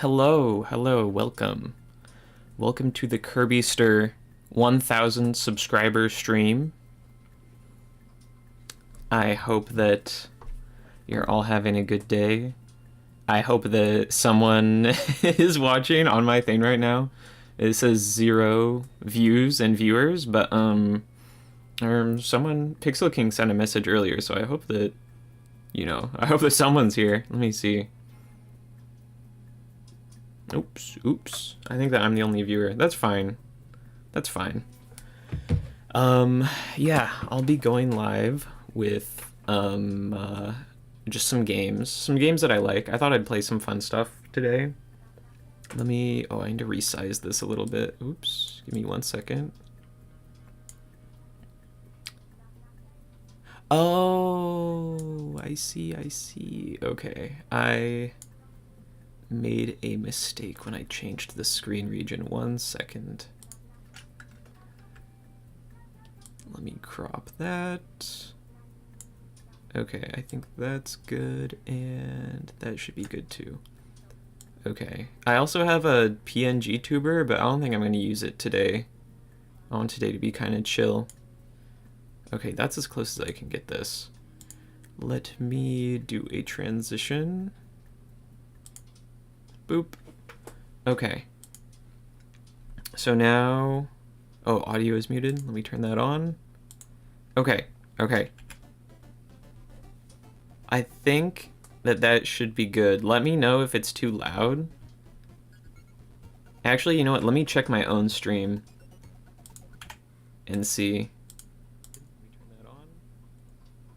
Hello, welcome. Welcome to the Kirbyster 1000 subscriber stream. I hope that you're all having a good day. I hope that someone is watching on my thing right now. It says 0 views and viewers, but someone Pixel King sent a message earlier, so I hope that I hope that someone's here. Let me see. Oops. I think that I'm the only viewer. That's fine. Yeah, I'll be going live with just some games that I like. I thought I'd play some fun stuff today. I need to resize this a little bit. Oops, give me 1 second. Oh, I see. Okay, I made a mistake when I changed the screen region. 1 second. Let me crop that. Okay, I think that's good, and that should be good too. Okay, I also have a PNG tuber, but I don't think I'm going to use it today. I want today to be kind of chill. Okay, that's as close as I can get this. Let me do a transition. Boop. Okay. So now... Oh, audio is muted. Let me turn that on. Okay. I think that should be good. Let me know if it's too loud. Actually, you know what? Let me check my own stream and see. Let me turn that on.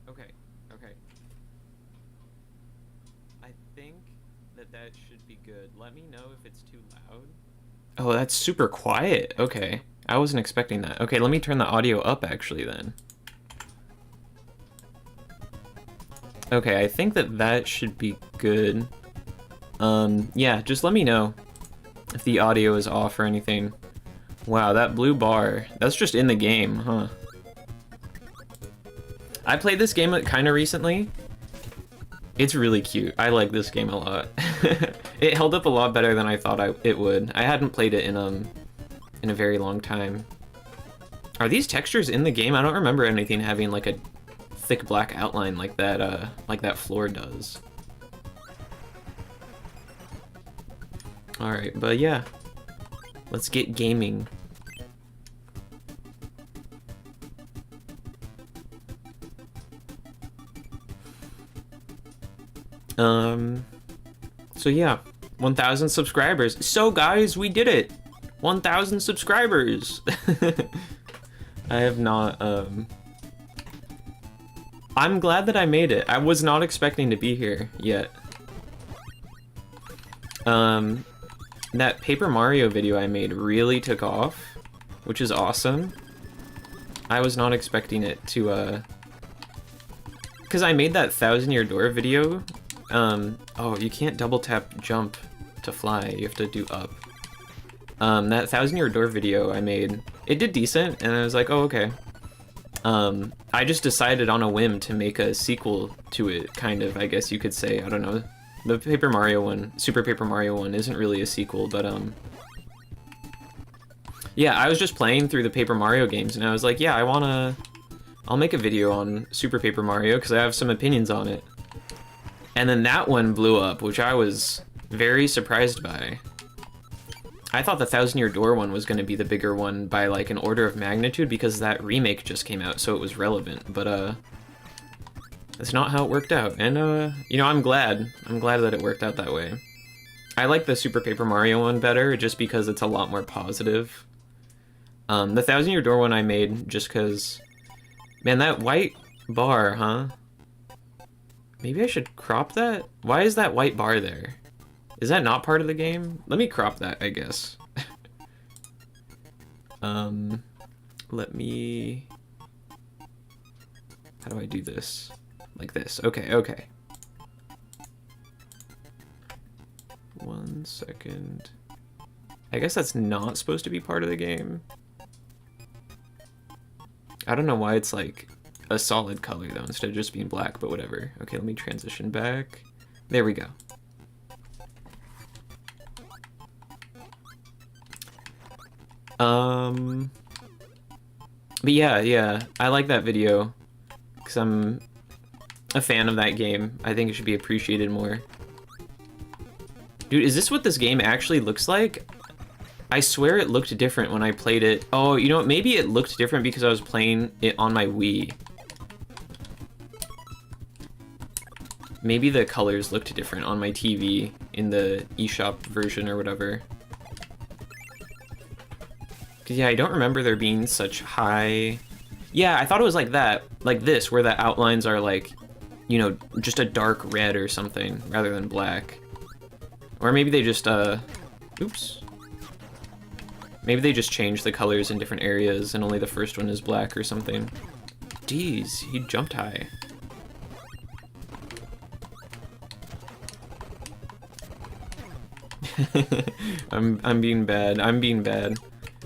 Okay. I think that should be good. Let me know if it's too loud. Oh, that's super quiet. Okay. I wasn't expecting that. Okay, let me turn the audio up actually then. Okay, I think that should be good. Yeah, just let me know if the audio is off or anything. Wow, that blue bar, that's just in the game, huh? I played this game kind of recently. It's really cute. I like this game a lot. It held up a lot better than I thought it would. I hadn't played it in a very long time. Are these textures in the game? I don't remember anything having like a thick black outline like that floor does. All right, but yeah, let's get gaming. So yeah, 1,000 subscribers. So guys, we did it. 1,000 subscribers. I have not, I'm glad that I made it. I was not expecting to be here yet. That Paper Mario video I made really took off, which is awesome. I was not expecting it to, because I made that 1,000-Year Door video. Oh, you can't double tap jump to fly. You have to do up. That 1,000-Year Door video I made, it did decent, and I was like, oh, okay. I just decided on a whim to make a sequel to it, kind of, I guess you could say. I don't know. The Paper Mario one, Super Paper Mario one, isn't really a sequel, but, yeah, I was just playing through the Paper Mario games, and I was like, yeah, I'll make a video on Super Paper Mario, because I have some opinions on it. And then that one blew up, which I was very surprised by. I thought the 1,000-Year Door one was going to be the bigger one by like an order of magnitude because that remake just came out, so it was relevant. But that's not how it worked out. And you know, I'm glad that it worked out that way. I like the Super Paper Mario one better just because it's a lot more positive. The 1,000-Year Door one I made just because, man, that white bar, huh? Maybe I should crop that? Why is that white bar there? Is that not part of the game? Let me crop that, I guess. Let me... How do I do this? Like this. Okay. 1 second. I guess that's not supposed to be part of the game. I don't know why it's like a solid color though, instead of just being black, but whatever. Okay, let me transition back. There we go. But yeah, I like that video because I'm a fan of that game. I think it should be appreciated more. Dude, is this what this game actually looks like? I swear it looked different when I played it. Oh, you know what? Maybe it looked different because I was playing it on my Wii. Maybe the colors looked different on my TV in the eShop version or whatever. Cause yeah, I don't remember there being such high... Yeah, I thought it was like that, like this, where the outlines are like, you know, just a dark red or something, rather than black. Or maybe they just, oops. Maybe they just changed the colors in different areas and only the first one is black or something. Jeez, he jumped high. I'm being bad. I'm being bad.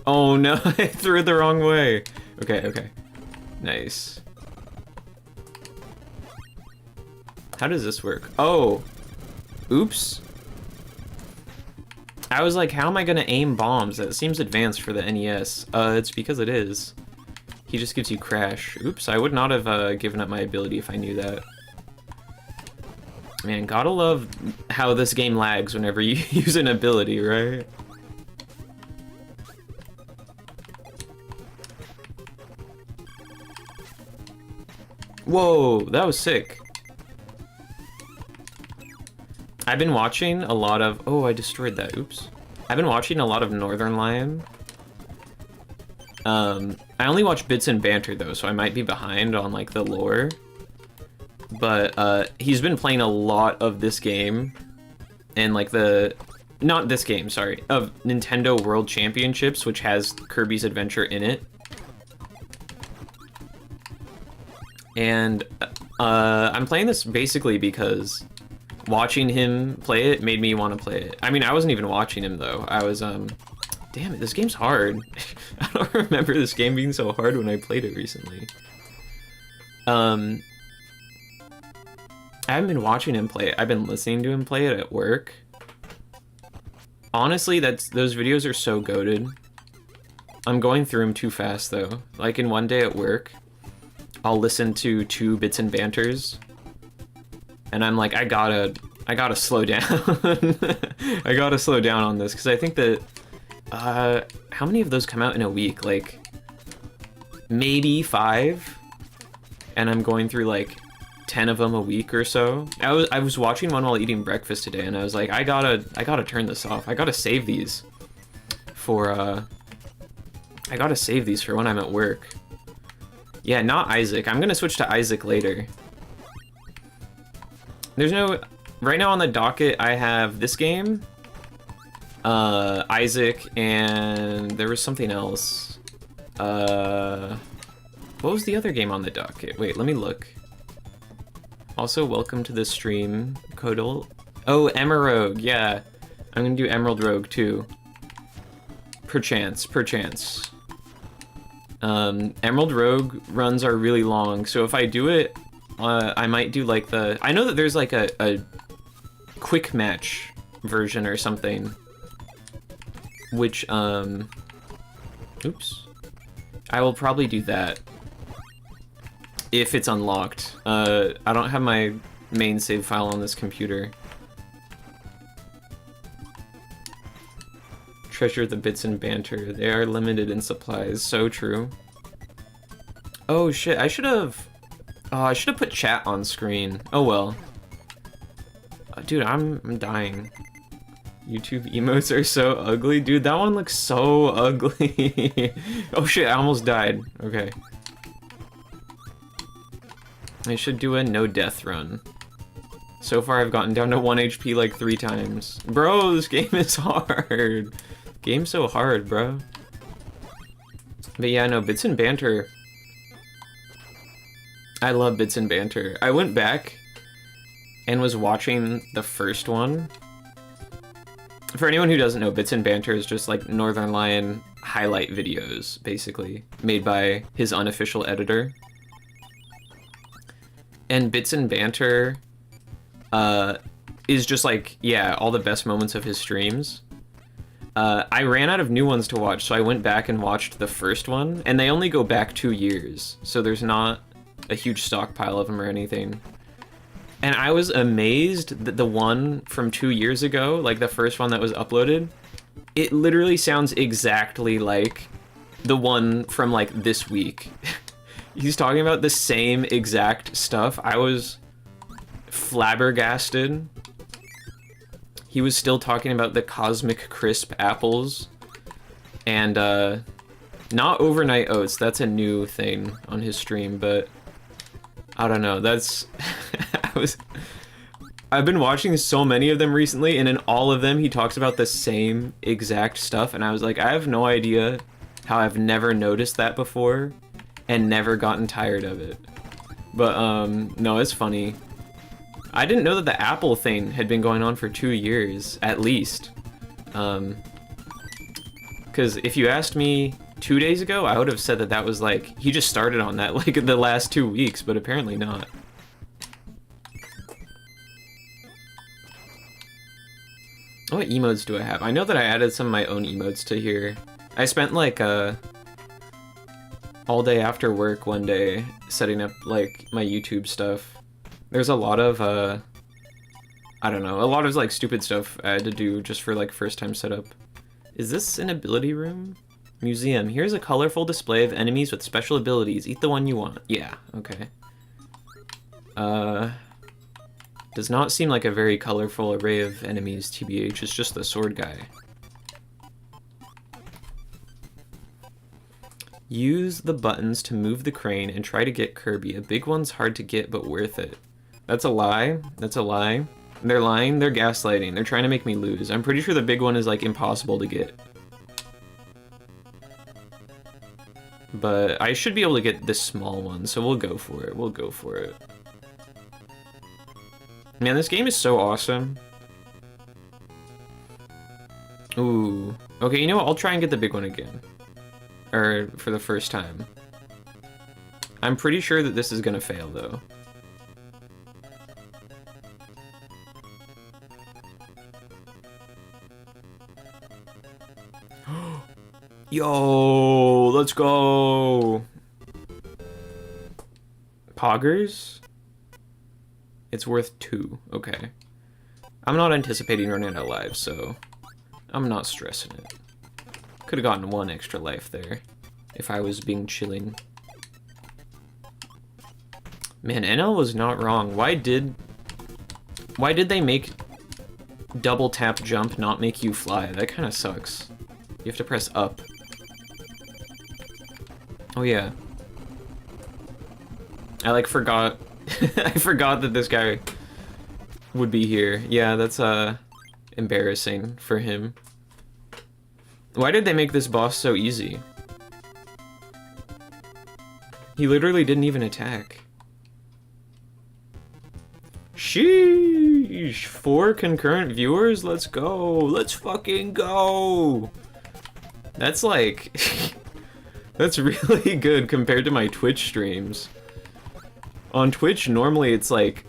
Oh no, I threw it the wrong way. Okay. Nice. How does this work? Oh. Oops. I was like, how am I gonna aim bombs? That seems advanced for the NES. It's because it is. He just gives you crash. Oops, I would not have given up my ability if I knew that. Man, gotta love how this game lags whenever you use an ability, right? Whoa, that was sick. I've been watching a lot of... Oh, I destroyed that. Oops. I've been watching a lot of Northernlion. I only watch bits and banter, though, so I might be behind on, like, the lore. But, he's been playing a lot of this game. And, like, the... Not this game, sorry. Of Nintendo World Championships, which has Kirby's Adventure in it. And, I'm playing this basically because... watching him play it made me want to play it. I mean, I wasn't even watching him, though. I was, damn it, this game's hard. I don't remember this game being so hard when I played it recently. I haven't been watching him play it. I've been listening to him play it at work. Honestly, those videos are so goated. I'm going through them too fast, though. Like, in one day at work, I'll listen to 2 bits and banters. And I'm like, I gotta slow down. I gotta slow down on this, because I think that, how many of those come out in a week? Like, maybe 5? And I'm going through, like, 10 of them a week or so. I was watching one while eating breakfast today, and I was like, I gotta turn this off. I gotta save these for, I gotta save these for when I'm at work. Yeah, not Isaac. I'm gonna switch to Isaac later. There's no... Right now on the docket, I have this game, Isaac, and there was something else. What was the other game on the docket? Wait, let me look. Also, welcome to the stream, Kodal. Oh, Emerald, yeah. I'm gonna do Emerald Rogue, too. Perchance. Emerald Rogue runs are really long, so if I do it... I might do like the... I know that there's like a quick match version or something. Which, oops. I will probably do that. If it's unlocked. I don't have my main save file on this computer. Treasure the bits and banter. They are limited in supplies. So true. Oh shit, I should have... Oh, I should have put chat on screen. Oh well. Dude, I'm dying. YouTube emotes are so ugly. Dude, that one looks so ugly. Oh shit, I almost died. Okay. I should do a no death run. So far I've gotten down to 1 HP like 3 times. Bro, this game is hard. Game's so hard, bro. But yeah, no, bits and banter. I love bits and banter. I went back and was watching the first one. For anyone who doesn't know, bits and banter is just like Northernlion highlight videos, basically, made by his unofficial editor. And bits and banter is just like, yeah, all the best moments of his streams. I ran out of new ones to watch, so I went back and watched the first one, and they only go back 2 years, so there's not a huge stockpile of them or anything. And I was amazed that the one from 2 years ago, like the first one that was uploaded, it literally sounds exactly like the one from like this week. He's talking about the same exact stuff. I was flabbergasted. He was still talking about the Cosmic Crisp apples and not overnight oats. That's a new thing on his stream, but I don't know. That's I've been watching so many of them recently, and in all of them he talks about the same exact stuff, and I was like, I have no idea how I've never noticed that before and never gotten tired of it. But no, it's funny. I didn't know that the Apple thing had been going on for 2 years, at least. Because if you asked me 2 days ago, I would have said that that was like, he just started on that like in the last 2 weeks, but apparently not. What emotes do I have? I know that I added some of my own emotes to here. I spent like all day after work one day setting up like my YouTube stuff. There's a lot of I don't know, a lot of like stupid stuff I had to do just for like first time setup. Is this an ability room? Museum. Here's a colorful display of enemies with special abilities. Eat the one you want. Yeah, okay. Does not seem like a very colorful array of enemies, TBH. It's just the sword guy. Use the buttons to move the crane and try to get Kirby. A big one's hard to get, but worth it. That's a lie. That's a lie. They're lying. They're gaslighting. They're trying to make me lose. I'm pretty sure the big one is, like, impossible to get. But I should be able to get this small one, so we'll go for it. We'll go for it. Man, this game is so awesome. Ooh. Okay, you know what? I'll try and get the big one again. Or for the first time. I'm pretty sure that this is gonna fail, though. Yo, let's go. Poggers? It's worth 2. Okay. I'm not anticipating running out of lives, so I'm not stressing it. Could have gotten 1 extra life there if I was being chilling. Man, NL was not wrong. Why did they make double tap jump not make you fly? That kind of sucks. You have to press up. Oh yeah. I like forgot I forgot that this guy would be here. Yeah, that's embarrassing for him. Why did they make this boss so easy? He literally didn't even attack. Sheesh! 4 concurrent viewers? Let's go! Let's fucking go! That's like... that's really good compared to my Twitch streams. On Twitch, normally it's like,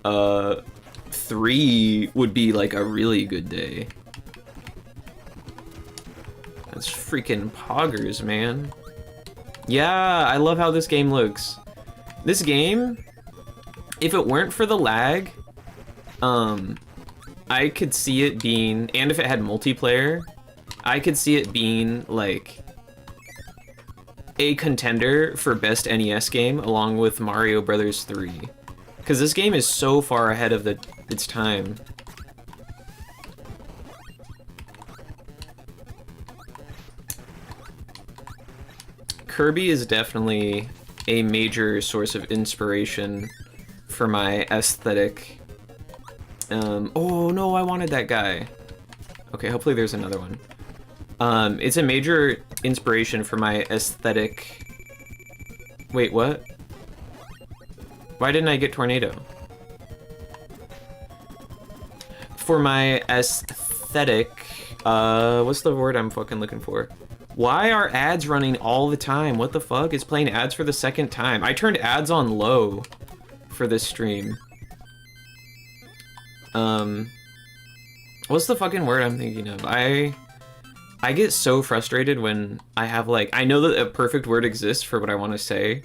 3 would be like a really good day. That's freaking poggers, man. Yeah, I love how this game looks. This game, if it weren't for the lag, I could see it being, and if it had multiplayer, I could see it being like a contender for best NES game along with Mario Brothers 3. Because this game is so far ahead of its time. Kirby is definitely a major source of inspiration for my aesthetic. Oh no, I wanted that guy. Okay, hopefully there's another one. It's a major inspiration for my aesthetic. Wait, what? Why didn't I get Tornado? For my aesthetic, what's the word I'm fucking looking for? Why are ads running all the time? What the fuck? It's playing ads for the second time. I turned ads on low for this stream. What's the fucking word I'm thinking of? I I get so frustrated when I have like, I know that a perfect word exists for what I want to say,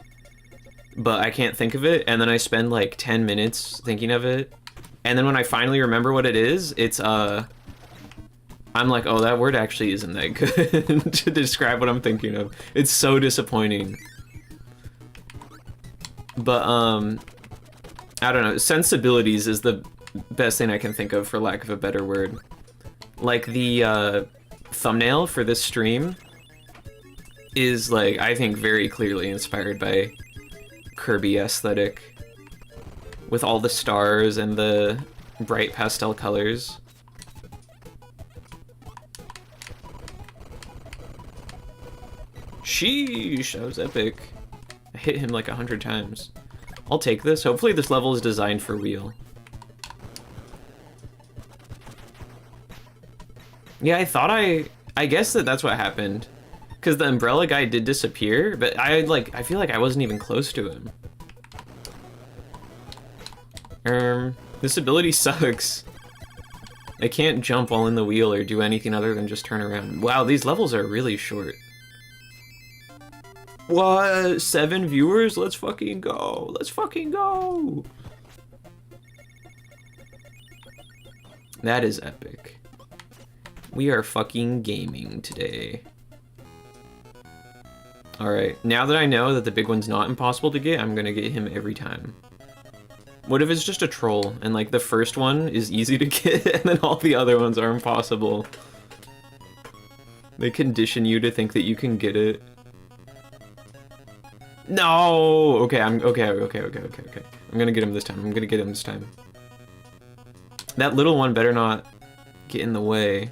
but I can't think of it, and then I spend like 10 minutes thinking of it, and then when I finally remember what it is, it's I'm like, oh, that word actually isn't that good to describe what I'm thinking of. It's so disappointing. But I don't know, sensibilities is the best thing I can think of, for lack of a better word. Like the thumbnail for this stream is like, I think, very clearly inspired by Kirby aesthetic, with all the stars and the bright pastel colors. Sheesh, that was epic. I hit him like 100 times. I'll take this. Hopefully this level is designed for wheel. Yeah, I guess that's what happened. Because the umbrella guy did disappear, but I feel like I wasn't even close to him. This ability sucks. I can't jump while in the wheel or do anything other than just turn around. Wow, these levels are really short. What? 7 viewers? Let's fucking go. Let's fucking go. That is epic. We are fucking gaming today. Alright, now that I know that the big one's not impossible to get, I'm gonna get him every time. What if it's just a troll, and like the first one is easy to get, and then all the other ones are impossible? They condition you to think that you can get it. No! Okay, okay. I'm gonna get him this time. I'm gonna get him this time. That little one better not get in the way.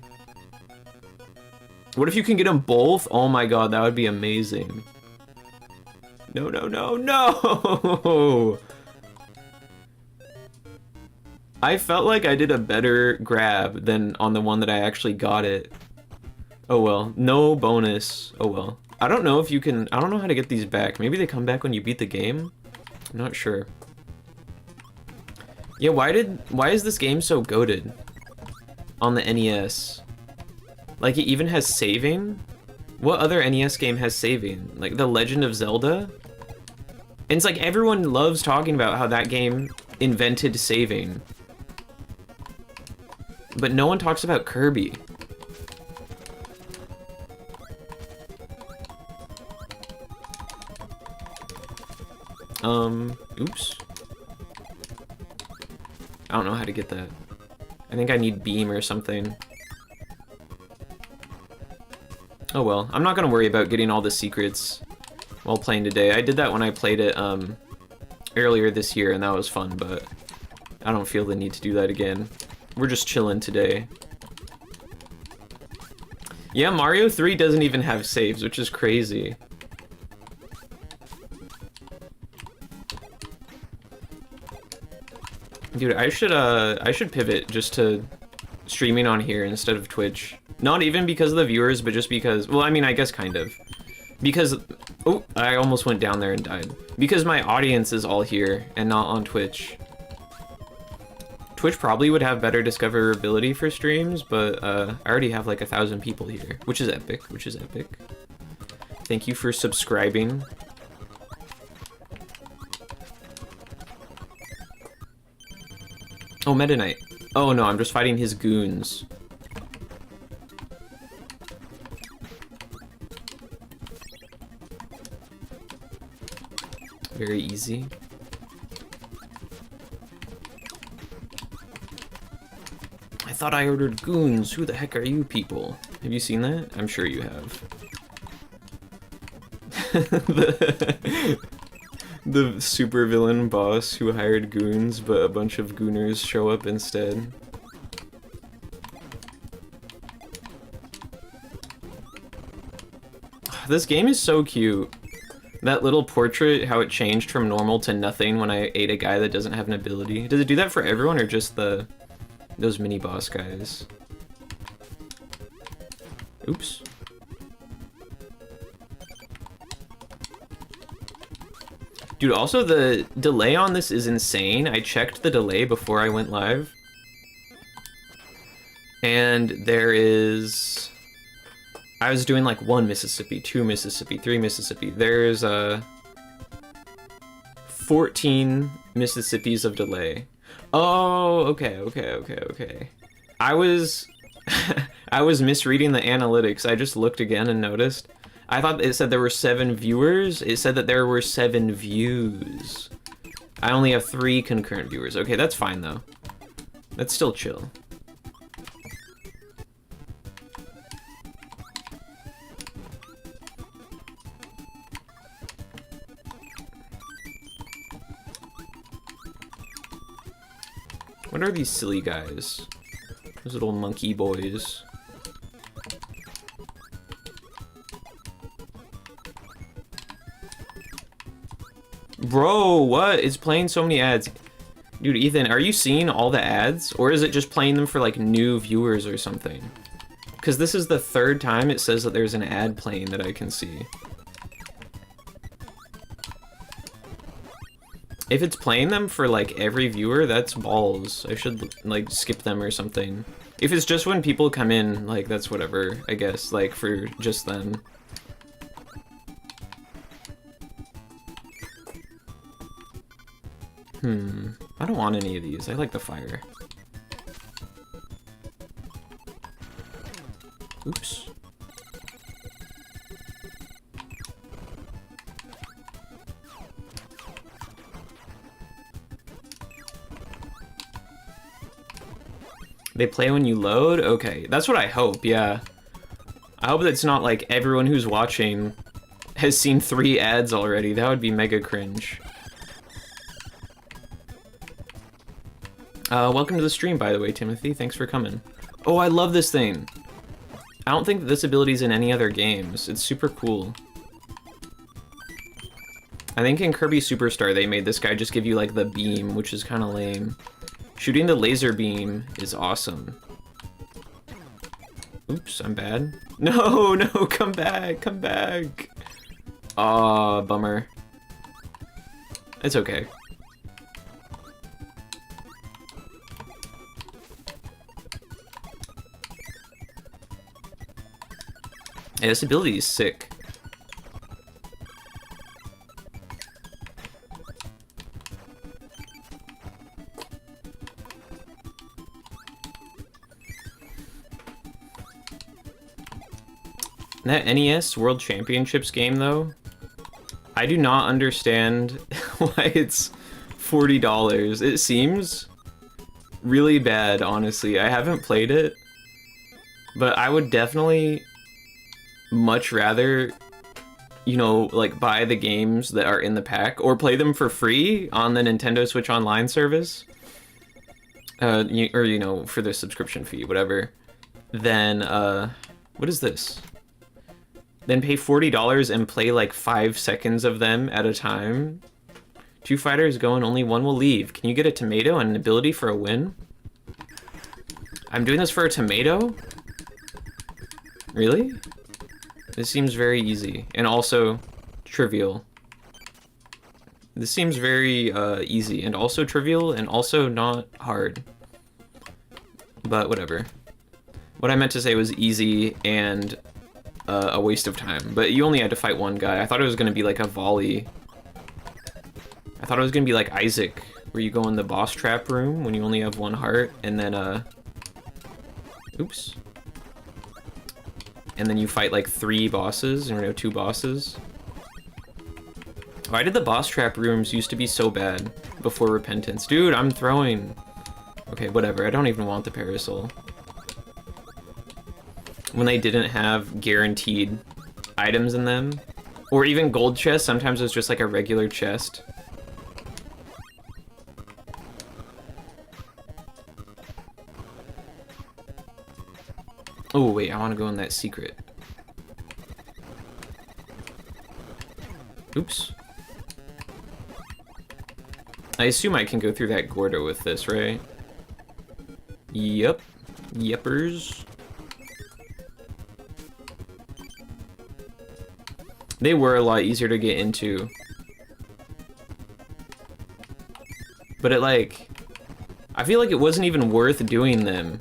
What if you can get them both? Oh my god, that would be amazing. No, no, no, no! I felt like I did a better grab than on the one that I actually got it. Oh well, no bonus. Oh well. I don't know if you can, I don't know how to get these back. Maybe they come back when you beat the game? I'm not sure. Yeah, why is this game so goated on the NES? Like, it even has saving? What other NES game has saving? Like, The Legend of Zelda? And it's like, everyone loves talking about how that game invented saving. But no one talks about Kirby. Oops. I don't know how to get that. I think I need beam or something. Oh well, I'm not gonna worry about getting all the secrets while playing today. I did that when I played it, earlier this year, and that was fun, but I don't feel the need to do that again. We're just chilling today. Yeah, Mario 3 doesn't even have saves, which is crazy. Dude, I should pivot just to streaming on here instead of Twitch. Not even because of the viewers, but just because, well, I mean, I guess kind of. Because, oh, I almost went down there and died. Because my audience is all here and not on Twitch. Twitch probably would have better discoverability for streams, but I already have like 1,000 people here, which is epic, Thank you for subscribing. Oh, Meta Knight. Oh no, I'm just fighting his goons. Very easy. I thought I ordered goons. Who the heck are you people? Have you seen that? I'm sure you have. The supervillain boss who hired goons, but a bunch of gooners show up instead. This game is so cute. That little portrait, how it changed from normal to nothing when I ate a guy that doesn't have an ability. Does it do that for everyone or just those mini boss guys? Oops. Dude, also the delay on this is insane. I checked the delay before I went live. And there is I was doing like 1 Mississippi, 2 Mississippi, 3 Mississippi. There's 14 Mississippis of delay. Oh, okay. I was I was misreading the analytics. I just looked again and noticed. I thought it said there were 7 viewers. It said that there were 7 views. I only have 3 concurrent viewers. Okay, that's fine though. That's still chill. What are these silly guys? Those little monkey boys. Bro, what? It's playing so many ads. Dude, Ethan, are you seeing all the ads? Or is it just playing them for like new viewers or something? Because this is the 3rd time it says that there's an ad playing that I can see. If it's playing them for like every viewer, that's balls. I should like skip them or something. If it's just when people come in, like that's whatever, I guess, like for just them. I don't want any of these. I like the fire. Oops. They play when you load? Okay, that's what I hope, yeah. I hope that's not like everyone who's watching has seen 3 ads already. That would be mega cringe. Welcome to the stream, by the way, Timothy. Thanks for coming. Oh, I love this thing. I don't think this ability's in any other games. It's super cool. I think in Kirby Superstar they made this guy just give you like the beam, which is kind of lame. Shooting the laser beam is awesome. Oops, I'm bad. No, no, come back, come back. Aw, bummer. It's okay. Yeah, this ability is sick. That NES World Championships game, though, I do not understand why it's $40. It seems really bad, honestly. I haven't played it, but I would definitely much rather, you know, like buy the games that are in the pack or play them for free on the Nintendo Switch Online service, or, you know, for the subscription fee, whatever, then, what is this? Then pay $40 and play like 5 seconds of them at a time. 2 fighters go and only 1 will leave. Can you get a tomato and an ability for a win? I'm doing this for a tomato? Really? This seems very easy, and also trivial. This seems very easy, and also trivial, and also not hard. But whatever. What I meant to say was easy and a waste of time. But you only had to fight 1 guy. I thought it was going to be like a volley. I thought it was going to be like Isaac, where you go in the boss trap room when you only have 1 heart, and then, oops. And then you fight like 3 bosses, or no, 2 bosses. Why did the boss trap rooms used to be so bad before Repentance? Dude, I'm throwing. Okay, whatever. I don't even want the parasol. When they didn't have guaranteed items in them, or even gold chests, sometimes it was just like a regular chest. Oh, wait, I want to go in that secret. Oops. I assume I can go through that Gordo with this, right? Yep. Yepers. They were a lot easier to get into. But it, like, I feel like it wasn't even worth doing them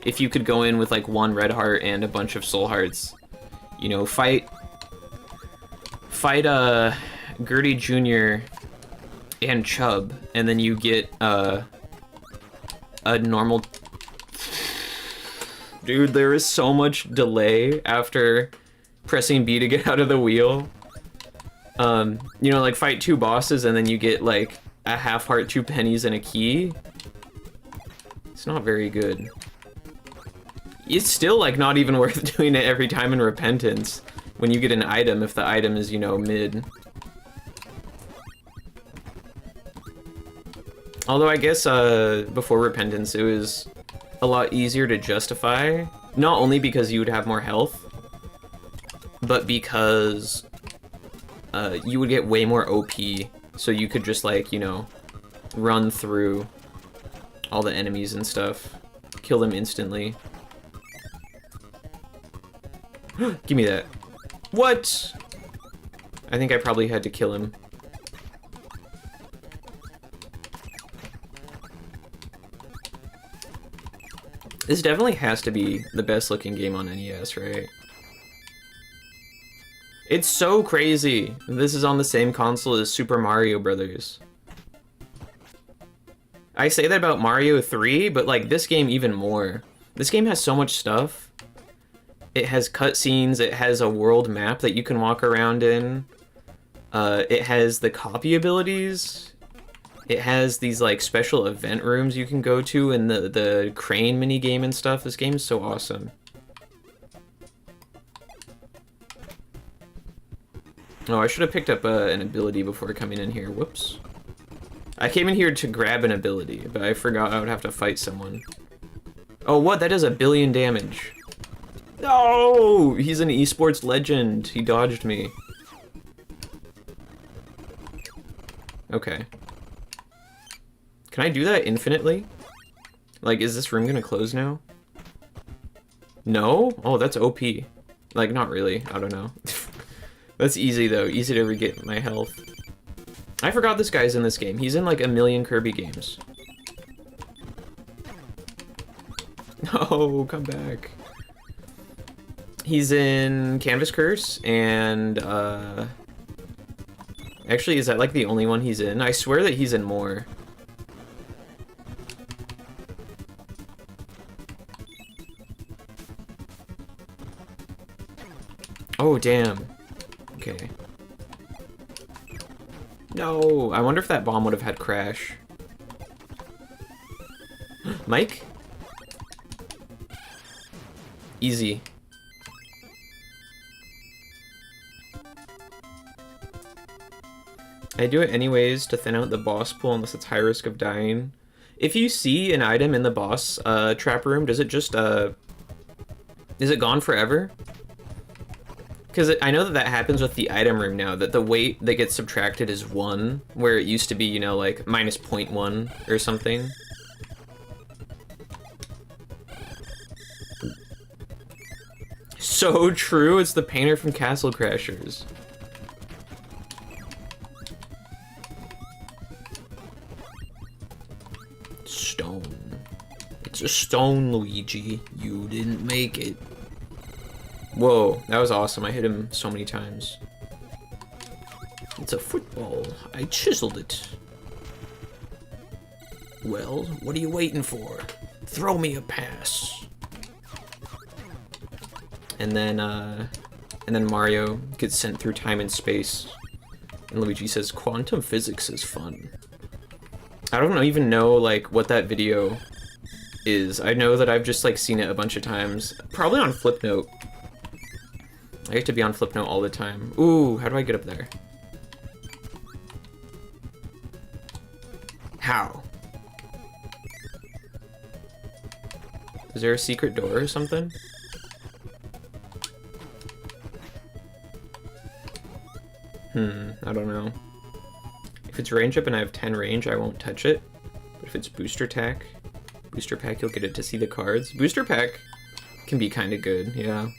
if you could go in with like 1 red heart and a bunch of soul hearts. You know, fight Gertie Jr. and Chubb, and then you get a normal. Dude, there is so much delay after pressing B to get out of the wheel. You know, like fight 2 bosses and then you get like a half heart, 2 pennies, and a key. It's not very good. It's still like not even worth doing it every time in Repentance when you get an item if the item is, you know, mid. Although I guess before Repentance it was a lot easier to justify, not only because you would have more health, but because you would get way more OP, so you could just like, you know, run through all the enemies and stuff, kill them instantly. Give me that. What? I think I probably had to kill him. This definitely has to be the best looking game on NES, right? It's so crazy. This is on the same console as Super Mario Brothers. I say that about Mario 3, but like this game even more. This game has so much stuff. It has cutscenes, it has a world map that you can walk around in. It has the copy abilities. It has these like special event rooms you can go to and the crane mini game and stuff. This game is so awesome. Oh, I should have picked up an ability before coming in here. Whoops. I came in here to grab an ability, but I forgot I would have to fight someone. Oh, what? That does 1 billion damage. No! He's an esports legend. He dodged me. Okay. Can I do that infinitely? Like, is this room gonna close now? No? Oh, that's OP. Like, not really. I don't know. That's easy, though. Easy to re-get my health. I forgot this guy's in this game. He's in, like, 1 million Kirby games. No, come back. He's in Canvas Curse, and, actually, is that, like, the only one he's in? I swear that he's in more. Oh, damn. Okay. No! I wonder if that bomb would have had Crash. Mike? Easy. I do it anyways to thin out the boss pool unless it's high risk of dying. If you see an item in the boss trap room, does it just, is it gone forever? Because I know that that happens with the item room now, that the weight that gets subtracted is 1, where it used to be, you know, like, minus 0.1 or something. So true, it's the painter from Castle Crashers. Stone. It's a stone, Luigi. You didn't make it. Whoa, that was awesome. I hit him so many times. It's a football. I chiseled it. Well, what are you waiting for? Throw me a pass. And then Mario gets sent through time and space. And Luigi says, quantum physics is fun. I don't even know, like, what that video is. I know that I've just, like, seen it a bunch of times. Probably on Flipnote. I have to be on Flipnote all the time. Ooh, how do I get up there? How? Is there a secret door or something? I don't know. If it's range up and I have 10 range, I won't touch it. But if it's booster pack, you'll get it to see the cards. Booster pack can be kind of good, yeah.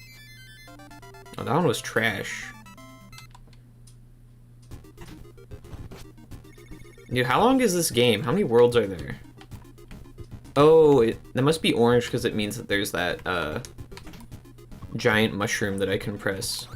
Oh, that one was trash. Dude, how long is this game? How many worlds are there? Oh, that must be orange because it means that there's that, giant mushroom that I can press.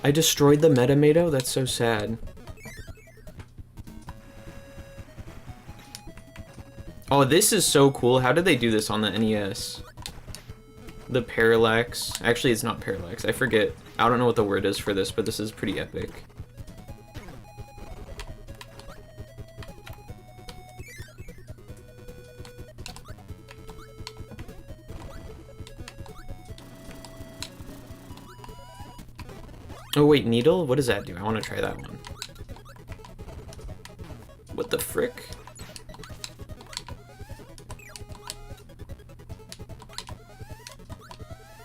I destroyed the Metamato? That's so sad. Oh, this is so cool. How did they do this on the NES? The parallax. Actually, it's not parallax. I forget. I don't know what the word is for this, but this is pretty epic. Oh wait, needle? What does that do? I want to try that one. What the frick?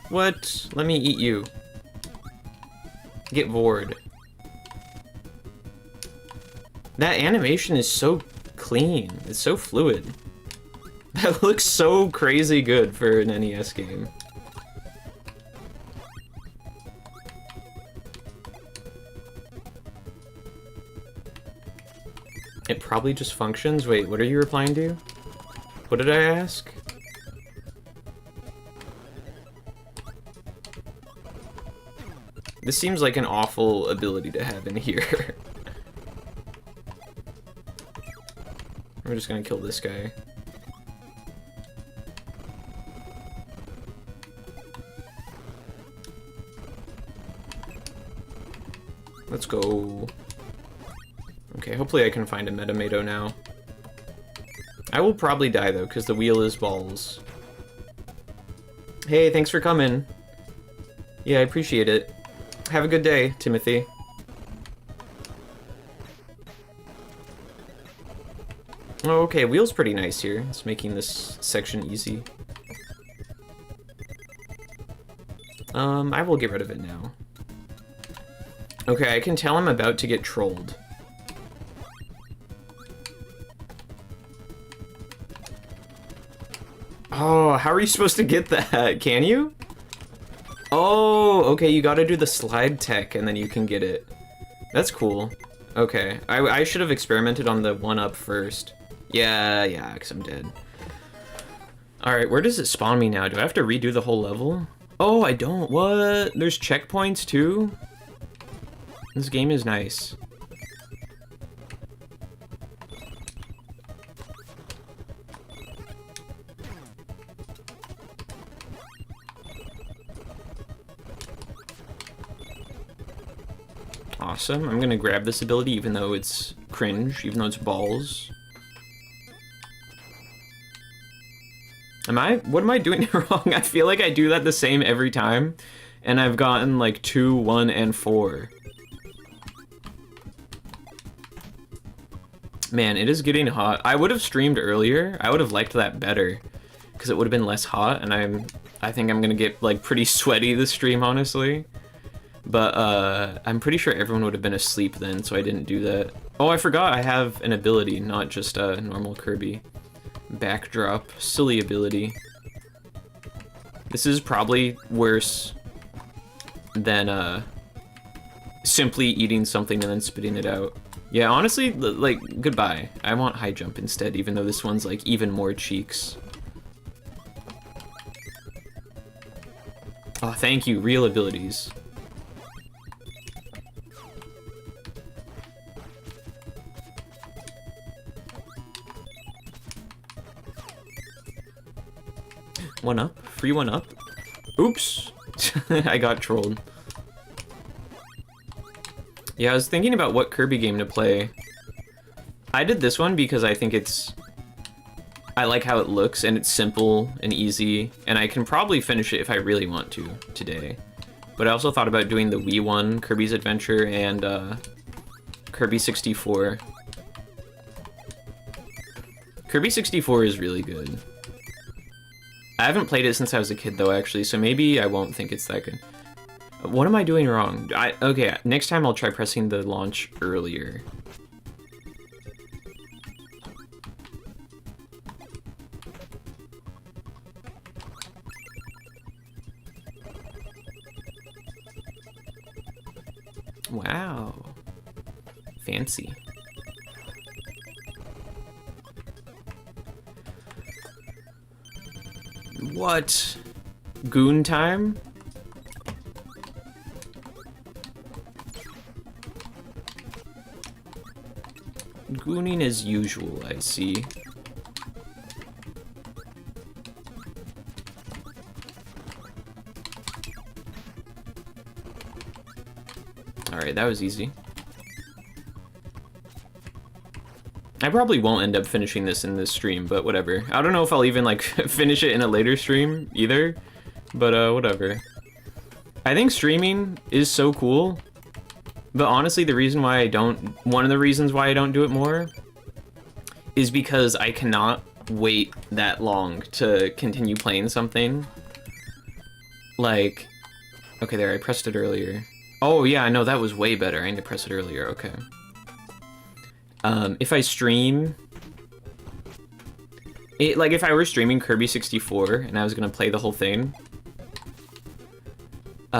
What? Let me eat you. Get bored. That animation is so clean. It's so fluid. That looks so crazy good for an NES game. It probably just functions. Wait, what are you replying to? What did I ask? This seems like an awful ability to have in here. We're just gonna kill this guy. Let's go. Okay, hopefully I can find a Metamato now. I will probably die though, because the wheel is balls. Hey, thanks for coming. Yeah, I appreciate it. Have a good day, Timothy. Oh, okay, wheel's pretty nice here. It's making this section easy. I will get rid of it now. Okay, I can tell I'm about to get trolled. Oh, how are you supposed to get that? Can you? Oh, okay, you gotta do the slide tech and then you can get it. That's cool. Okay, I should have experimented on the 1-up first. Yeah, because I'm dead. Alright, where does it spawn me now? Do I have to redo the whole level? Oh, I don't. What? There's checkpoints too? This game is nice. Awesome. I'm gonna grab this ability even though it's cringe, even though it's balls. What am I doing wrong? I feel like I do that the same every time, and I've gotten like 2, 1, and 4. Man, it is getting hot. I would have streamed earlier. I would have liked that better, because it would have been less hot, and I think I'm gonna get like pretty sweaty this stream, honestly. But I'm pretty sure everyone would have been asleep then, so I didn't do that. Oh, I forgot I have an ability, not just a normal Kirby. Backdrop, silly ability. This is probably worse than simply eating something and then spitting it out. Yeah, honestly, like, goodbye. I want high jump instead, even though this one's like even more cheeks. Oh, thank you, real abilities. One up, free 1-up. Oops, I got trolled. Yeah, I was thinking about what Kirby game to play. I did this one because I think I like how it looks and it's simple and easy, and I can probably finish it if I really want to today. But I also thought about doing the Wii one, Kirby's Adventure, and Kirby 64. Kirby 64 is really good. I haven't played it since I was a kid though, actually, so maybe I won't think it's that good. What am I doing wrong? Okay, next time I'll try pressing the launch earlier. Wow. Fancy. What? Goon time? Gooning as usual, I see. Alright, that was easy. I probably won't end up finishing this in this stream, but whatever. I don't know if I'll even, like, finish it in a later stream, either. But, whatever. I think streaming is so cool. But honestly, the reason why I don't... One of the reasons why I don't do it more is because I cannot wait that long to continue playing something. Like... Okay, there, I pressed it earlier. Oh, yeah, I know, that was way better. I need to press it earlier, okay. If I stream... like, if I were streaming Kirby 64 and I was gonna play the whole thing...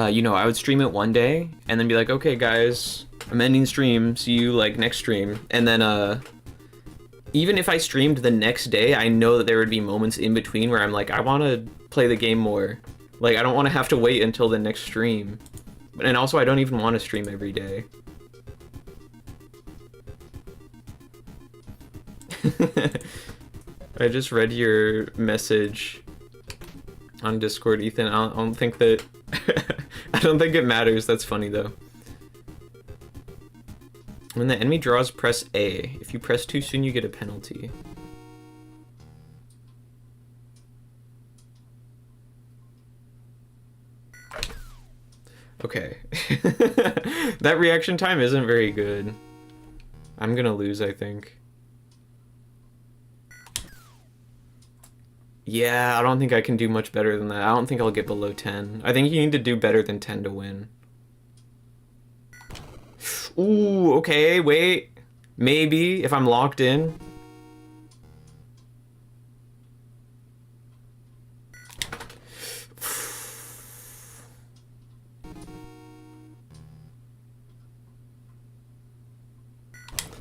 you know, I would stream it one day, and then be like, okay, guys, I'm ending stream, see you, like, next stream. And then, even if I streamed the next day, I know that there would be moments in between where I'm like, I want to play the game more. Like, I don't want to have to wait until the next stream. And also, I don't even want to stream every day. I just read your message on Discord, Ethan. I don't think that... I don't think it matters. That's funny, though. When the enemy draws, press A. If you press too soon, you get a penalty. Okay. That reaction time isn't very good. I'm gonna lose, I think. Yeah, I don't think I can do much better than that. I don't think I'll get below 10. I think you need to do better than 10 to win. Ooh, okay, wait. Maybe, if I'm locked in.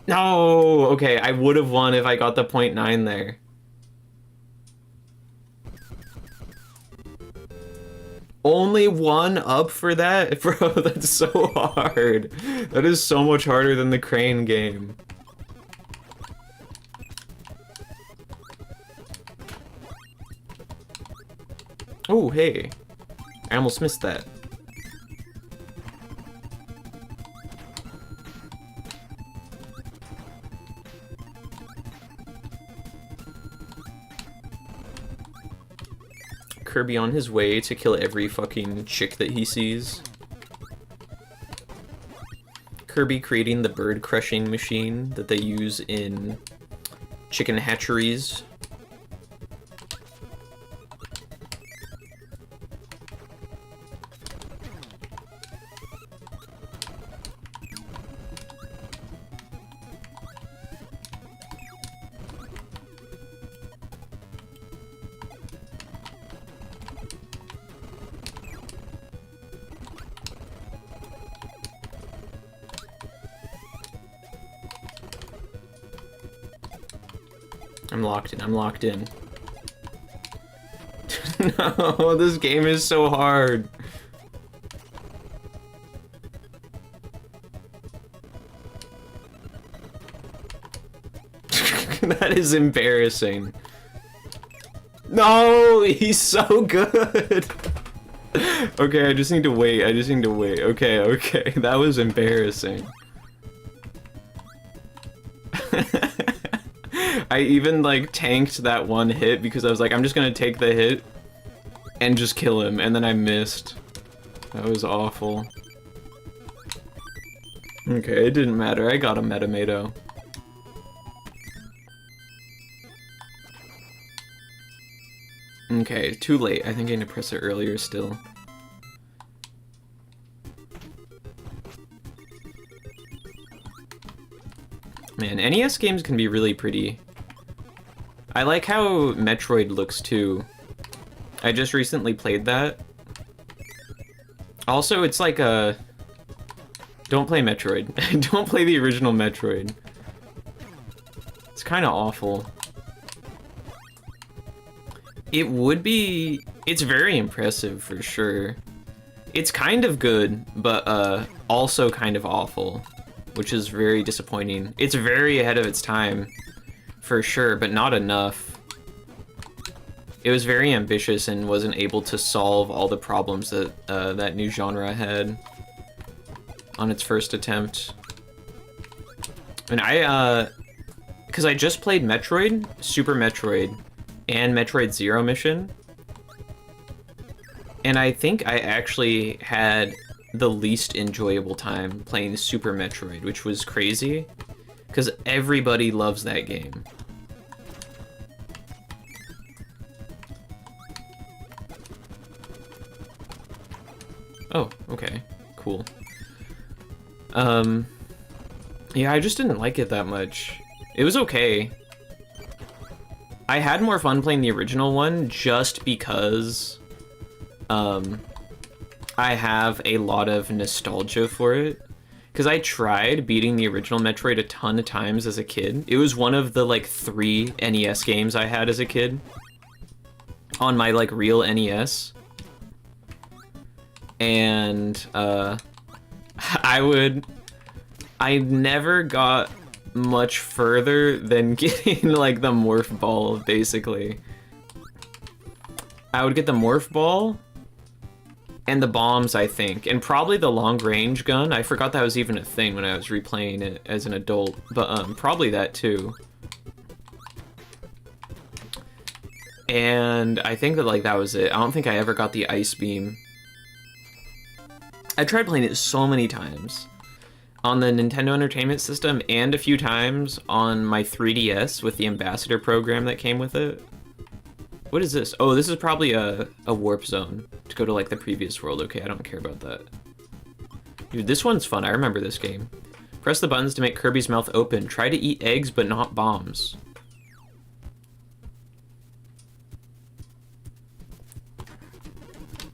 No, okay, I would have won if I got the 0.9 there. Only one up for that? Bro, that's so hard. That is so much harder than the crane game. Oh, hey. I almost missed that. Kirby on his way to kill every fucking chick that he sees. Kirby creating the bird crushing machine that they use in chicken hatcheries. I'm locked in. No, this game is so hard. That is embarrassing. No, he's so good. Okay, I just need to wait. Okay, okay, that was embarrassing. I even, like, tanked that one hit because I was like, I'm just gonna take the hit and just kill him, and then I missed. That was awful. Okay, it didn't matter. I got a Metamato. Okay, too late. I think I need to press it earlier still. Man, NES games can be really pretty. I like how Metroid looks too. I just recently played that. Also, it's like a... Don't play Metroid. Don't play the original Metroid. It's kind of awful. It would be... It's very impressive, for sure. It's kind of good, but also kind of awful, which is very disappointing. It's very ahead of its time, for sure, but not enough. It was very ambitious and wasn't able to solve all the problems that that new genre had on its first attempt. And because I just played Metroid, Super Metroid, and Metroid Zero Mission, and I think I actually had the least enjoyable time playing Super Metroid, which was crazy, because everybody loves that game. Oh, okay, cool. Yeah, I just didn't like it that much. It was okay. I had more fun playing the original one just because I have a lot of nostalgia for it. Because I tried beating the original Metroid a ton of times as a kid. It was one of the like 3 NES games I had as a kid on my like real NES. And I never got much further than getting like the morph ball, basically. I would get the morph ball and the bombs, I think, and probably the long range gun. I forgot that was even a thing when I was replaying it as an adult, but probably that too. And I think that like that was it. I don't think I ever got the ice beam. I tried playing it so many times on the Nintendo Entertainment System and a few times on my 3DS with the Ambassador program that came with it. What is this? Oh, this is probably a warp zone to go to like the previous world. Okay, I don't care about that. Dude, this one's fun. I remember this game. Press the buttons to make Kirby's mouth open. Try to eat eggs, but not bombs.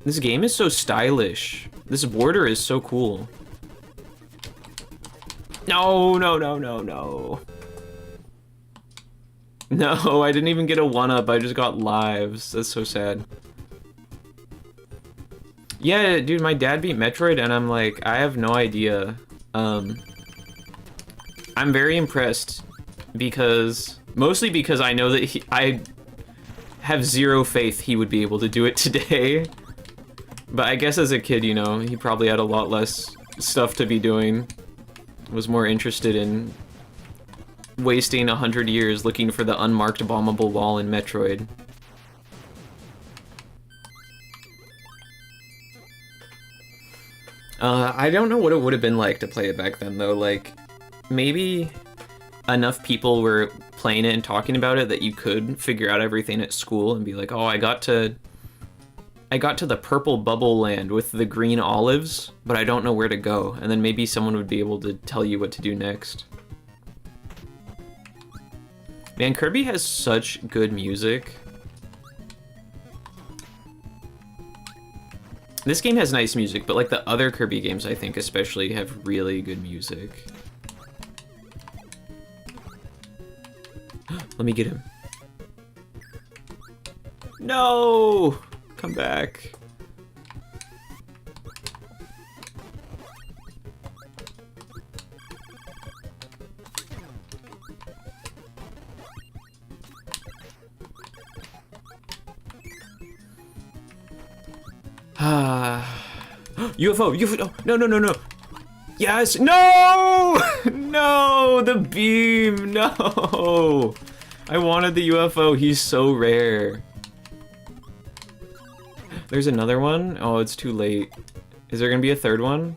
This game is so stylish. This border is so cool. No, no, no, no, no. No, I didn't even get a 1-up. I just got lives. That's so sad. Yeah, dude, my dad beat Metroid, and I'm like, I have no idea. I'm very impressed because, mostly because I know that I have zero faith he would be able to do it today. But I guess as a kid, you know, he probably had a lot less stuff to be doing. Was more interested in wasting 100 years looking for the unmarked bombable wall in Metroid. I don't know what it would have been like to play it back then, though. Like, maybe enough people were playing it and talking about it that you could figure out everything at school and be like, oh, I got to the purple bubble land with the green olives, but I don't know where to go. And then maybe someone would be able to tell you what to do next. Man, Kirby has such good music. This game has nice music, but like the other Kirby games, I think especially, have really good music. Let me get him. No! Come back. UFO, UFO, no, no, no, no. Yes, no! No, the beam, no! I wanted the UFO, he's so rare. There's another one? Oh, it's too late. Is there gonna be a third one?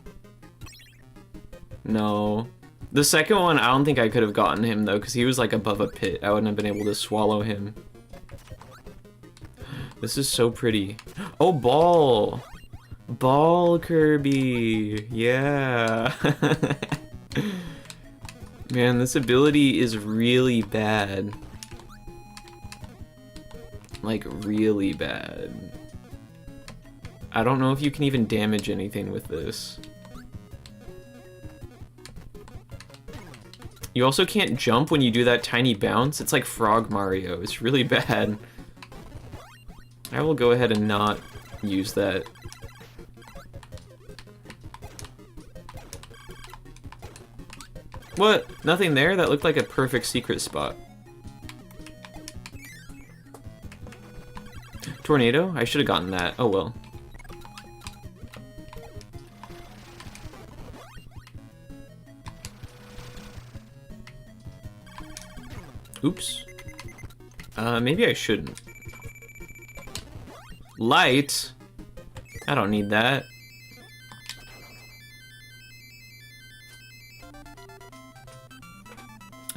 No. The second one, I don't think I could have gotten him though, because he was like above a pit. I wouldn't have been able to swallow him. This is so pretty. Oh, ball! Ball Kirby! Yeah! Man, this ability is really bad. Like, really bad. I don't know if you can even damage anything with this. You also can't jump when you do that tiny bounce. It's like Frog Mario. It's really bad. I will go ahead and not use that. What? Nothing there? That looked like a perfect secret spot. Tornado? I should have gotten that. Oh well. Oops. Maybe I shouldn't. Light? I don't need that.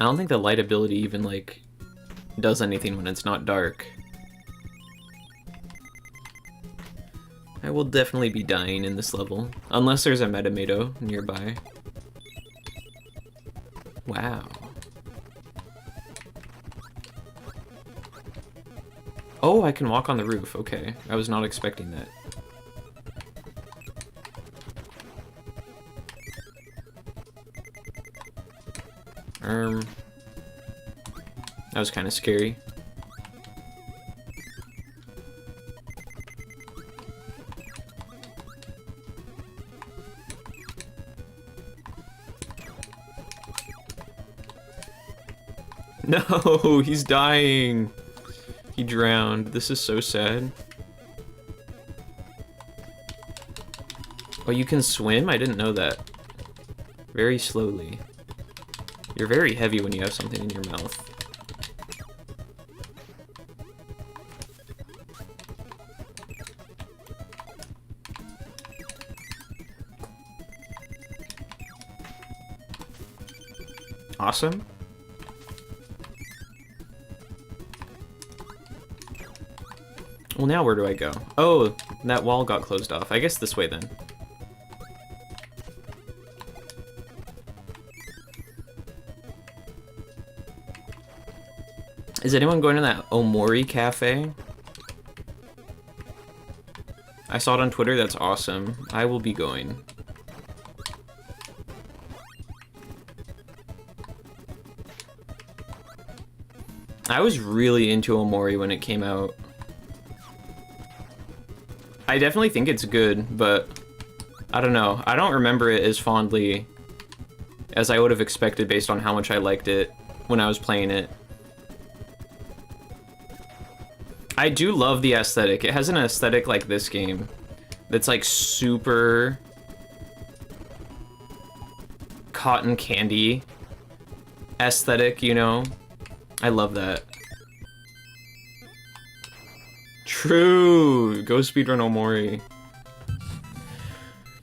I don't think the light ability even, like, does anything when it's not dark. I will definitely be dying in this level. Unless there's a Metamato nearby. Wow. Oh, I can walk on the roof. Okay. I was not expecting that. That was kind of scary. No, he's dying. He drowned. This is so sad. Oh, you can swim? I didn't know that. Very slowly. You're very heavy when you have something in your mouth. Awesome. Well, now where do I go? Oh, that wall got closed off. I guess this way then. Is anyone going to that Omori Cafe? I saw it on Twitter. That's awesome. I will be going. I was really into Omori when it came out. I definitely think it's good, but I don't know. I don't remember it as fondly as I would have expected based on how much I liked it when I was playing it. I do love the aesthetic. It has an aesthetic like this game that's like super cotton candy aesthetic, you know? I love that. True! Go speedrun Omori.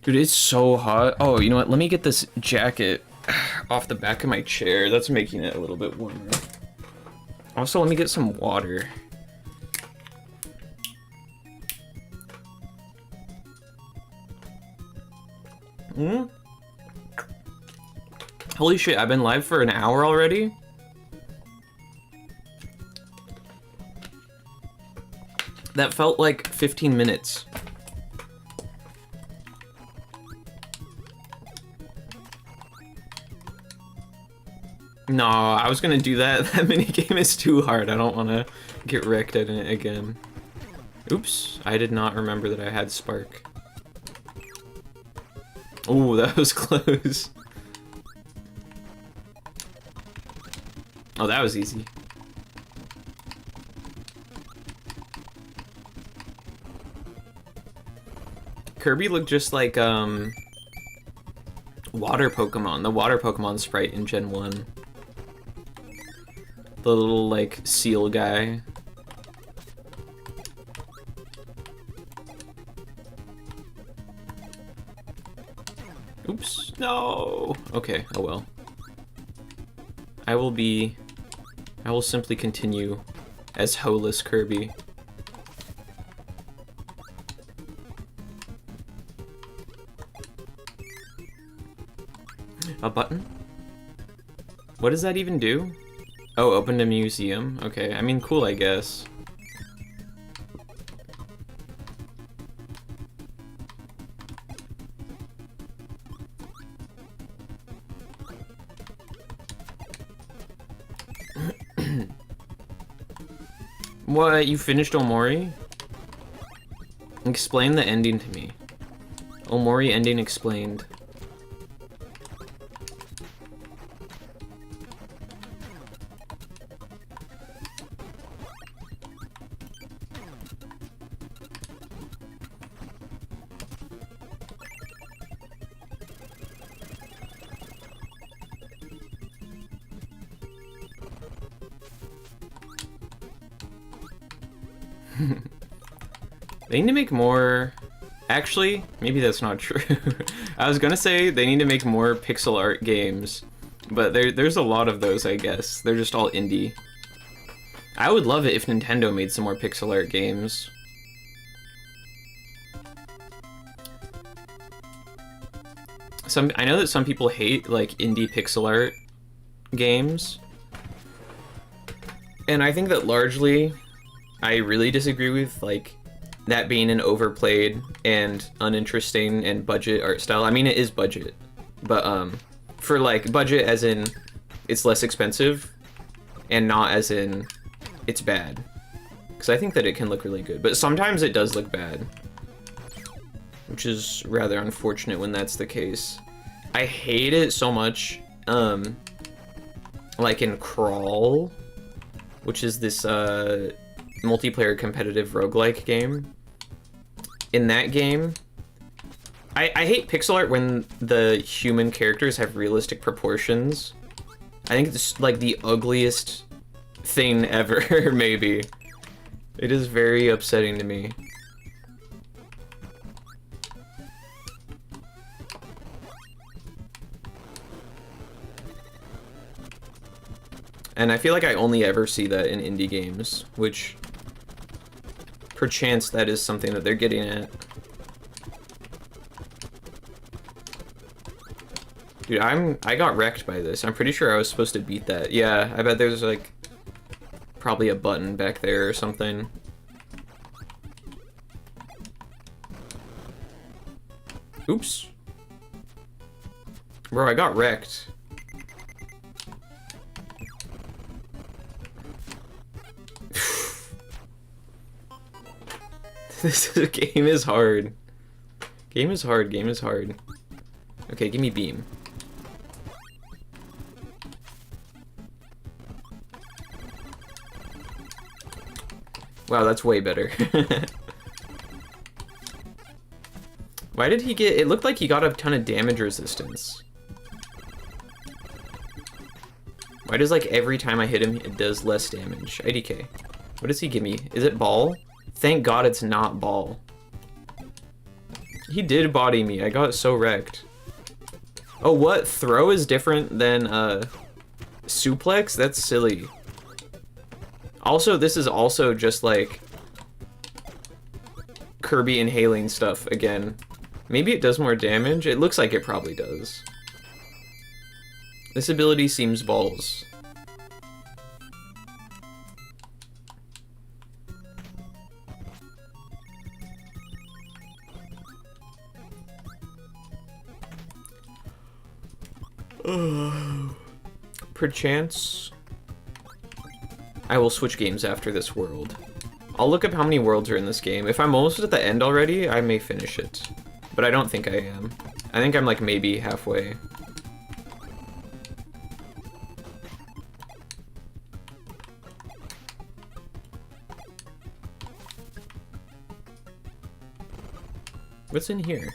Dude, it's so hot. Oh, you know what? Let me get this jacket off the back of my chair. That's making it a little bit warmer. Also, let me get some water. Holy shit, I've been live for an hour already? That felt like 15 minutes. No, I was gonna do that. That minigame is too hard. I don't wanna get wrecked at it again. Oops, I did not remember that I had Spark. Oh, that was close. Oh, that was easy. Kirby looked just like, water Pokemon. The water Pokemon sprite in Gen 1. The little, like, seal guy. Oops, no! Okay, oh well. I will simply continue as Holeless Kirby. A button? What does that even do? Oh, open a museum? Okay, I mean, cool, I guess. What, you finished Omori? Explain the ending to me. Omori ending explained. They need to make more... Actually, maybe that's not true. I was gonna say they need to make more pixel art games, but there's a lot of those, I guess. They're just all indie. I would love it if Nintendo made some more pixel art games. I know that some people hate, like, indie pixel art games. And I think that largely, I really disagree with, like, that being an overplayed and uninteresting and budget art style. I mean, it is budget, but for like budget as in it's less expensive and not as in it's bad. Because I think that it can look really good, but sometimes it does look bad, which is rather unfortunate when that's the case. I hate it so much, like in Crawl, which is this multiplayer competitive roguelike game. In that game, I hate pixel art when the human characters have realistic proportions. I think it's like the ugliest thing ever, maybe. It is very upsetting to me. And I feel like I only ever see that in indie games, which perchance that is something that they're getting at. Dude, I got wrecked by this. I'm pretty sure I was supposed to beat that. Yeah, I bet there's like probably a button back there or something. Oops. Bro, I got wrecked. This game is hard. Game is hard, game is hard. Okay, give me beam. Wow, that's way better. Why did he get... It looked like he got a ton of damage resistance. Why does, like, every time I hit him, it does less damage? IDK. What does he give me? Is it ball? Thank God it's not ball. He did body me. I got so wrecked. Oh, what? Throw is different than, suplex? That's silly. Also, this is also just, like, Kirby inhaling stuff again. Maybe it does more damage? It looks like it probably does. This ability seems balls. Perchance, I will switch games after this world. I'll look up how many worlds are in this game. If I'm almost at the end already, I may finish it. But I don't think I am. I think I'm like maybe halfway. What's in here?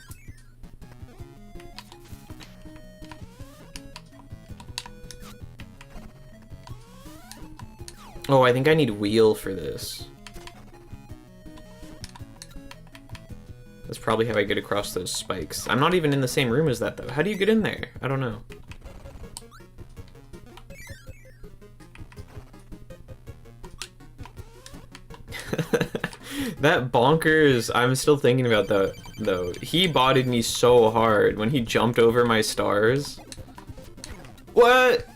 Oh, I think I need wheel for this. That's probably how I get across those spikes. I'm not even in the same room as that, though. How do you get in there? I don't know. That bonkers, I'm still thinking about that, though. He bodied me so hard when he jumped over my stars. What?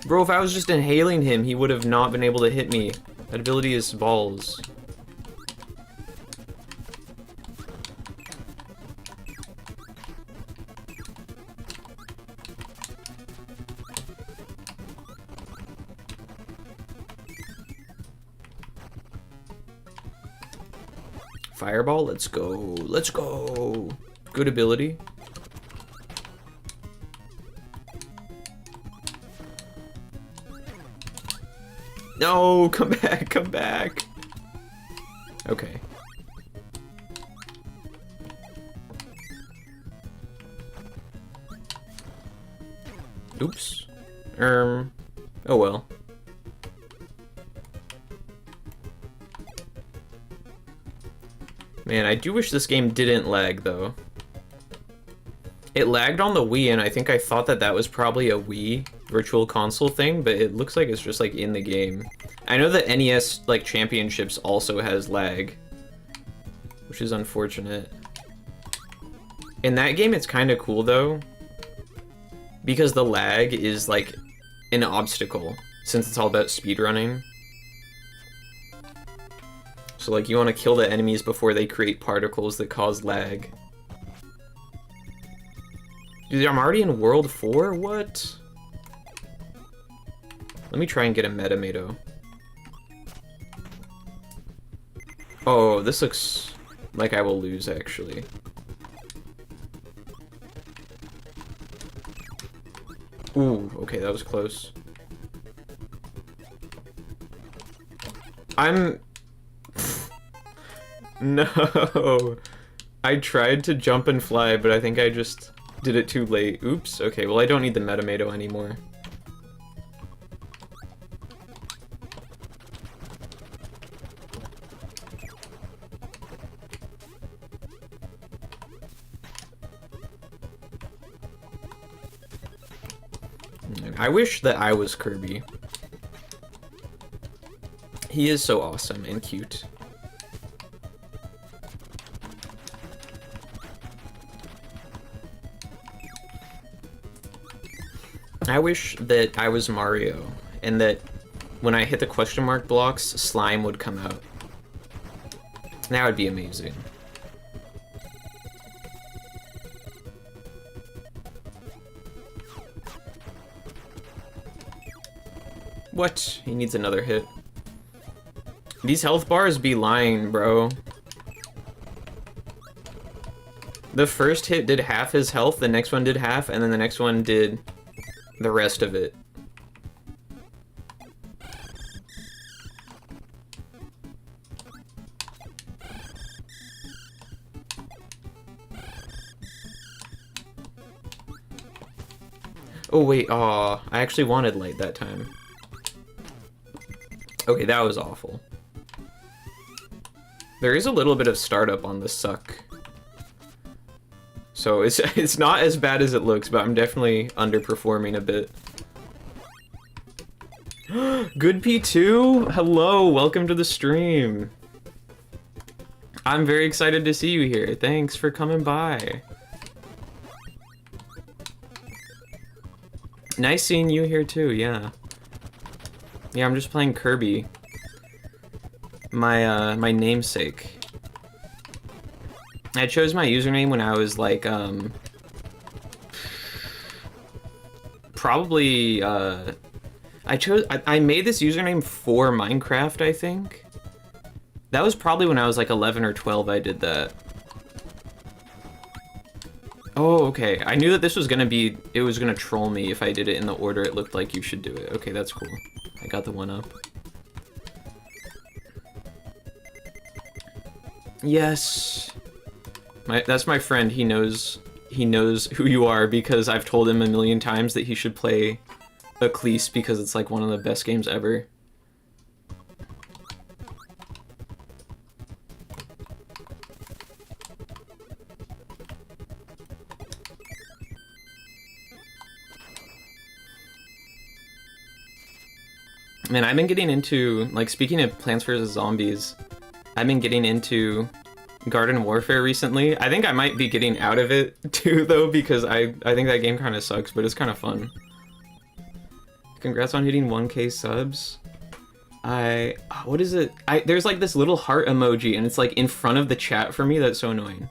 Bro, if I was just inhaling him, he would have not been able to hit me. That ability is balls. Fireball, let's go. Let's go. Good ability. No, come back, come back. Okay. Oops. Oh well. Man, I do wish this game didn't lag, though. It lagged on the Wii, and I think I thought that that was probably a Wii Virtual Console thing, but it looks like it's just, like, in the game. I know that NES, like, Championships also has lag, which is unfortunate. In that game, it's kind of cool, though, because the lag is, like, an obstacle, since it's all about speedrunning. So, like, you want to kill the enemies before they create particles that cause lag. Dude, I'm already in World 4? What? Let me try and get a Metamato. Oh, this looks like I will lose, actually. Ooh, okay, that was close. No! I tried to jump and fly, but I think I just did it too late. Oops, okay, well I don't need the Metamato anymore. I wish that I was Kirby. He is so awesome and cute. I wish that I was Mario, and that when I hit the question mark blocks, slime would come out. That would be amazing. What? He needs another hit. These health bars be lying, bro. The first hit did half his health, the next one did half, and then the next one did the rest of it. Oh wait, aw, I actually wanted light that time. Okay, that was awful. There is a little bit of startup on the suck. So it's not as bad as it looks, but I'm definitely underperforming a bit. Good P2? Hello, welcome to the stream. I'm very excited to see you here. Thanks for coming by. Nice seeing you here too, yeah. Yeah, I'm just playing Kirby. My namesake. I chose my username when I was like, probably, I made this username for Minecraft, I think. That was probably when I was like 11 or 12 I did that. Oh, okay. I knew that this was gonna be, it was gonna troll me if I did it in the order it looked like you should do it. Okay, that's cool. I got the one up. Yes. That's my friend. He knows who you are because I've told him a million times that he should play Eclipse because it's like one of the best games ever. Man, I've been getting into, like, speaking of Plants vs. Zombies, I've been getting into Garden Warfare recently. I think I might be getting out of it too, though, because I think that game kind of sucks, but it's kind of fun. Congrats on hitting 1K subs. What is it? There's like this little heart emoji, and it's like in front of the chat for me. That's so annoying.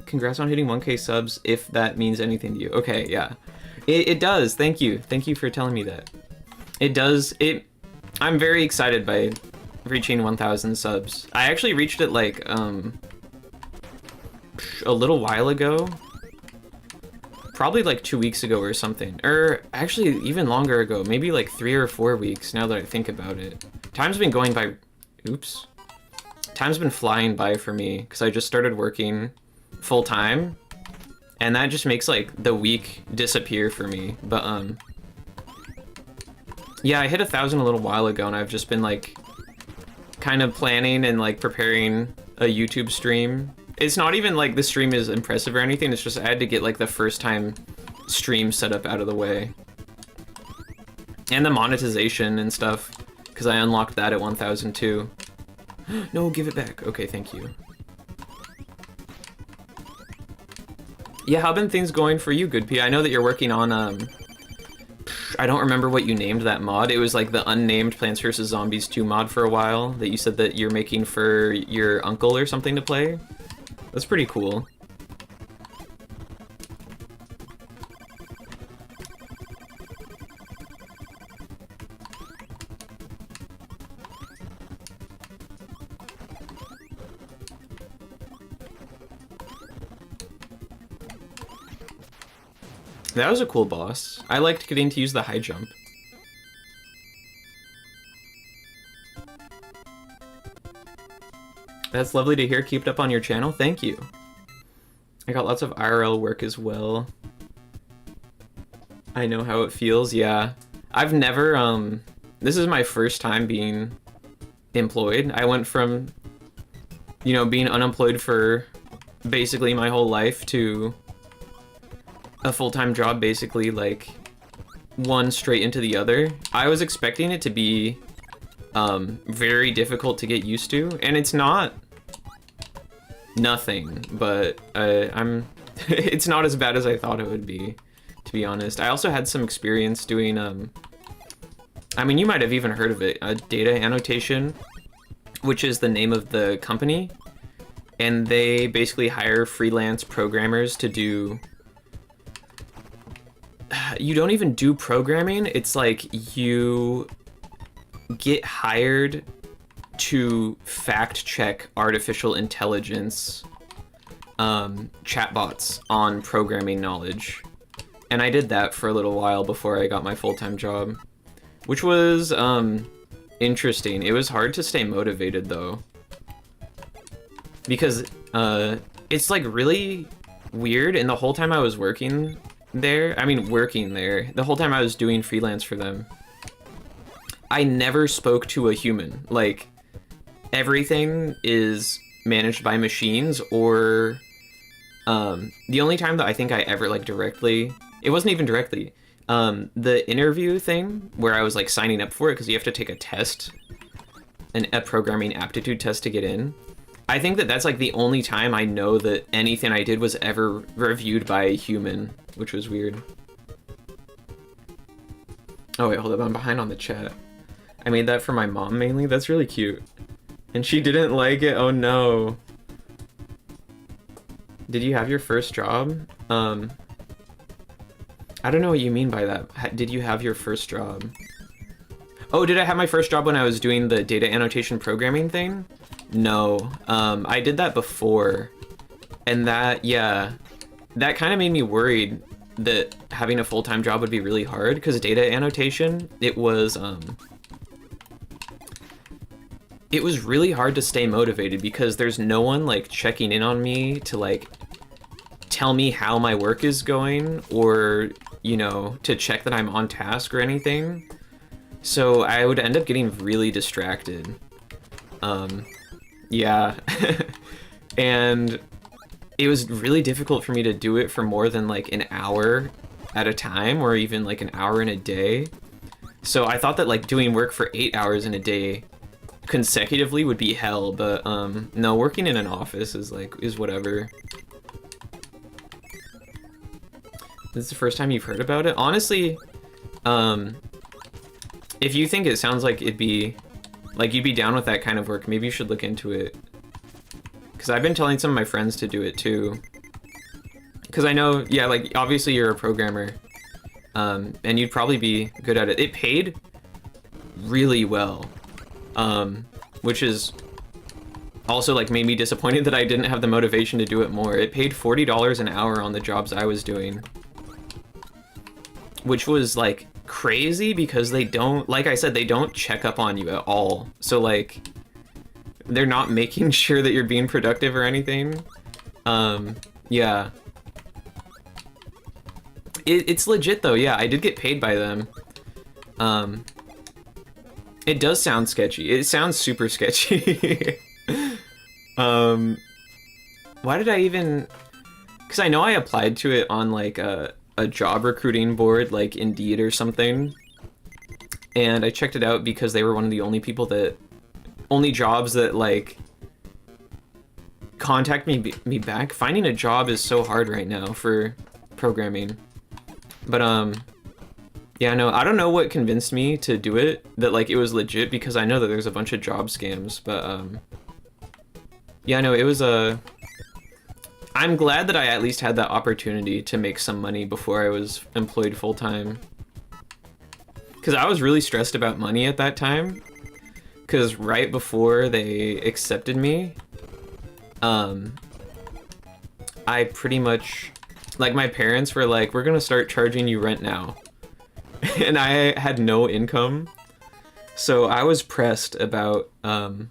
Congrats on hitting 1K subs, if that means anything to you. Okay, yeah. It does. Thank you. Thank you for telling me that. It does. I'm very excited by reaching 1,000 subs. I actually reached it like a little while ago. Probably like 2 weeks ago or something. Or actually even longer ago. Maybe like 3 or 4 weeks now that I think about it. Time's been going by... Oops. Time's been flying by for me because I just started working full time. And that just makes like the week disappear for me. But yeah, I hit 1,000 a little while ago and I've just been like kind of planning and like preparing a YouTube stream. It's not even like the stream is impressive or anything, it's just I had to get like the first time stream set up out of the way. And the monetization and stuff, because I unlocked that at 1,000 too. No, give it back. Okay, thank you. Yeah, how been things going for you, GoodP? I know that you're working on, I don't remember what you named that mod. It was like the unnamed Plants vs. Zombies 2 mod for a while that you said that you're making for your uncle or something to play. That's pretty cool. That was a cool boss. I liked getting to use the high jump. That's lovely to hear. Keep it up on your channel. Thank you. I got lots of IRL work as well. I know how it feels, yeah. I've never, this is my first time being employed. I went from, you know, being unemployed for basically my whole life to a full-time job, basically, like, one straight into the other. I was expecting it to be very difficult to get used to, and it's not nothing, but I'm it's not as bad as I thought it would be, to be honest. I also had some experience doing I mean, you might have even heard of it, Data Annotation, which is the name of the company, and they basically hire freelance programmers to do... You don't even do programming, it's like you get hired to fact check artificial intelligence chatbots on programming knowledge. And I did that for a little while before I got my full-time job, which was interesting. It was hard to stay motivated though, because it's like really weird, and the whole time I was working there, the whole time I was doing freelance for them, I never spoke to a human. Like, everything is managed by machines, or the only time that I think I ever like directly, it wasn't even directly, the interview thing where I was like signing up for it because you have to take a test, a programming aptitude test to get in. I think that that's like the only time I know that anything I did was ever reviewed by a human, which was weird. Oh wait, hold up, I'm behind on the chat. I made that for my mom mainly. That's really cute. And she didn't like it. Oh no. Did you have your first job? I don't know what you mean by that. Did you have your first job? Oh, did I have my first job when I was doing the data annotation programming thing? No. I did that before. And that, yeah, that kind of made me worried that having a full-time job would be really hard, because data annotation, it was really hard to stay motivated because there's no one like checking in on me to like tell me how my work is going, or, you know, to check that I'm on task or anything. So I would end up getting really distracted. Yeah. And it was really difficult for me to do it for more than like an hour at a time, or even like an hour in a day. So I thought that like doing work for 8 hours in a day consecutively would be hell, but no, working in an office is whatever. This is the first time you've heard about it? Honestly, if you think it sounds like it'd be like you'd be down with that kind of work, maybe you should look into it. Because I've been telling some of my friends to do it too. Because I know, yeah, like obviously you're a programmer, and you'd probably be good at it. It paid really well. which is also like made me disappointed that I didn't have the motivation to do it more. It paid $40 an hour on the jobs I was doing, which was like crazy because they don't, like I said, they don't check up on you at all. So like they're not making sure that you're being productive or anything. Yeah. It's legit though, yeah, I did get paid by them. It does sound sketchy. It sounds super sketchy. Why did I even... Because I know I applied to it on like a job recruiting board, like Indeed or something. And I checked it out because they were one of the only people that... Only jobs that like... contact me back. Finding a job is so hard right now for programming. But yeah, no, I don't know what convinced me to do it, that like it was legit, because I know that there's a bunch of job scams, but yeah, no, it was I'm glad that I at least had that opportunity to make some money before I was employed full-time. Because I was really stressed about money at that time, because right before they accepted me, I pretty much, like, my parents were like, we're gonna start charging you rent now. And I had no income, so I was pressed about finding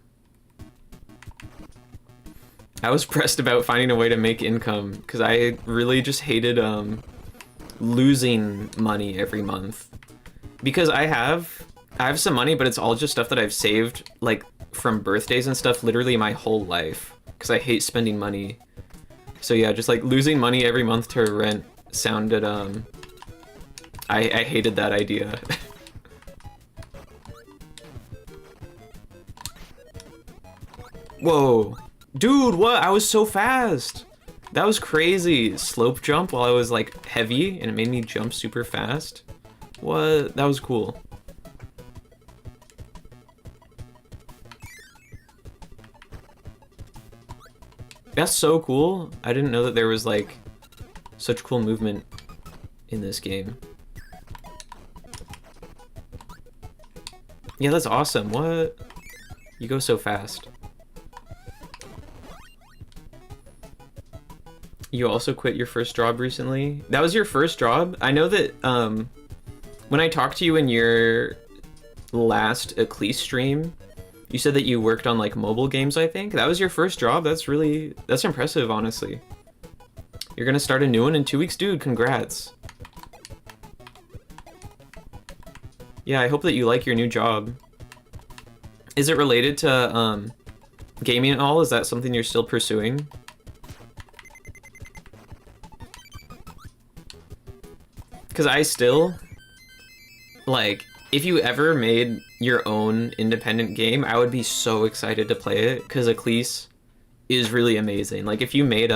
a way to make income, because I really just hated losing money every month. Because I have some money, but it's all just stuff that I've saved like from birthdays and stuff literally my whole life, because I hate spending money. So yeah, just like losing money every month to rent sounded I hated that idea. Whoa. Dude, what? I was so fast. That was crazy. Slope jump while I was like heavy, and it made me jump super fast. What? That was cool. That's so cool. I didn't know that there was like such cool movement in this game. Yeah, that's awesome. What? You go so fast. You also quit your first job recently? That was your first job? I know that when I talked to you in your last Eclise stream, you said that you worked on like mobile games, I think. That was your first job? That's impressive, honestly. You're gonna start a new one in 2 weeks? Dude, congrats. Yeah, I hope that you like your new job. Is it related to gaming at all? Is that something you're still pursuing? Because I still, like, if you ever made your own independent game, I would be so excited to play it, because Eclise is really amazing. Like, if you made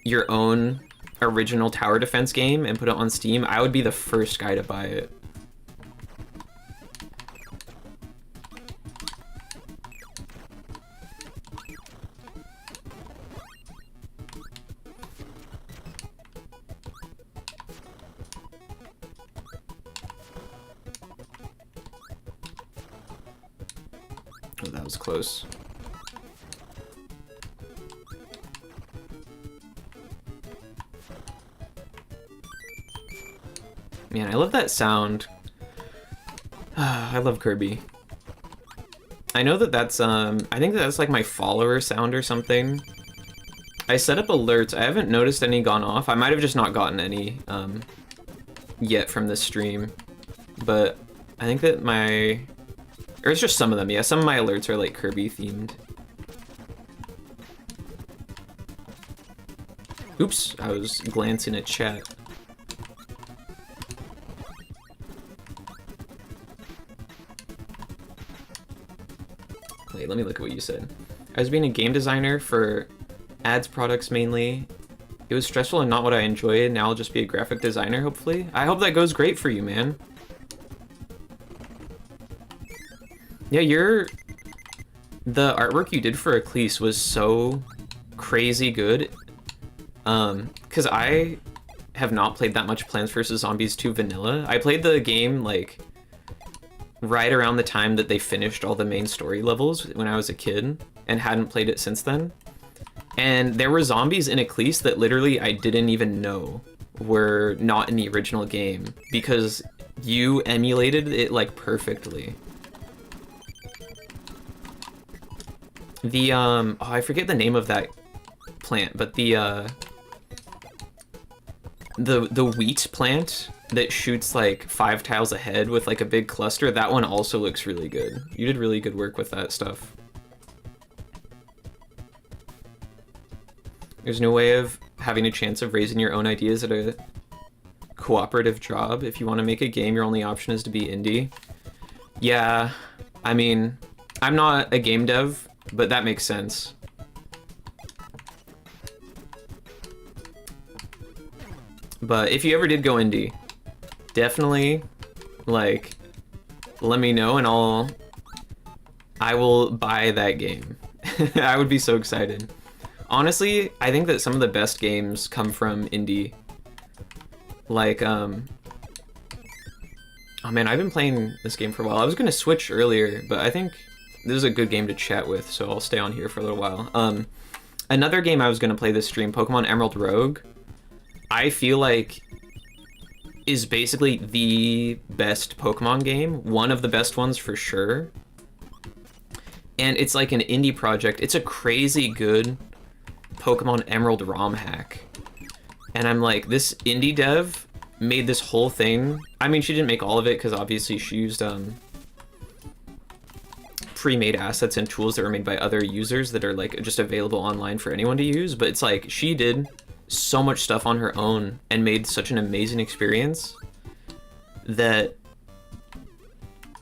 your own original tower defense game and put it on Steam, I would be the first guy to buy it. Oh, that was close. Man, I love that sound. I love Kirby. I know that that's, I think that's like my follower sound or something. I set up alerts. I haven't noticed any gone off. I might have just not gotten any, yet from this stream. But I think that or it's just some of them, yeah. Some of my alerts are like Kirby themed. Oops, I was glancing at chat. Wait, let me look at what you said. I was being a game designer for ads products mainly. It was stressful and not what I enjoyed. Now I'll just be a graphic designer, hopefully. I hope that goes great for you, man. Yeah, the artwork you did for Eclise was so crazy good. Because I have not played that much Plants vs. Zombies 2 vanilla. I played the game, like, right around the time that they finished all the main story levels when I was a kid and hadn't played it since then. And there were zombies in Eclipse that literally I didn't even know were not in the original game because you emulated it like perfectly. The oh, I forget the name of that plant, but the wheat plant that shoots like 5 tiles ahead with like a big cluster, that one also looks really good. You did really good work with that stuff. There's no way of having a chance of raising your own ideas at a cooperative job. If you want to make a game, your only option is to be indie. Yeah, I mean, I'm not a game dev, but that makes sense. But if you ever did go indie, definitely, like, let me know and I will buy that game. I would be so excited. Honestly, I think that some of the best games come from indie. Like, oh man, I've been playing this game for a while. I was gonna switch earlier, but I think this is a good game to chat with, so I'll stay on here for a little while. Another game I was gonna play this stream, Pokemon Emerald Rogue, I feel like is basically the best Pokemon game. One of the best ones for sure. And it's like an indie project. It's a crazy good Pokemon Emerald ROM hack. And I'm like, this indie dev made this whole thing. I mean, she didn't make all of it because obviously she used pre-made assets and tools that were made by other users that are like just available online for anyone to use. But it's like she did so much stuff on her own and made such an amazing experience that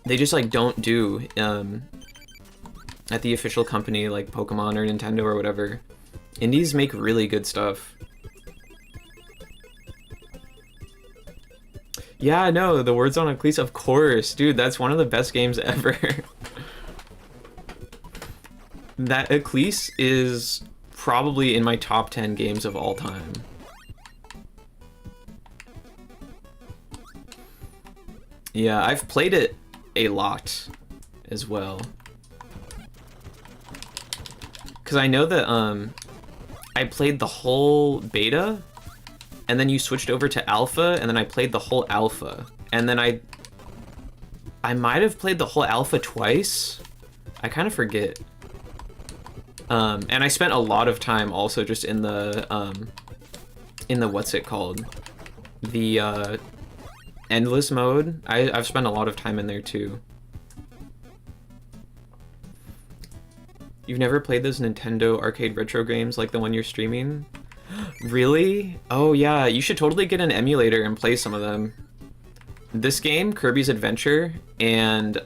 they just like don't do at the official company like Pokemon or Nintendo or whatever. Indies make really good stuff. Yeah, no, the words on Eclipse, of course, dude, that's one of the best games ever. That Eclipse is probably in my top 10 games of all time. Yeah, I've played it a lot as well. Because I know that I played the whole beta, and then you switched over to alpha, and then I played the whole alpha. And then I might have played the whole alpha twice. I kind of forget. And I spent a lot of time also just in the what's it called? The endless mode. I've spent a lot of time in there too. You've never played those Nintendo arcade retro games like the one you're streaming? Really? Oh yeah, you should totally get an emulator and play some of them. This game, Kirby's Adventure, and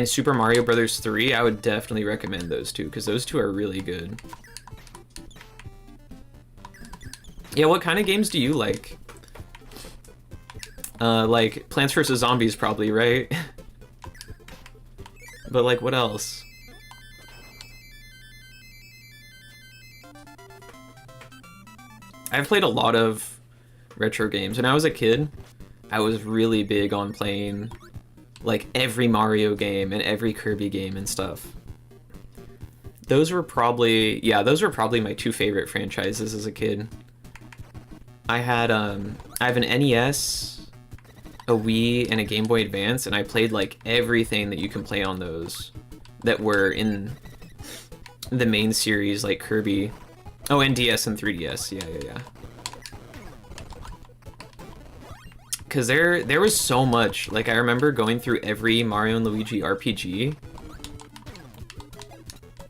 Super Mario Bros. 3, I would definitely recommend those two, because those two are really good. Yeah, what kind of games do you like? Like Plants vs. Zombies probably, right? But like, what else? I've played a lot of retro games. When I was a kid, I was really big on playing like every Mario game and every Kirby game and stuff. Those were probably, yeah, those were probably my two favorite franchises as a kid. I have an NES, a Wii, and a Game Boy Advance, and I played like everything that you can play on those that were in the main series, like Kirby. Oh, and DS and 3DS, yeah. Because there was so much. Like, I remember going through every Mario and Luigi RPG,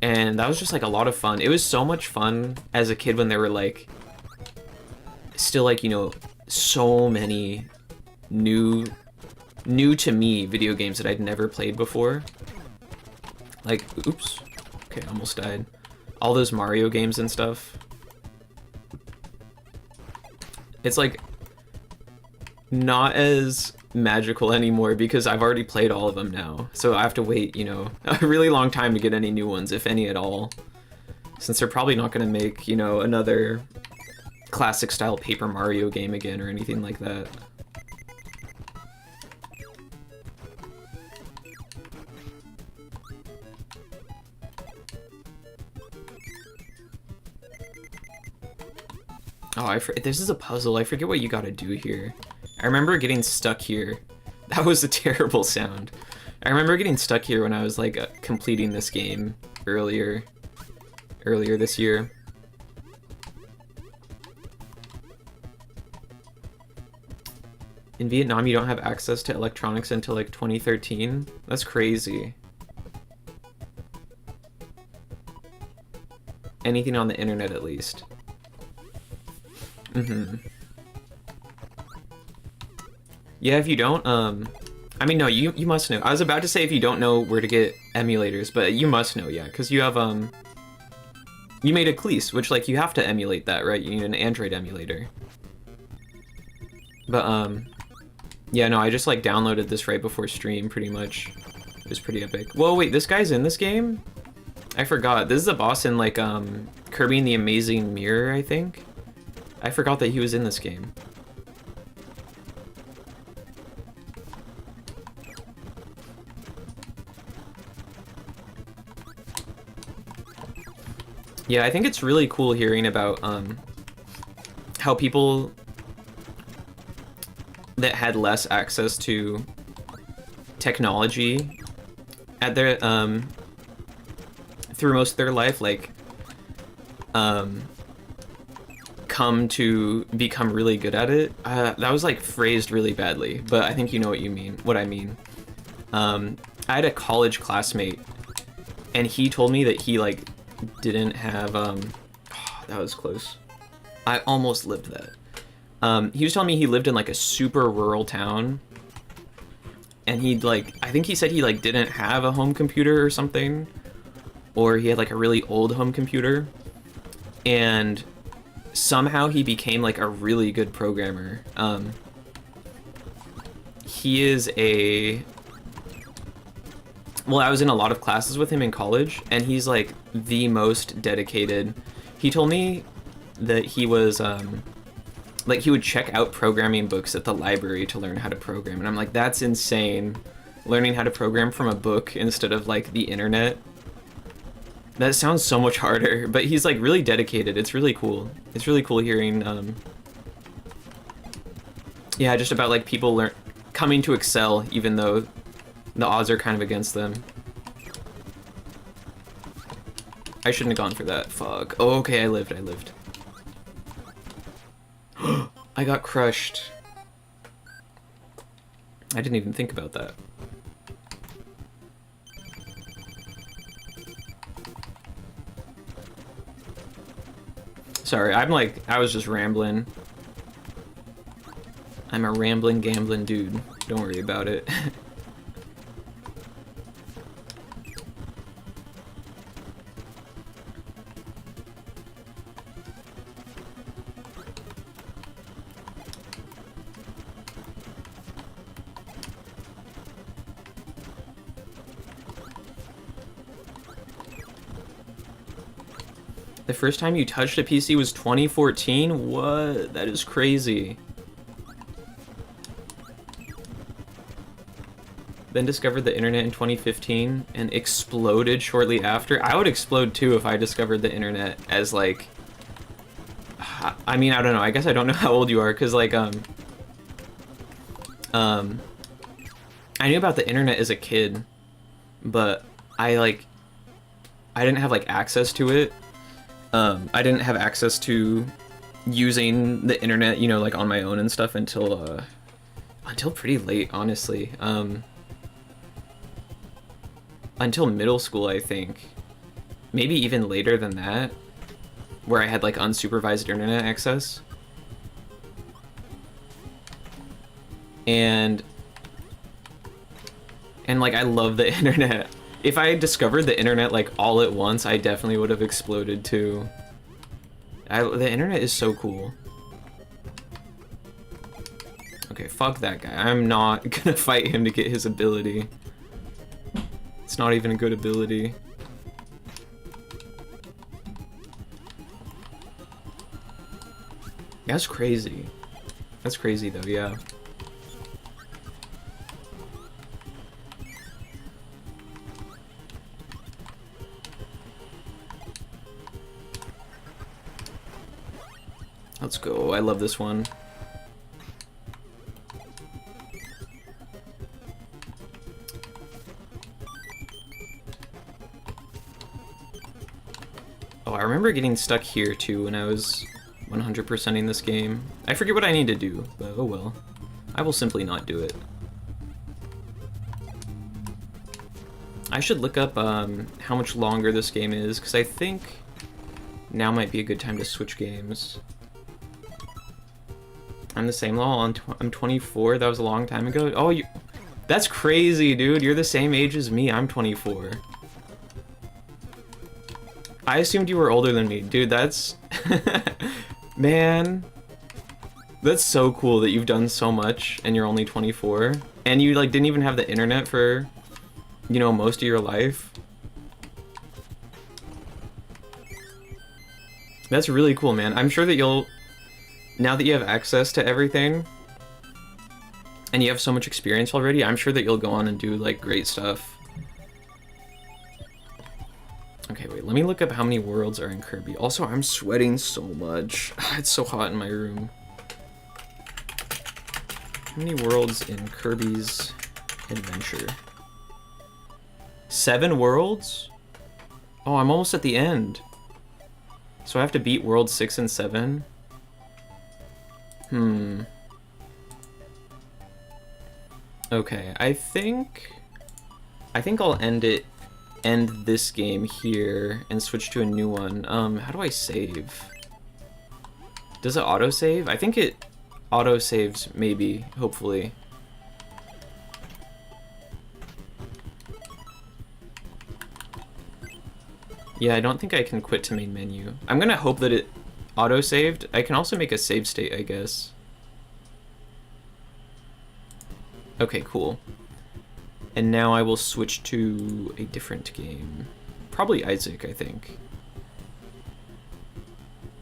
and that was just like a lot of fun. It was so much fun as a kid when there were like still like, you know, so many new to me video games that I'd never played before. Like, oops, okay, almost died. All those Mario games and stuff. It's like not as magical anymore because I've already played all of them now. So I have to wait, you know, a really long time to get any new ones, if any at all. Since they're probably not going to make, you know, another classic style Paper Mario game again or anything like that. This is a puzzle. I forget what you gotta do here. I remember getting stuck here. That was a terrible sound. I remember getting stuck here when I was like completing this game earlier this year. In Vietnam, you don't have access to electronics until like 2013. That's crazy. Anything on the internet, at least. Yeah, if you don't, I mean, no, you must know. I was about to say if you don't know where to get emulators, but you must know, yeah, because you have, you made Eclipse, which, like, you have to emulate that, right? You need an Android emulator. But, yeah, no, I just, like, downloaded this right before stream, pretty much. It was pretty epic. Whoa, wait, this guy's in this game? I forgot. This is a boss in, like, Kirby and the Amazing Mirror, I think? I forgot that he was in this game. Yeah, I think it's really cool hearing about how people that had less access to technology at their through most of their life, like come to become really good at it. That was like phrased really badly, but I think you know what I mean. I had a college classmate, and he told me that he like didn't have that was close. I almost lived that. He was telling me he lived in like a super rural town, and he'd like, I think he said he like didn't have a home computer or something, or he had like a really old home computer, and somehow he became like a really good programmer. He is well, I was in a lot of classes with him in college, and he's like the most dedicated. He told me that he was like he would check out programming books at the library to learn how to program, and I'm like, that's insane. Learning how to program from a book instead of like the internet. That sounds so much harder, but he's like really dedicated. It's really cool. It's really cool hearing yeah, just about like people coming to excel even though the odds are kind of against them. I shouldn't have gone for that. Fuck. Oh, okay, I lived. I got crushed. I didn't even think about that. Sorry, I was just rambling. I'm a rambling, gambling dude. Don't worry about it. The first time you touched a PC was 2014? What? That is crazy. Then discovered the internet in 2015 and exploded shortly after. I would explode too if I discovered the internet as like... I mean, I don't know. I guess I don't know how old you are, because like, I knew about the internet as a kid, but I didn't have like access to it. I didn't have access to using the internet, you know, like on my own and stuff until pretty late, honestly. Until middle school, I think. Maybe even later than that, where I had like unsupervised internet access. And like, I love the internet. If I had discovered the internet like all at once, I definitely would have exploded too. The internet is so cool. Okay, fuck that guy. I'm not gonna fight him to get his ability. It's not even a good ability. That's crazy. That's crazy though, yeah. Let's go. I love this one. Oh, I remember getting stuck here too when I was 100%ing this game. I forget what I need to do, but oh well. I will simply not do it. I should look up how much longer this game is, because I think now might be a good time to switch games. I'm the same level. I'm 24. That was a long time ago. Oh, that's crazy, dude. You're the same age as me. I'm 24. I assumed you were older than me. Dude, that's... Man. That's so cool that you've done so much and you're only 24. And you, like, didn't even have the internet for, you know, most of your life. That's really cool, man. I'm sure that you'll... Now that you have access to everything, and you have so much experience already, I'm sure that you'll go on and do, like, great stuff. Okay, wait, let me look up how many worlds are in Kirby. Also, I'm sweating so much. It's so hot in my room. How many worlds in Kirby's Adventure? 7 worlds? Oh, I'm almost at the end. So I have to beat World 6 and 7? Okay, I think I'll end this game here and switch to a new one. How do I save? Does it auto-save? I think it auto-saves, maybe, hopefully. Yeah, I don't think I can quit to main menu. I'm gonna hope that it auto-saved. I can also make a save state, I guess. Okay, cool. And now I will switch to a different game. Probably Isaac, I think.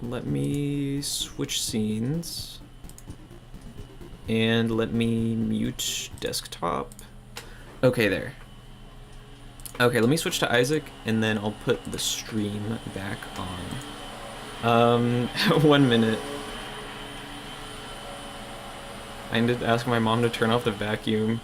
Let me switch scenes. And let me mute desktop. Okay, there. Okay, let me switch to Isaac, and then I'll put the stream back on. 1 minute. I need to ask my mom to turn off the vacuum.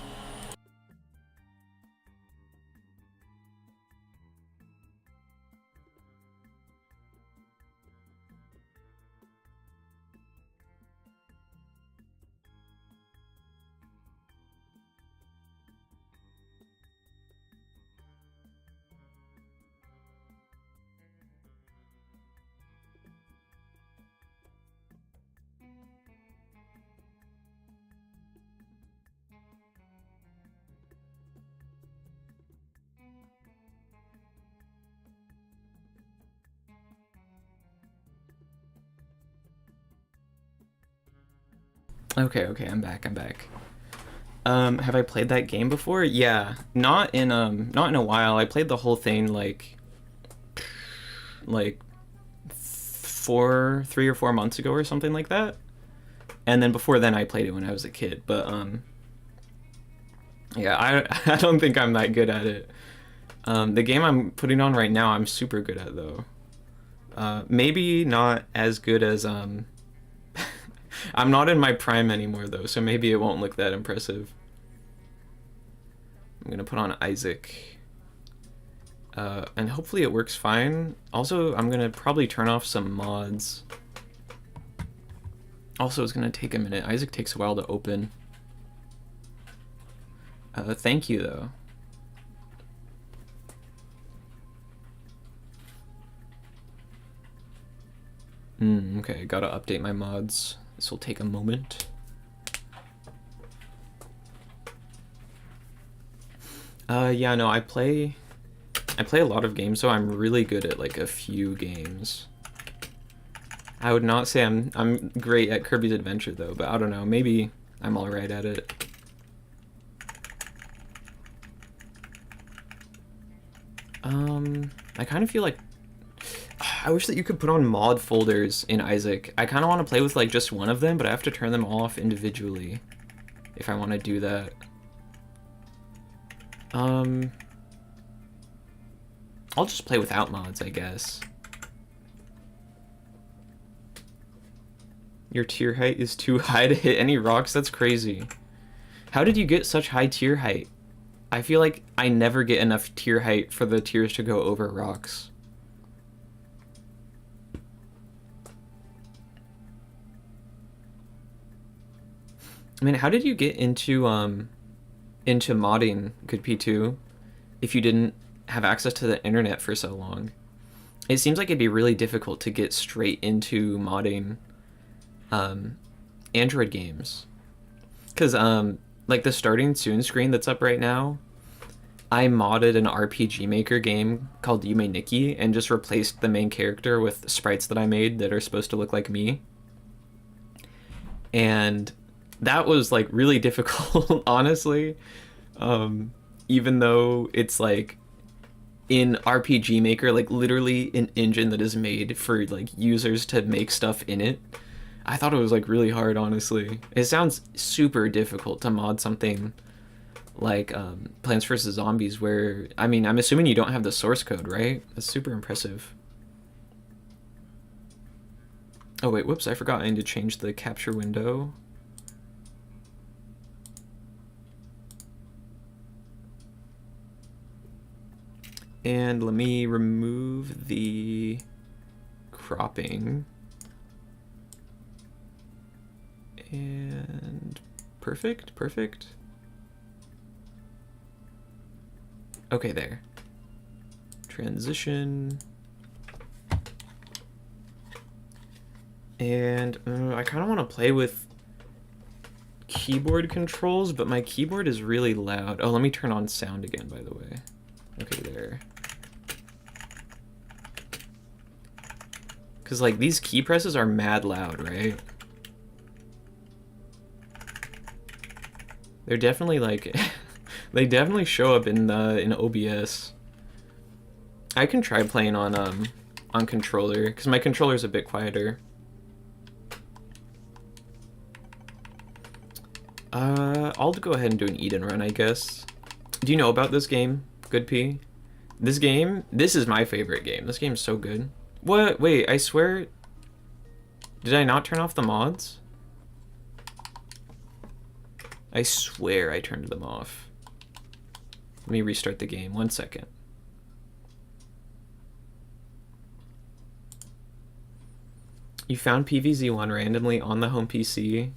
Okay, I'm back. Have I played that game before? Yeah, not in a while. I played the whole thing like 3 or 4 months ago or something like that. And then before then I played it when I was a kid, but yeah, I don't think I'm that good at it. The game I'm putting on right now I'm super good at though. Maybe not as good as I'm not in my prime anymore though, so maybe it won't look that impressive. I'm gonna put on Isaac. And hopefully it works fine. Also, I'm gonna probably turn off some mods. Also, it's gonna take a minute. Isaac takes a while to open. Thank you though. Okay, gotta update my mods. This will take a moment. Yeah, no, I play a lot of games, so I'm really good at like a few games. I would not say I'm great at Kirby's Adventure though, but I don't know, maybe I'm alright at it. I kind of feel like I wish that you could put on mod folders in Isaac. I kind of want to play with like just one of them, but I have to turn them off individually if I want to do that. I'll just play without mods, I guess. Your tier height is too high to hit any rocks? That's crazy. How did you get such high tier height? I feel like I never get enough tier height for the tiers to go over rocks. I mean, how did you get into modding, Good P2, if you didn't have access to the internet for so long? It seems like it'd be really difficult to get straight into modding Android games. Because, like the starting soon screen that's up right now, I modded an RPG Maker game called Yume Nikki and just replaced the main character with sprites that I made that are supposed to look like me. And that was like really difficult, honestly. Even though it's like in RPG Maker, like literally an engine that is made for like users to make stuff in it. I thought it was like really hard, honestly. It sounds super difficult to mod something like Plants vs. Zombies where, I mean, I'm assuming you don't have the source code, right? That's super impressive. Oh wait, whoops, I forgot I need to change the capture window. And let me remove the cropping. And perfect, perfect. Okay, there. Transition. And I kind of want to play with keyboard controls, but my keyboard is really loud. Oh, let me turn on sound again, by the way. Okay, there. Because, like, these key presses are mad loud, right? They're definitely, like... they definitely show up in OBS. I can try playing on controller, because my controller's a bit quieter. I'll go ahead and do an Eden run, I guess. Do you know about this game, Good P? This is my favorite game. This game's so good. What? Wait, I swear... Did I not turn off the mods? I swear I turned them off. Let me restart the game. 1 second. You found PVZ1 randomly on the home PC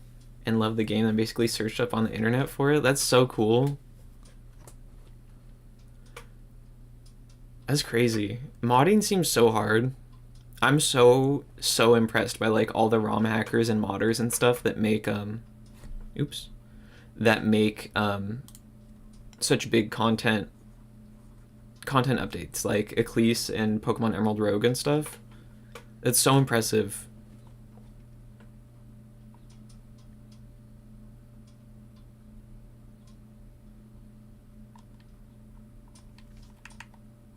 and loved the game and basically searched up on the internet for it? That's so cool. That's crazy. Modding seems so hard. I'm so impressed by like all the ROM hackers and modders and stuff that make such big content updates like Eclipse and Pokemon Emerald Rogue and stuff. It's so impressive.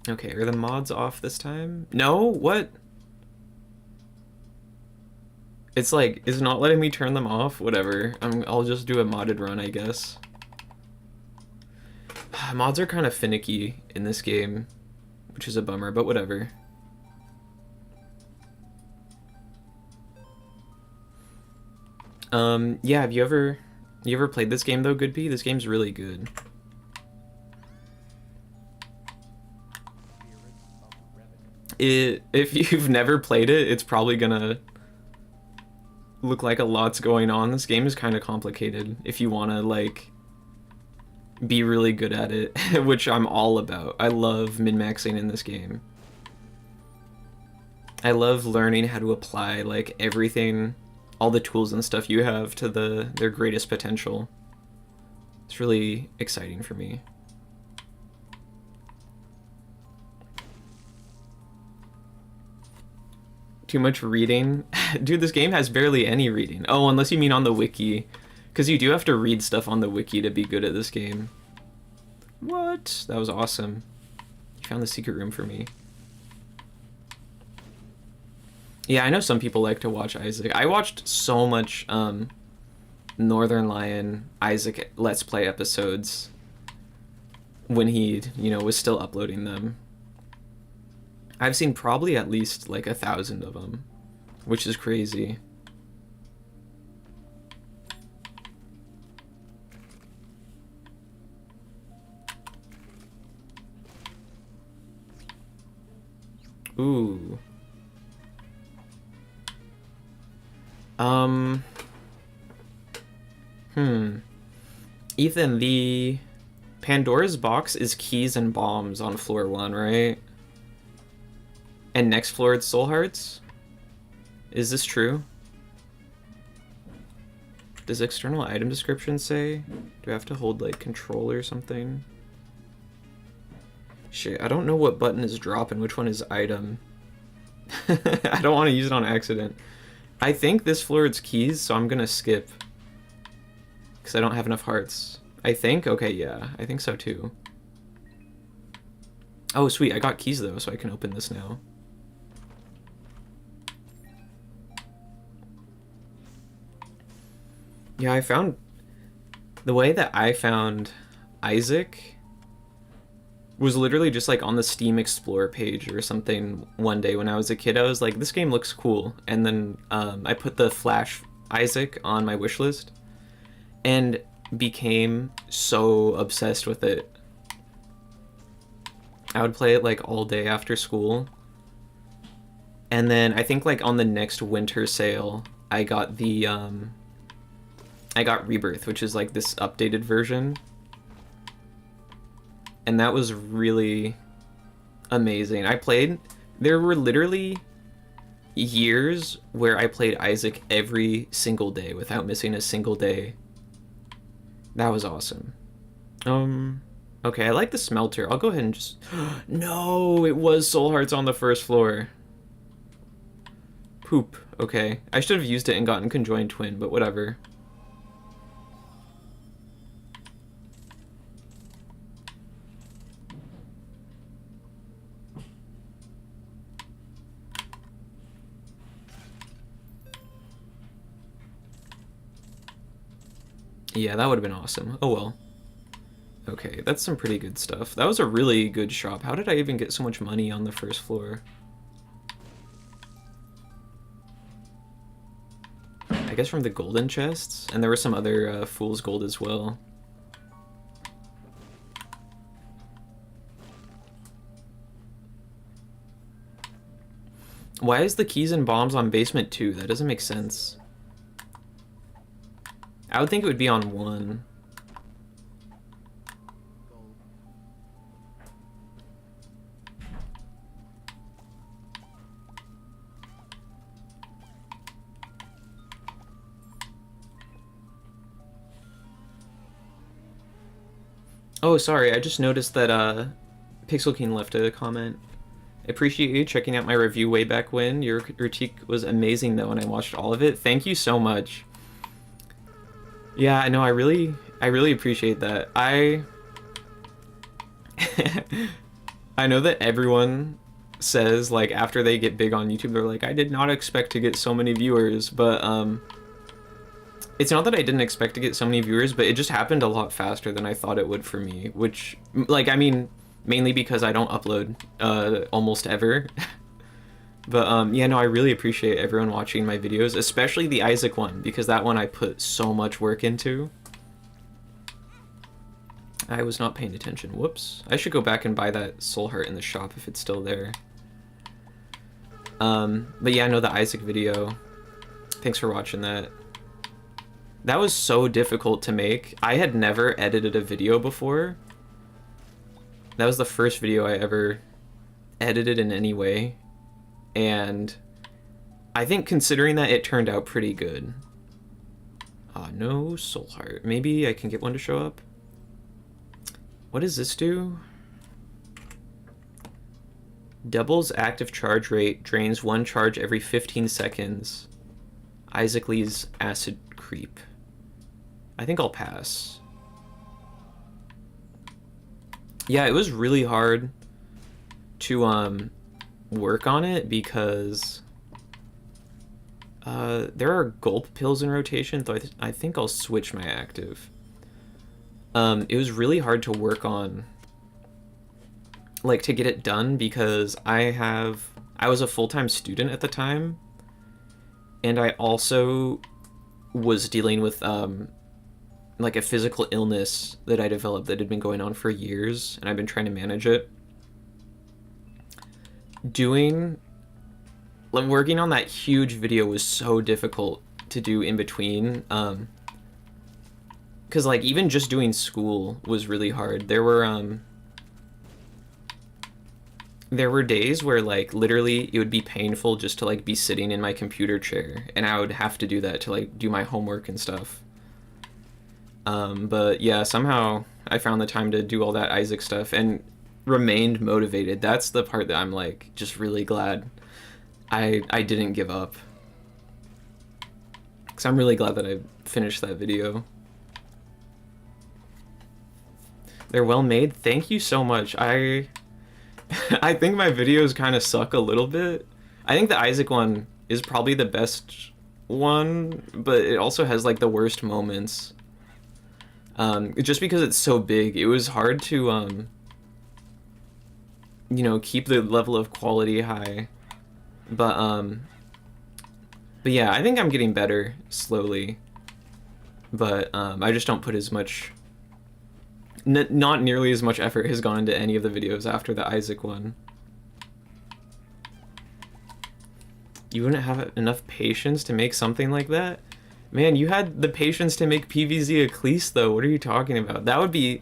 Okay, are the mods off this time? No? What? It's like, it's not letting me turn them off? Whatever. I'll just do a modded run, I guess. Mods are kind of finicky in this game, which is a bummer, but whatever. Yeah, have you ever played this game though, Good P? This game's really good. If you've never played it, it's probably gonna look like a lot's going on. This game is kind of complicated if you want to like be really good at it, which I'm all about. I love min-maxing in this game. I love learning how to apply like everything, all the tools and stuff you have to their greatest potential. It's really exciting for me. Too much reading? Dude, this game has barely any reading. Oh, unless you mean on the wiki. Because you do have to read stuff on the wiki to be good at this game. What? That was awesome. You found the secret room for me. Yeah, I know some people like to watch Isaac. I watched so much Northern Lion Isaac Let's Play episodes when he, was still uploading them. I've seen probably at least like 1,000 of them, which is crazy. Ooh. Um. Ethan, the Pandora's box is keys and bombs on floor 1, right? And next floor it's soul hearts? Is this true? Does external item description say? Do I have to hold like control or something? Shit, I don't know what button is drop and which one is item. I don't want to use it on accident. I think this floor it's keys, so I'm gonna skip. Because I don't have enough hearts. I think? Okay, yeah. I think so too. Oh, sweet. I got keys though, so I can open this now. Yeah, I found... The way that I found Isaac was literally just like on the Steam Explorer page or something one day when I was a kid. I was like, this game looks cool. And then I put the Flash Isaac on my wishlist and became so obsessed with it. I would play it like all day after school. And then I think like on the next winter sale, I got the I got Rebirth, which is like this updated version. And that was really amazing. There were literally years where I played Isaac every single day without missing a single day. That was awesome. Okay, I like the smelter. I'll go ahead and just... No, it was Soul Hearts on the first floor. Poop. Okay. I should have used it and gotten Conjoined Twin, but whatever. Yeah, that would have been awesome. Oh well. Okay, that's some pretty good stuff. That was a really good shop. How did I even get so much money on the first floor? I guess from the golden chests, and there were some other fool's gold as well. Why is the keys and bombs on basement 2? That doesn't make sense. I would think it would be on 1. Oh, sorry, I just noticed that Pixel King left a comment. Appreciate you checking out my review way back when. Your critique was amazing though, and I watched all of it. Thank you so much. Yeah, I know, I really appreciate that. I know that everyone says, like, after they get big on YouTube, they're like, I did not expect to get so many viewers, but, it's not that I didn't expect to get so many viewers, but it just happened a lot faster than I thought it would for me, which, like, I mean, mainly because I don't upload, almost ever. But, yeah, no, I really appreciate everyone watching my videos, especially the Isaac one, because that one I put so much work into. I was not paying attention. Whoops. I should go back and buy that Soul Heart in the shop if it's still there. But yeah, no, the Isaac video. Thanks for watching that. That was so difficult to make. I had never edited a video before. That was the first video I ever edited in any way. And I think considering that, it turned out pretty good. No Soul Heart. Maybe I can get one to show up. What does this do? Doubles active charge rate, drains 1 charge every 15 seconds. Isaac Lee's acid creep. I think I'll pass. Yeah, it was really hard to work on it because there are gulp pills in rotation, though I think I'll switch my active. It was really hard to work on, like, to get it done because I was a full-time student at the time, and I also was dealing with like a physical illness that I developed that had been going on for years, and I've been trying to manage it. doing, like, working on that huge video was so difficult to do in between. Because, like, even just doing school was really hard. There were days where, like, literally it would be painful just to, like, be sitting in my computer chair, and I would have to do that to, like, do my homework and stuff. But yeah, somehow I found the time to do all that Isaac stuff and remained motivated. That's the part that I'm, like, just really glad I didn't give up. Because I'm really glad that I finished that video. They're well made. Thank you so much. I think my videos kind of suck a little bit. I think the Isaac one is probably the best one, but it also has, like, the worst moments. Just because it's so big, it was hard to, you know, keep the level of quality high. But yeah, I think I'm getting better slowly. But I just don't put as much, not nearly as much effort has gone into any of the videos after the Isaac one. You wouldn't have enough patience to make something like that? Man, you had the patience to make PVZ Eclipse, though. What are you talking about? That would be...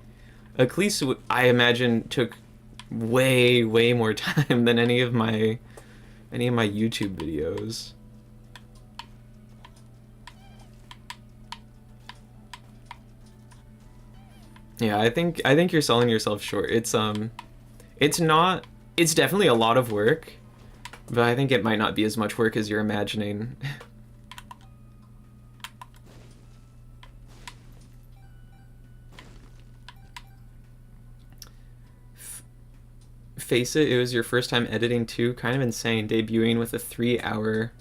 Eclipse, I imagine, took way, way more time than any of my YouTube videos. Yeah, I think you're selling yourself short. It's not... It's definitely a lot of work, but I think it might not be as much work as you're imagining. Face it was your first time editing too. Kind of insane, debuting with a 3-hour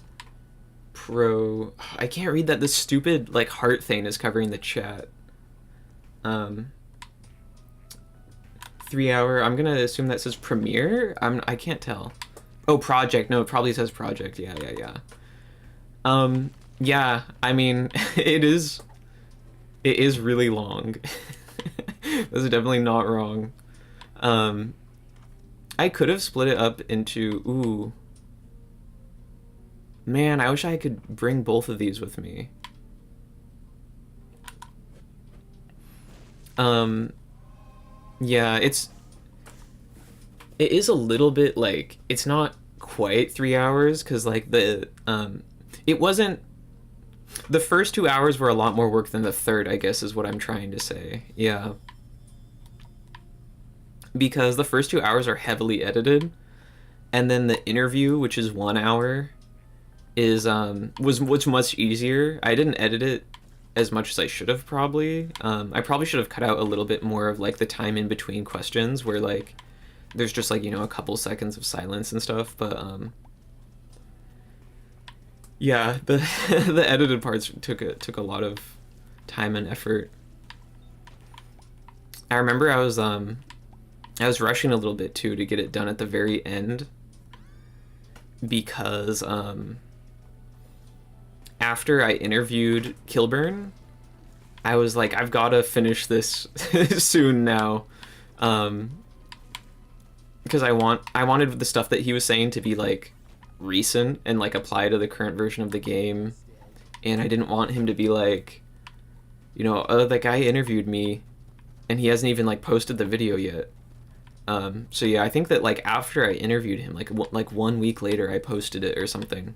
pro. I can't read that. This stupid, like, heart thing is covering the chat. 3-hour. I'm gonna assume that says premiere. I can't tell. Oh, project. No, it probably says project. Yeah. Yeah. I mean, it is really long. That's definitely not wrong. I could have split it up into... Ooh. Man, I wish I could bring both of these with me. Yeah, it is a little bit, like, it's not quite 3 hours, because, like, it wasn't... The first 2 hours were a lot more work than the third, I guess, is what I'm trying to say. Yeah. Because the first 2 hours are heavily edited, and then the interview, which is 1 hour, was much easier. I didn't edit it as much as I should have, probably. I probably should have cut out a little bit more of, like, the time in between questions where, like, there's just, like, you know, a couple seconds of silence and stuff, but yeah, the the edited parts took a lot of time and effort. I remember I was rushing a little bit too to get it done at the very end, because after I interviewed Kilburn, I was like, I've got to finish this soon now, because I wanted the stuff that he was saying to be, like, recent and, like, apply to the current version of the game, and I didn't want him to be like, you know, oh, that guy interviewed me and he hasn't even, like, posted the video yet. So yeah, I think that, like, after I interviewed him, like 1 week later, I posted it or something.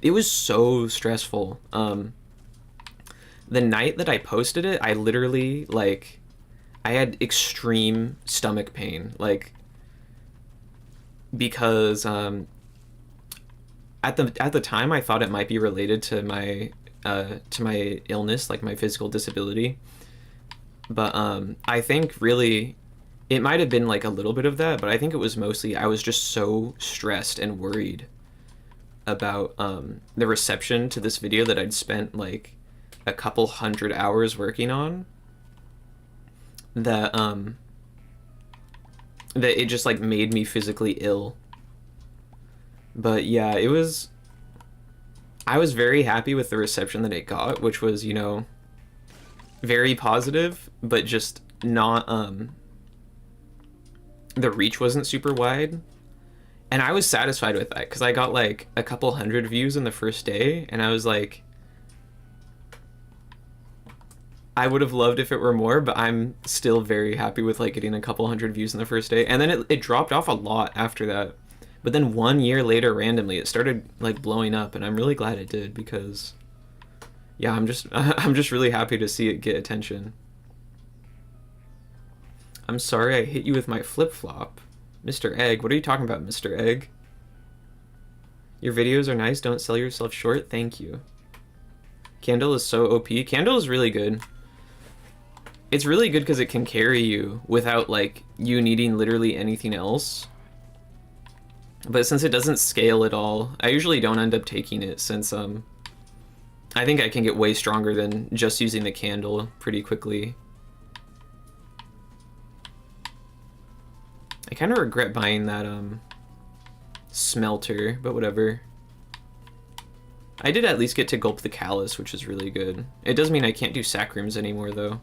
It was so stressful. The night that I posted it, I literally, like, I had extreme stomach pain, like, because at the time I thought it might be related to my illness, like my physical disability, but I think really it might have been, like, a little bit of that, but I think it was mostly I was just so stressed and worried about the reception to this video that I'd spent, like, a couple 100 hours working on, that that it just, like, made me physically ill. But yeah, I was very happy with the reception that it got, which was, you know, very positive, but just not, the reach wasn't super wide. And I was satisfied with that because I got like a couple hundred views in the first day, and I was like, I would have loved if it were more, but I'm still very happy with like getting a couple hundred views in the first day. And then it dropped off a lot after that. But then 1 year later, randomly, it started like blowing up, and I'm really glad it did because, yeah, I'm just really happy to see it get attention. I'm sorry I hit you with my flip-flop. Mr. Egg, what are you talking about, Mr. Egg? Your videos are nice, don't sell yourself short, thank you. Candle is so OP. Candle is really good. It's really good because it can carry you without like you needing literally anything else. But since it doesn't scale at all, I usually don't end up taking it since I think I can get way stronger than just using the candle pretty quickly. I kind of regret buying that smelter, but whatever. I did at least get to Gulp the Callus, which is really good. It does mean I can't do Sacrims anymore though.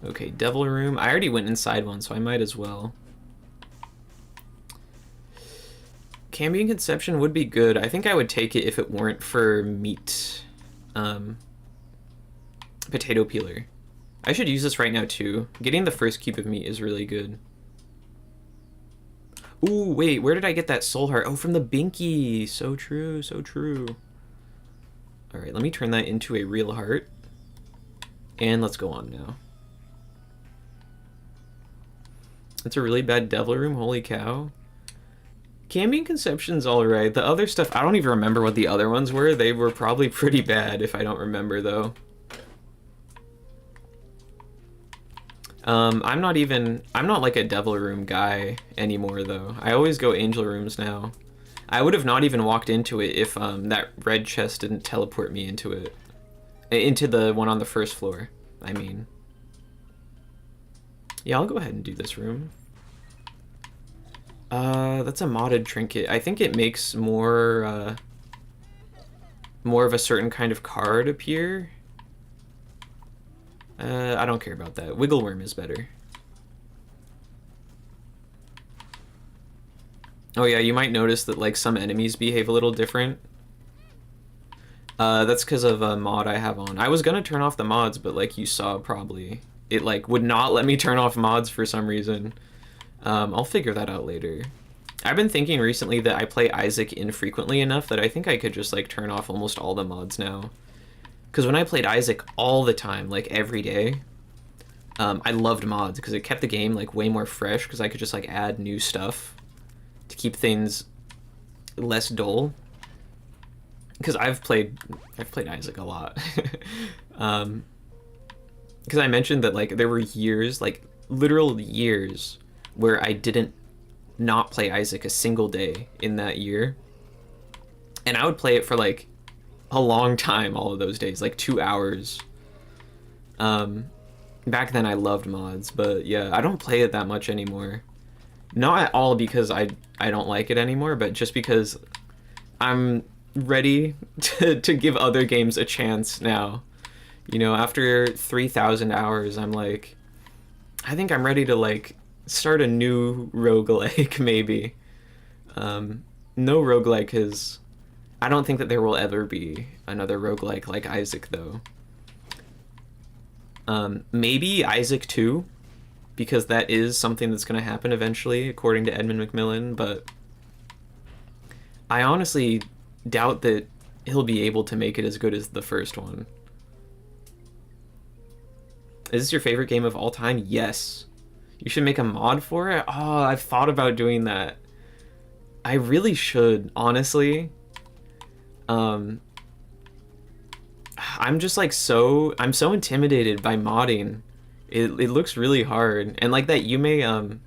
Okay, Devil Room. I already went inside one, so I might as well. Cambion Conception would be good. I think I would take it if it weren't for meat. Potato peeler. I should use this right now too. Getting the first cube of meat is really good. Ooh, wait, where did I get that soul heart? Oh, from the Binky. So true, so true. All right, let me turn that into a real heart. And let's go on now. It's a really bad Devil Room, holy cow. Cambion Conception's alright. The other stuff, I don't even remember what the other ones were. They were probably pretty bad if I don't remember though. I'm not like a Devil Room guy anymore though. I always go Angel Rooms now. I would have not even walked into it if that red chest didn't teleport me into it. Into the one on the first floor, I mean. Yeah, I'll go ahead and do this room. That's a modded trinket. I think it makes more of a certain kind of card appear. I don't care about that. Wiggle Worm is better. Oh yeah, you might notice that like some enemies behave a little different. That's because of a mod I have on. I was gonna turn off the mods, but like you saw probably, it like would not let me turn off mods for some reason. I'll figure that out later. I've been thinking recently that I play Isaac infrequently enough that I think I could just like turn off almost all the mods now. Because when I played Isaac all the time, like every day, I loved mods because it kept the game like way more fresh because I could just like add new stuff to keep things less dull. Because I've played Isaac a lot. Because I mentioned that like there were years, like literal years, where I didn't not play Isaac a single day in that year. And I would play it for like a long time all of those days, like 2 hours. Back then I loved mods, but yeah, I don't play it that much anymore. Not at all because I don't like it anymore, but just because I'm ready to give other games a chance now. You know, after 3,000 hours, I'm like, I think I'm ready to like start a new roguelike maybe. No roguelike is, I don't think that there will ever be another roguelike like Isaac though. Maybe Isaac 2, because that is something that's going to happen eventually according to Edmund Macmillan, but I honestly doubt that he'll be able to make it as good as the first one. Is this your favorite game of all time? Yes. You should make a mod for it? Oh, I've thought about doing that. I really should, honestly. I'm just like I'm so intimidated by modding. It looks really hard. And like that Yume,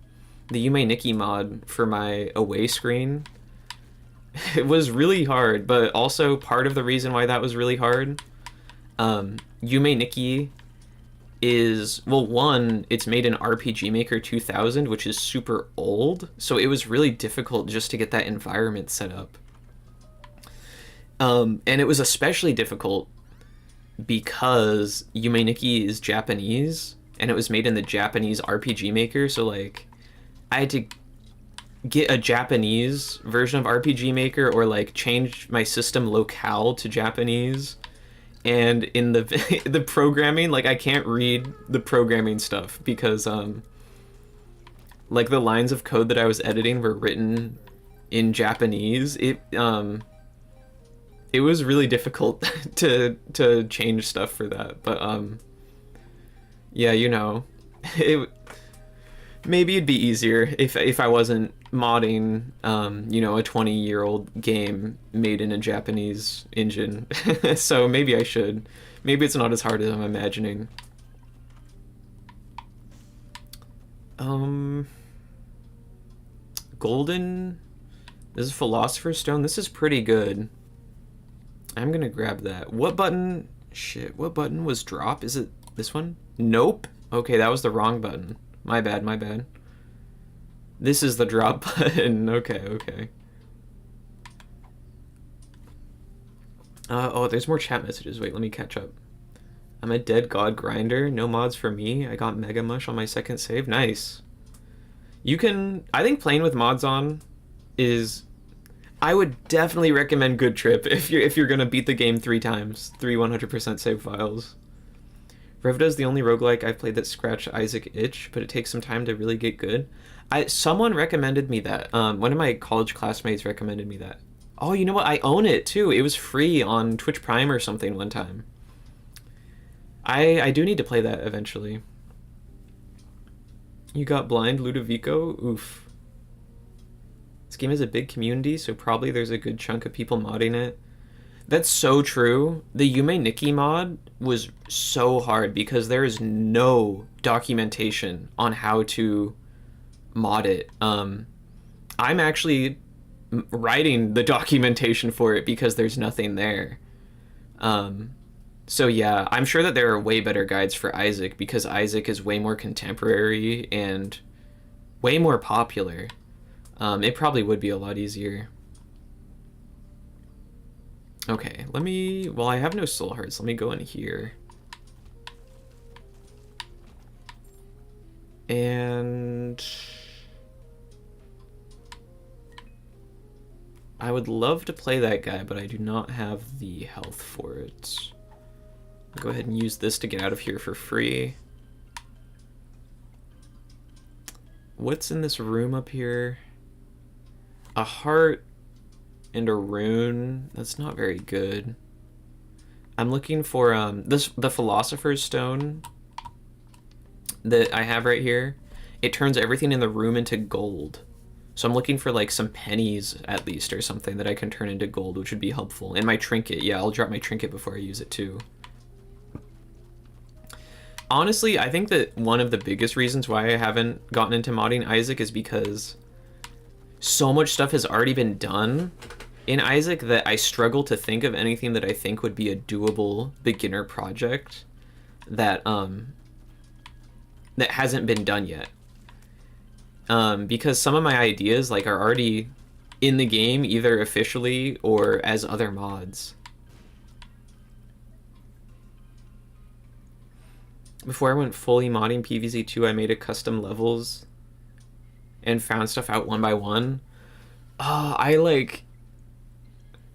the Yume Nikki mod for my away screen, it was really hard, but also part of the reason why that was really hard, Yume Nikki is, well, one, it's made in RPG Maker 2000, which is super old, so it was really difficult just to get that environment set up. And it was especially difficult because Yume Nikki is Japanese and it was made in the Japanese RPG Maker, so like I had to get a Japanese version of RPG Maker or like change my system locale to Japanese. And in the the programming, like I can't read the programming stuff because like the lines of code that I was editing were written in Japanese. It was really difficult to change stuff for that. But yeah, you know, it maybe it'd be easier if I wasn't modding you know, a 20-year-old game made in a Japanese engine. So maybe I should. Maybe it's not as hard as I'm imagining. Golden. This is Philosopher's Stone. This is pretty good. I'm gonna grab that. What button? Shit, what button was drop? Is it this one? Nope. Okay, that was the wrong button. My bad, my bad. This is the drop button. Okay. Oh, there's more chat messages. Wait, let me catch up. I'm a dead god grinder. No mods for me. I got Mega Mush on my second save. Nice. You can... I think playing with mods on is... I would definitely recommend Good Trip if you're gonna beat the game 3 times. 3 100% save files. Revda is the only roguelike I've played that scratched Isaac itch, but it takes some time to really get good. Someone recommended me that. One of my college classmates recommended me that. Oh, you know what? I own it too. It was free on Twitch Prime or something one time. I do need to play that eventually. You got blind, Ludovico? Oof. This game has a big community, so probably there's a good chunk of people modding it. That's so true. The Yume Nikki mod was so hard because there is no documentation on how to mod it. I'm actually writing the documentation for it because there's nothing there. So yeah, I'm sure that there are way better guides for Isaac because Isaac is way more contemporary and way more popular. It probably would be a lot easier. Okay, let me... Well, I have no soul hearts. Let me go in here. And... I would love to play that guy, but I do not have the health for it. I'll go ahead and use this to get out of here for free. What's in this room up here? A heart and a rune. That's not very good. I'm looking for the Philosopher's Stone that I have right here. It turns everything in the room into gold. So I'm looking for like some pennies at least or something that I can turn into gold, which would be helpful. And my trinket. Yeah, I'll drop my trinket before I use it too. Honestly, I think that one of the biggest reasons why I haven't gotten into modding Isaac is because so much stuff has already been done in Isaac that I struggle to think of anything that I think would be a doable beginner project that that hasn't been done yet. Because some of my ideas like are already in the game either officially or as other mods. Before I went fully modding PvZ2, I made a custom levels and found stuff out one by one.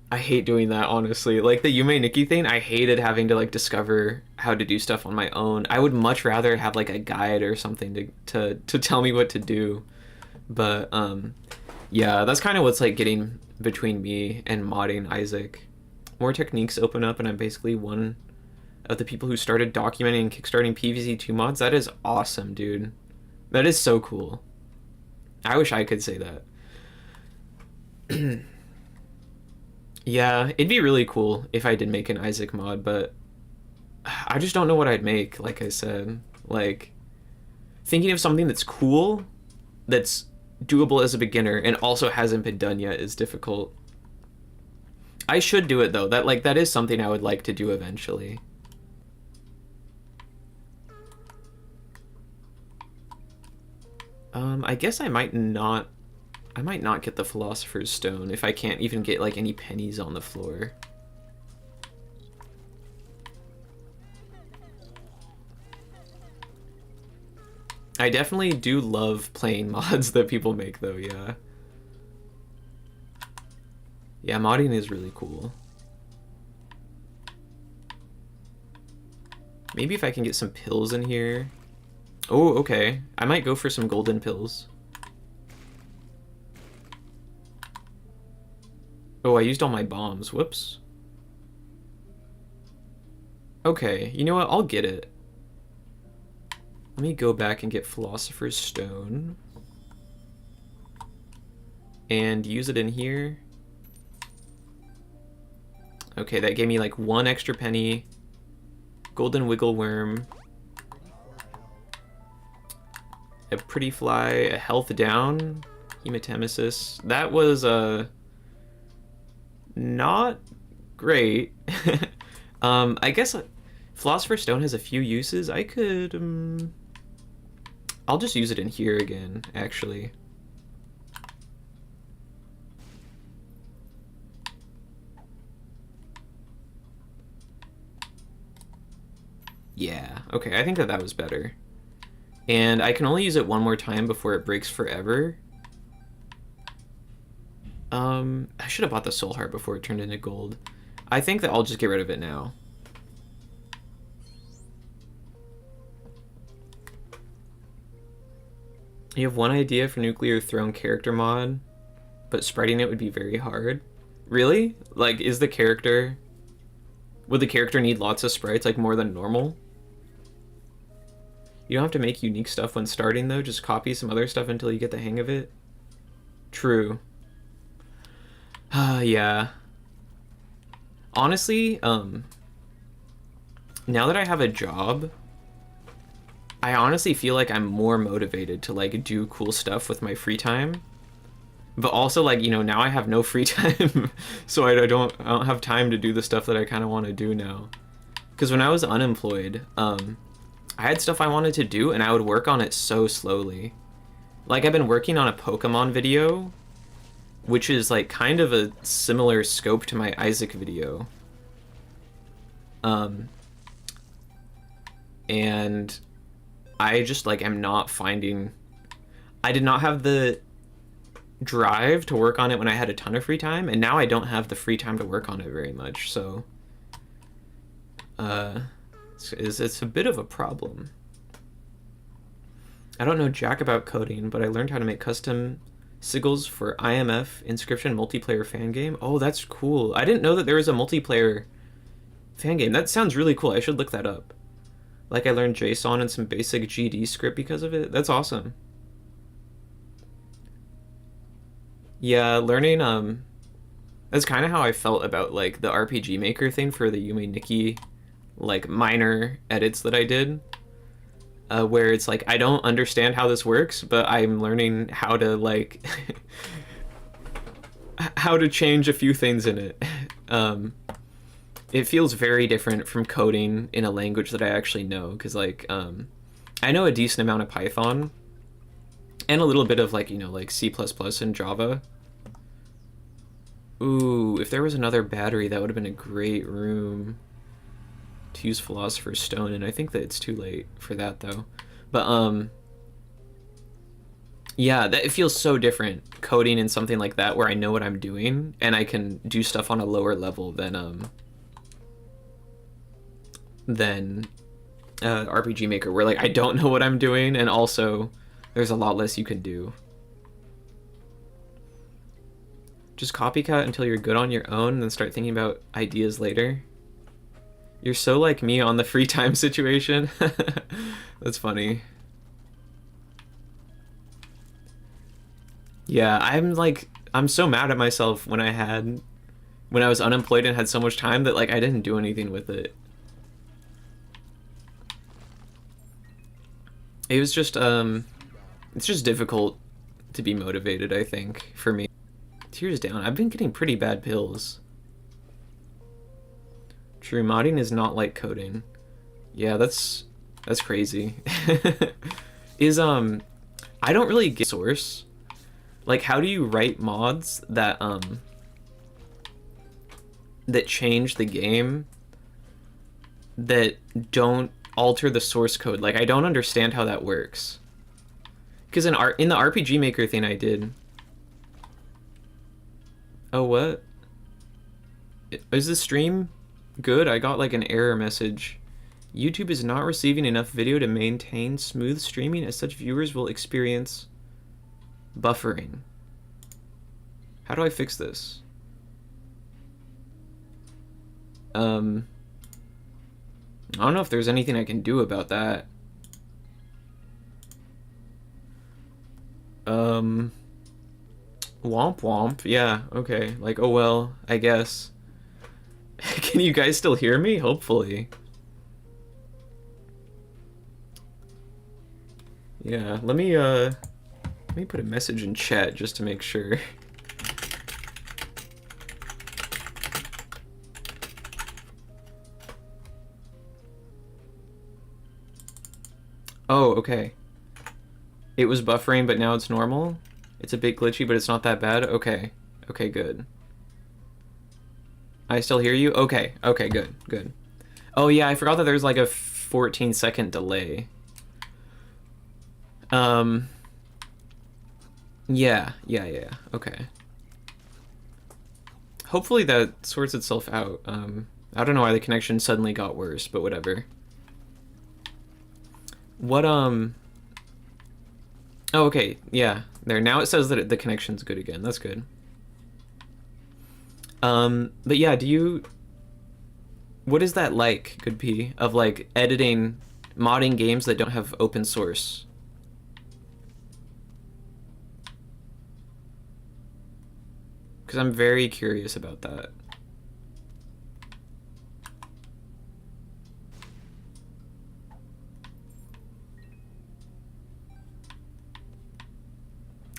I hate doing that, honestly. Like the Yume Nikki thing, I hated having to like discover how to do stuff on my own. I would much rather have like a guide or something to tell me what to do. But yeah, that's kind of what's like getting between me and modding Isaac. More techniques open up and I'm basically one of the people who started documenting and kickstarting PvZ2 mods. That is awesome, dude. That is so cool. I wish I could say that. Yeah, it'd be really cool if I did make an Isaac mod, but I just don't know what I'd make, like I said. Like, thinking of something that's cool, that's doable as a beginner, and also hasn't been done yet is difficult. I should do it, though. That is something I would like to do eventually. I guess I might not get the Philosopher's Stone if I can't even get like any pennies on the floor. I definitely do love playing mods that people make, though, yeah. Yeah, modding is really cool. Maybe if I can get some pills in here. Oh, okay. I might go for some golden pills. Oh, I used all my bombs. Whoops. Okay, you know what? I'll get it. Let me go back and get Philosopher's Stone. And use it in here. Okay, that gave me like 1 extra penny. Golden Wiggle Worm. A Pretty Fly, a Health Down. Hematemesis. That was, not great. I guess Philosopher's Stone has a few uses. I could, I'll just use it in here again, actually. Yeah, okay, I think that was better. And I can only use it one more time before it breaks forever. I should have bought the Soul Heart before it turned into gold. I think that I'll just get rid of it now. You have one idea for Nuclear Throne character mod, but spriting it would be very hard. Really? Like, is the character... Would the character need lots of sprites, like more than normal? You don't have to make unique stuff when starting, though. Just copy some other stuff until you get the hang of it. True. Yeah. Honestly, now that I have a job, I honestly feel like I'm more motivated to, like, do cool stuff with my free time. But also, like, you know, now I have no free time, so I don't have time to do the stuff that I kind of want to do now. Because when I was unemployed, I had stuff I wanted to do, and I would work on it so slowly. Like, I've been working on a Pokemon video, which is, like, kind of a similar scope to my Isaac video. And I just, like, am not finding... I did not have the drive to work on it when I had a ton of free time, and now I don't have the free time to work on it very much, so... It's a bit of a problem. I don't know jack about coding, but I learned how to make custom sigils for IMF Inscription multiplayer fan game. Oh, that's cool. I didn't know that there was a multiplayer fan game. That sounds really cool. I should look that up. Like, I learned JSON and some basic GD script because of it. That's awesome. Yeah, learning, that's kind of how I felt about, like, the RPG Maker thing for the Yume Nikki, like, minor edits that I did. Where it's like, I don't understand how this works, but I'm learning how to, like, how to change a few things in it. It feels very different from coding in a language that I actually know, because, like, I know a decent amount of Python, and a little bit of, like, you know, like, C++ and Java. Ooh, if there was another battery, that would have been a great room to use Philosopher's Stone, and I think that it's too late for that, though. But, yeah, it feels so different coding in something like that where I know what I'm doing, and I can do stuff on a lower level than RPG Maker, where, like, I don't know what I'm doing, and also there's a lot less you can do. Just copycat until you're good on your own, and then start thinking about ideas later. You're so like me on the free time situation. That's funny. Yeah, I'm so mad at myself when I was unemployed and had so much time that, like, I didn't do anything with it. It was just, it's just difficult to be motivated, I think, for me. Tears down. I've been getting pretty bad pills. True, modding is not like coding. Yeah, that's crazy. I don't really get source. Like, how do you write mods that that change the game that don't alter the source code? Like, I don't understand how that works. Because in the RPG Maker thing I did. Oh, what? Is the stream good? I got like an error message. YouTube is not receiving enough video to maintain smooth streaming, as such viewers will experience buffering. How do I fix this? I don't know if there's anything I can do about that. Womp womp. Yeah, okay. Like, oh well, I guess. Can you guys still hear me? Hopefully. Yeah, let me put a message in chat just to make sure. Oh, okay. It was buffering, but now it's normal? It's a bit glitchy, but it's not that bad? Okay. Okay, good. I still hear you? Okay. Okay, good. Good. Oh, yeah, I forgot that there's like a 14-second delay. Yeah. Okay. Hopefully that sorts itself out. I don't know why the connection suddenly got worse, but whatever. What, Oh, okay, yeah. There, now it says that the connection's good again. That's good. But yeah, what is that like, Good P, of like editing, modding games that don't have open source? Because I'm very curious about that.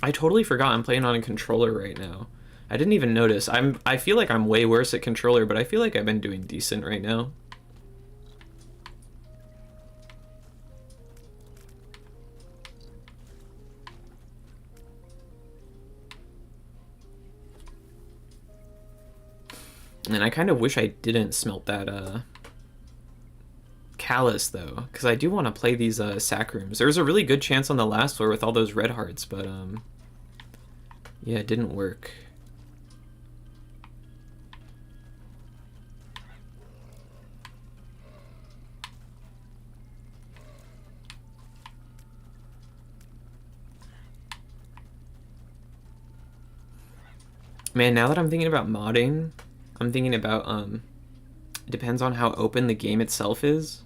I totally forgot I'm playing on a controller right now. I didn't even notice. I feel like I'm way worse at controller, but I feel like I've been doing decent right now. And I kind of wish I didn't smelt that callus though, because I do want to play these sack rooms. There was a really good chance on the last floor with all those red hearts, but yeah, it didn't work. Man, now that I'm thinking about modding, I'm thinking about it depends on how open the game itself is.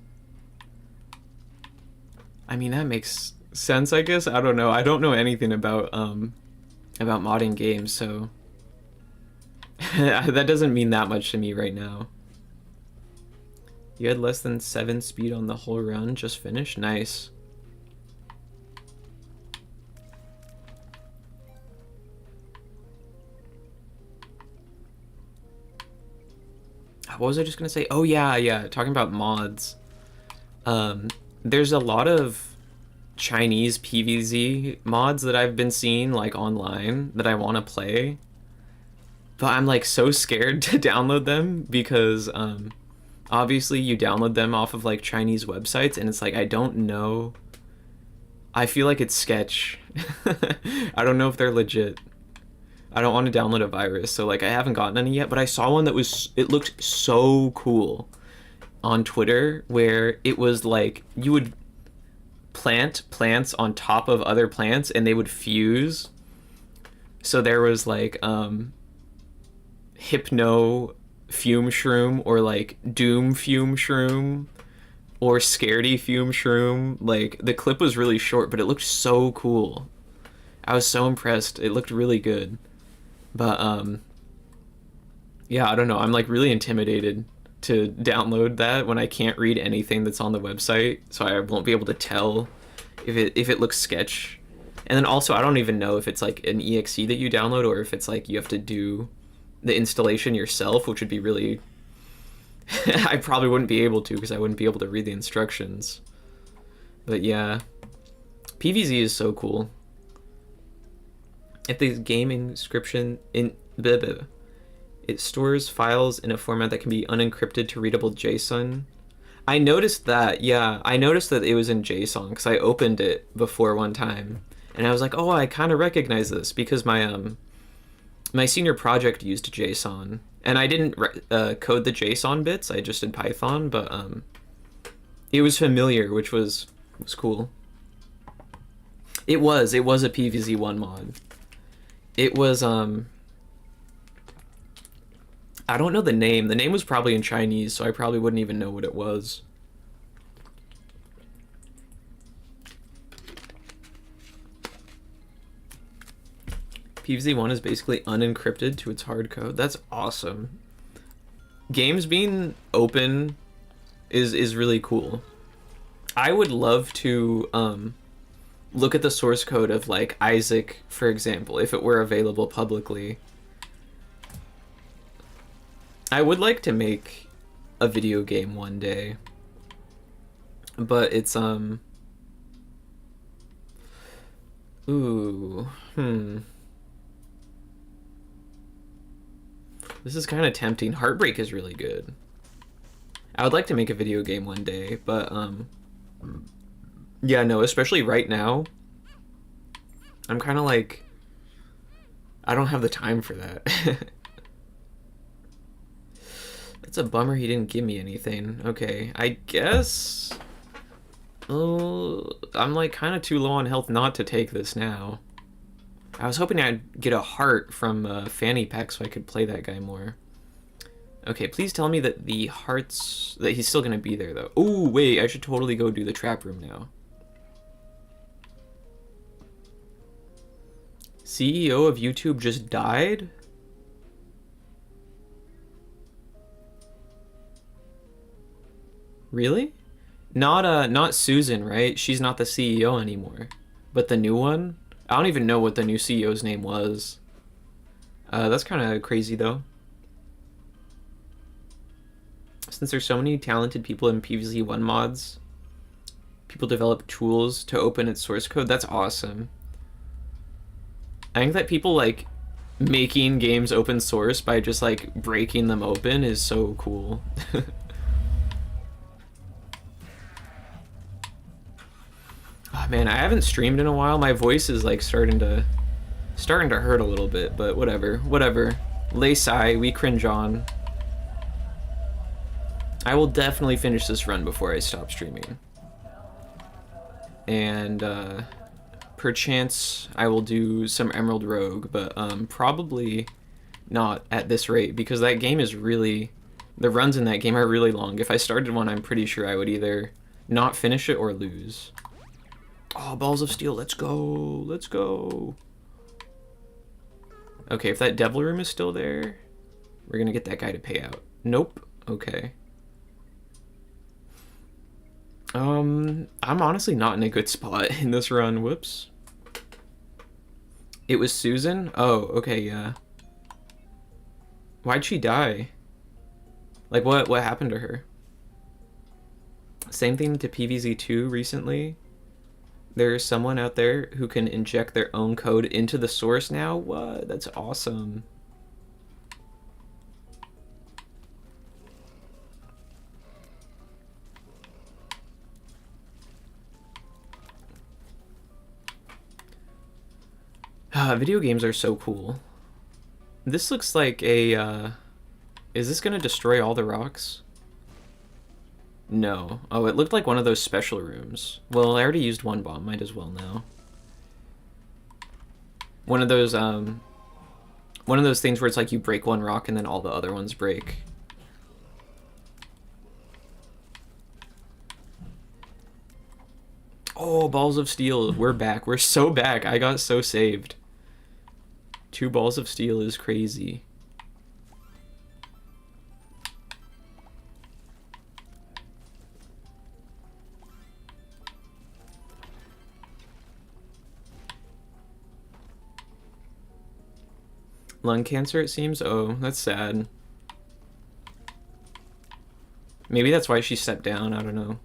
I mean, that makes sense, I guess. I don't know. I don't know anything about modding games, so that doesn't mean that much to me right now. You had less than 7 speed on the whole run, just finished? Nice. What was I just gonna say? Oh yeah, talking about mods. There's a lot of Chinese PvZ mods that I've been seeing like online that I want to play, but I'm like so scared to download them because obviously you download them off of like Chinese websites and it's like I don't know. I feel like it's sketch. I don't know if they're legit. I don't want to download a virus, so like I haven't gotten any yet, but I saw one that it looked so cool on Twitter where it was like you would plant plants on top of other plants and they would fuse. So there was like Hypno Fume Shroom or like Doom Fume Shroom or Scaredy Fume Shroom. Like the clip was really short, but it looked so cool. I was so impressed. It looked really good. But yeah, I don't know. I'm like really intimidated to download that when I can't read anything that's on the website, so I won't be able to tell if it looks sketch. And then also I don't even know if it's like an exe that you download or if it's like you have to do the installation yourself, which would be really I probably wouldn't be able to because I wouldn't be able to read the instructions. But yeah, PvZ is so cool. If the game inscription in it stores files in a format that can be unencrypted to readable JSON. I noticed that, yeah. I noticed that it was in JSON because I opened it before one time And I was like, oh, I kind of recognize this because my senior project used JSON, and I didn't code the JSON bits. I just did Python, but it was familiar, which was cool. It was a PVZ1 mod. It was I don't know the name. The name was probably in Chinese, so I probably wouldn't even know what it was. PVZ1 is basically unencrypted to its hard code. That's awesome. Games being open is really cool. I would love to look at the source code of like Isaac, for example, if it were available publicly. I would like to make a video game one day, but it's this is kind of tempting. Heartbreak is really good. I would like to make a video game one day, but yeah, no, especially right now. I'm kind of like, I don't have the time for that. That's a bummer he didn't give me anything. Okay, I guess... Oh, I'm like kind of too low on health not to take this now. I was hoping I'd get a heart from Fanny Pack so I could play that guy more. Okay, please tell me that the hearts... that he's still gonna be there, though. Oh, wait, I should totally go do the trap room now. CEO of YouTube just died? Really? Not Susan, right? She's not the CEO anymore. But the new one? I don't even know what the new CEO's name was. That's kind of crazy, though. Since there's so many talented people in PVZ1 mods, people develop tools to open its source code. That's awesome. I think that people, like, making games open source by just, like, breaking them open is so cool. Oh, man, I haven't streamed in a while. My voice is like starting to hurt a little bit, but whatever. Lay sigh, we cringe on. I will definitely finish this run before I stop streaming. And perchance I will do some Emerald Rogue, but probably not at this rate because that game is really... the runs in that game are really long. If I started one, I'm pretty sure I would either not finish it or lose. Oh, Balls of Steel, let's go. Let's go. Okay, if that Devil Room is still there, we're gonna get that guy to pay out. Nope. Okay. I'm honestly not in a good spot in this run. Whoops. It was Susan? Oh, okay, yeah. Why'd she die? Like, what happened to her? Same thing to PVZ2 recently. There's someone out there who can inject their own code into the source now? What? That's awesome. Video games are so cool. This looks like a, is this gonna destroy all the rocks? No. Oh, it looked like one of those special rooms. Well, I already used one bomb, might as well now. One of those things where it's like you break one rock and then all the other ones break. Oh, Balls of Steel, we're back. We're so back. I got so saved. 2 Balls of Steel is crazy. Lung cancer, it seems? Oh, that's sad. Maybe that's why she stepped down, I don't know.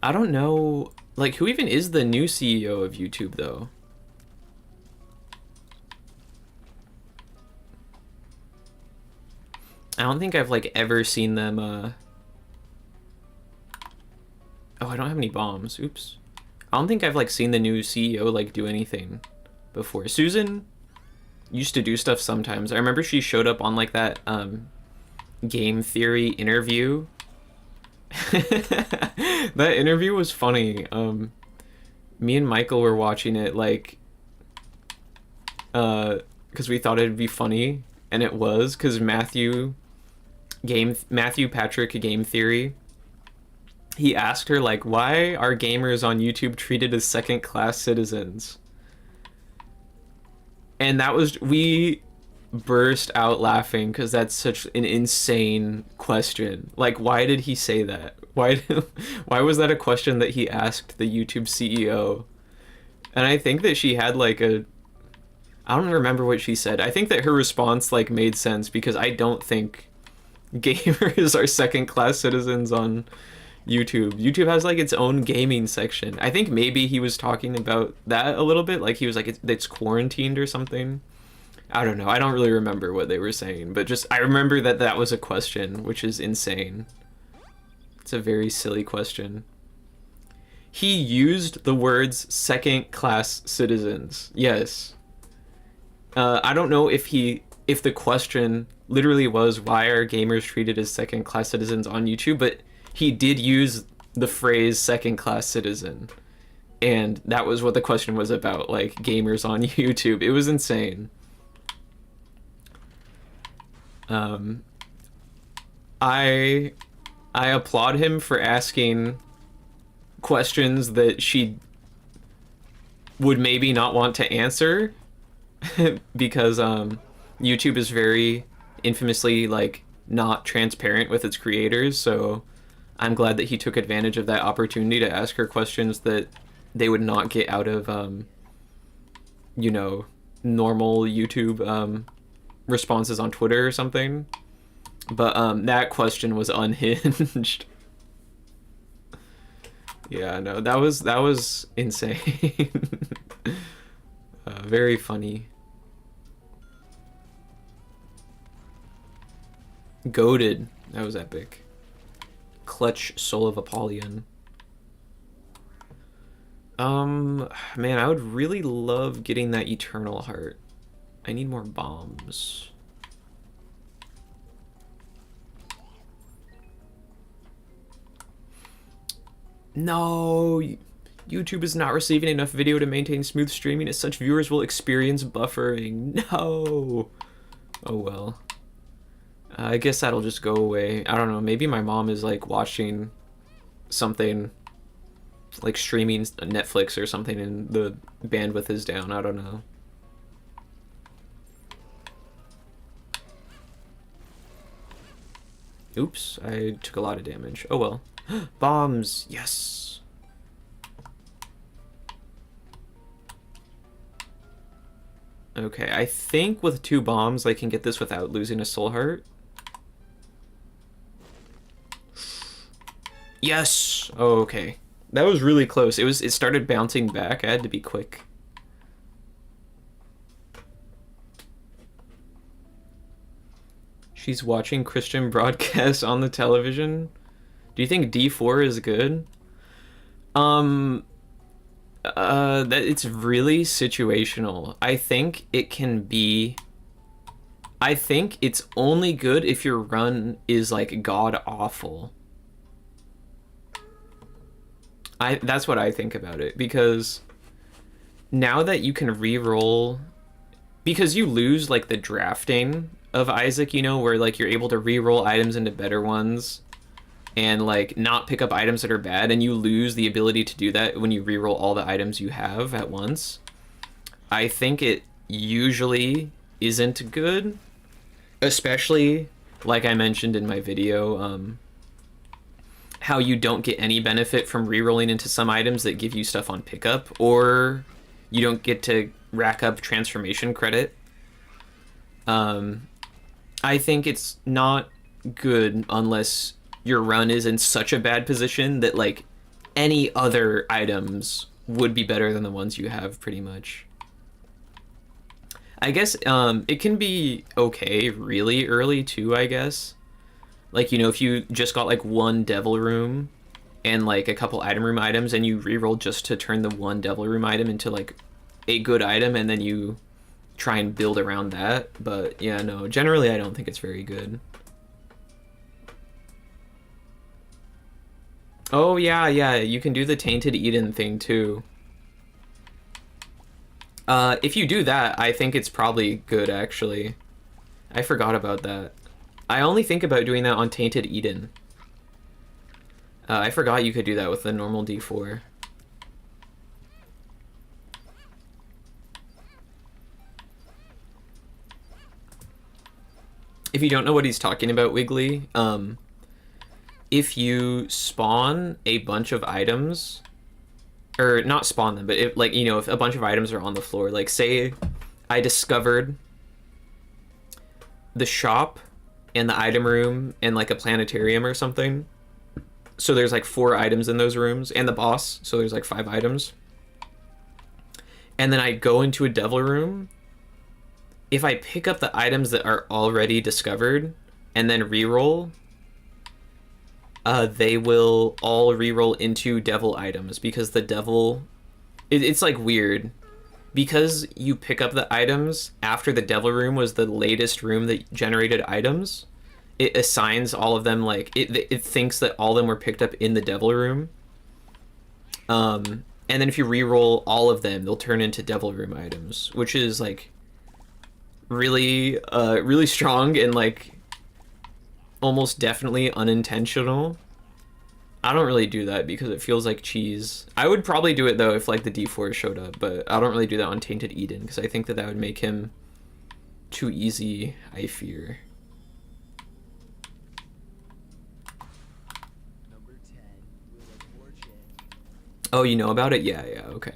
I don't know, like, who even is the new CEO of YouTube, though? I don't think I've, like, ever seen them, Oh, I don't have any bombs. Oops. I don't think I've like seen the new CEO like do anything before. Susan used to do stuff sometimes. I remember she showed up on like that game theory interview. That interview was funny. Me and Michael were watching it like because we thought it'd be funny, and it was, because Matthew Patrick Game Theory, he asked her like, why are gamers on YouTube treated as second-class citizens? And that was, we burst out laughing because that's such an insane question. Like, why did he say that? Why was that a question that he asked the YouTube CEO? And I think that she had like I don't remember what she said. I think that her response like made sense, because I don't think gamers are second-class citizens on YouTube. YouTube has like its own gaming section. I think maybe he was talking about that a little bit, like he was like it's quarantined or something. I don't know. I don't really remember what they were saying, but just I remember that that was a question, which is insane. It's a very silly question. He used the words second-class citizens. Yes. I don't know if the question literally was, why are gamers treated as second-class citizens on YouTube, but he did use the phrase second-class citizen, and that was what the question was about, like gamers on YouTube. It was insane. I applaud him for asking questions that she would maybe not want to answer, because YouTube is very infamously like not transparent with its creators, so I'm glad that he took advantage of that opportunity to ask her questions that they would not get out of you know, normal YouTube responses on Twitter or something. But that question was unhinged. Yeah, no, that was insane. Very funny. Goated. That was epic. Clutch Soul of Apollyon. Man, I would really love getting that Eternal Heart. I need more bombs. No, YouTube is not receiving enough video to maintain smooth streaming, as such viewers will experience buffering. No. Oh well. I guess that'll just go away. I don't know, maybe my mom is like watching something, like streaming Netflix or something, and the bandwidth is down. I don't know. Oops, I took a lot of damage. Oh well. Bombs, yes. Okay, I think with 2 bombs I can get this without losing a soul heart. Yes. Oh, okay. That was really close. It started bouncing back. I had to be quick. She's watching Christian broadcasts on the television. Do you think D4 is good? That it's really situational. I think it can be. I think it's only good if your run is like god awful. That's what I think about it, because now that you can re-roll, because you lose like the drafting of Isaac, you know, where like you're able to re-roll items into better ones and like not pick up items that are bad, and you lose the ability to do that when you re-roll all the items you have at once. I think it usually isn't good, especially like I mentioned in my video, how you don't get any benefit from re-rolling into some items that give you stuff on pickup, or you don't get to rack up transformation credit. I think it's not good unless your run is in such a bad position that like any other items would be better than the ones you have, pretty much. I guess it can be okay really early too, I guess. Like, you know, if you just got like 1 devil room and like a couple item room items, and you reroll just to turn the one devil room item into like a good item, and then you try and build around that. But yeah, no, generally I don't think it's very good. Oh yeah, yeah, you can do the Tainted Eden thing too. If you do that, I think it's probably good, actually. I forgot about that. I only think about doing that on Tainted Eden. I forgot you could do that with the normal D4. If you don't know what he's talking about, Wiggly, if you spawn a bunch of items, or not spawn them, but if, like, you know, if a bunch of items are on the floor, like say I discovered the shop and the item room and like a planetarium or something, so there's like 4 items in those rooms, and the boss, so there's like 5 items, and then I go into a devil room. If I pick up the items that are already discovered and then reroll, they will all reroll into devil items, because the devil, it's like weird, because you pick up the items after the devil room was the latest room that generated items. It assigns all of them, like it thinks that all of them were picked up in the devil room. And then if you reroll all of them, they'll turn into devil room items, which is like really really strong and like almost definitely unintentional. I don't really do that because it feels like cheese. I would probably do it though if like the D4 showed up, but I don't really do that on Tainted Eden because I think that that would make him too easy, I fear. Number 10, Wheel of Fortune. Oh, you know about it? Yeah, yeah, okay.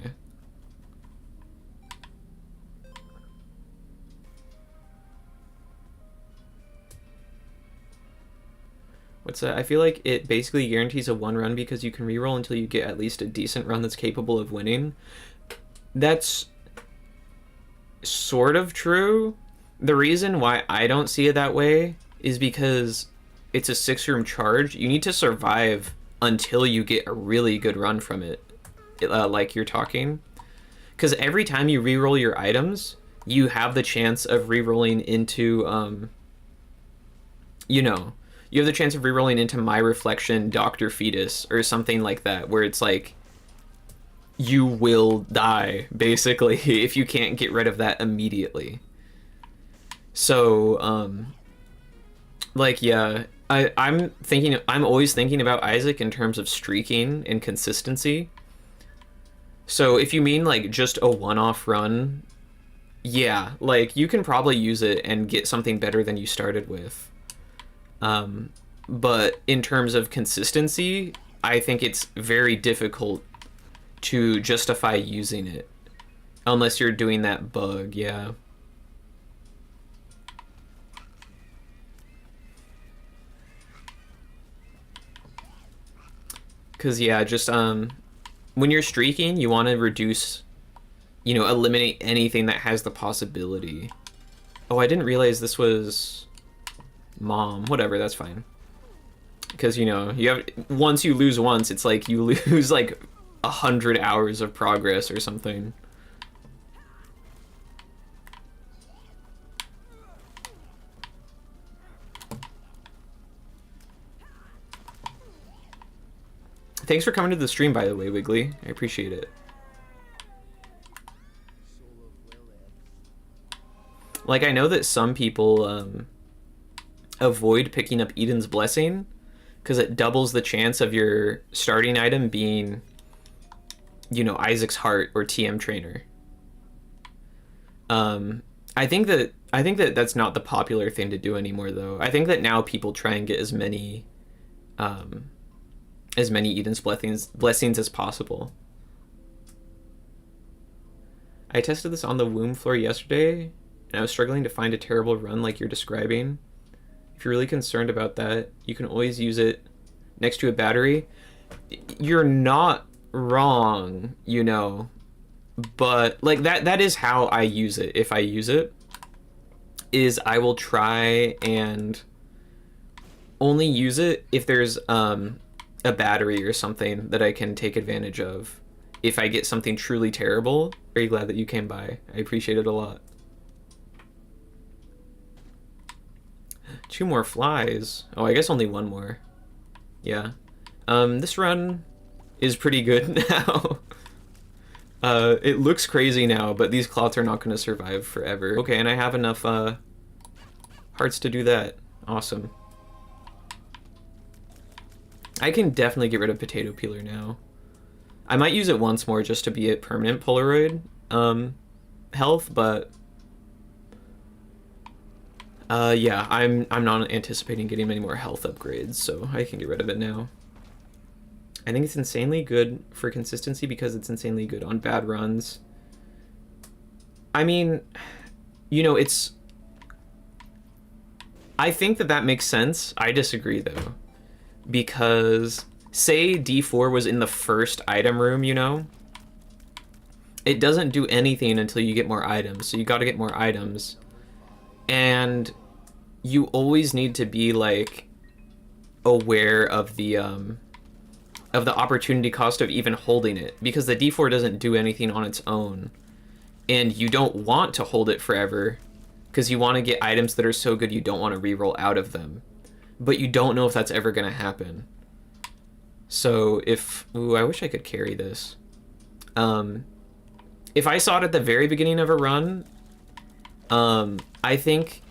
What's that? I feel like it basically guarantees a 1 run because you can reroll until you get at least a decent run that's capable of winning. That's sort of true. The reason why I don't see it that way is because it's a 6-room charge. You need to survive until you get a really good run from it, like you're talking. Because every time you reroll your items, you have the chance of rerolling into, you know, you have the chance of rerolling into My Reflection, Dr. Fetus, or something like that, where it's like, you will die, basically, if you can't get rid of that immediately. So, like, yeah, I'm always thinking about Isaac in terms of streaking and consistency. So if you mean, like, just a one-off run, yeah, like, you can probably use it and get something better than you started with. But in terms of consistency, I think it's very difficult to justify using it unless you're doing that bug, yeah. Cause yeah, just when you're streaking, you want to reduce, you know, eliminate anything that has the possibility. Oh, I didn't realize this was Mom. Whatever, that's fine. Because, you know, you have, once you lose once, it's like you lose like 100 hours of progress or something. Thanks for coming to the stream, by the way, Wiggly. I appreciate it. Like, I know that some people avoid picking up Eden's Blessing because it doubles the chance of your starting item being, you know, Isaac's Heart or TM Trainer. I think that that's not the popular thing to do anymore, though. I think that now people try and get as many Eden's blessings as possible. I tested this on the womb floor yesterday, and I was struggling to find a terrible run like you're describing. If you're really concerned about that, you can always use it next to a battery. You're not wrong, you know, but like that is how I use it. If I use it, is I will try and only use it if there's a a battery or something that I can take advantage of if I get something truly terrible. Very glad that you came by. I appreciate it a lot. 2 more flies. Oh, I guess only 1 more. Yeah. This run is pretty good now. It looks crazy now, but these clots are not going to survive forever. Okay, and I have enough hearts to do that. Awesome. I can definitely get rid of potato peeler now. I might use it once more just to be at permanent Polaroid health, but yeah, I'm not anticipating getting any more health upgrades, so I can get rid of it now. I think it's insanely good for consistency because it's insanely good on bad runs. I mean, you know, it's... I think that makes sense. I disagree, though. Because, say D4 was in the first item room, you know? It doesn't do anything until you get more items, so you gotta get more items. And you always need to be, like, aware of the opportunity cost of even holding it, because the D4 doesn't do anything on its own. And you don't want to hold it forever, because you want to get items that are so good you don't want to reroll out of them. But you don't know if that's ever going to happen. So if... Ooh, I wish I could carry this. If I saw it at the very beginning of a run, I think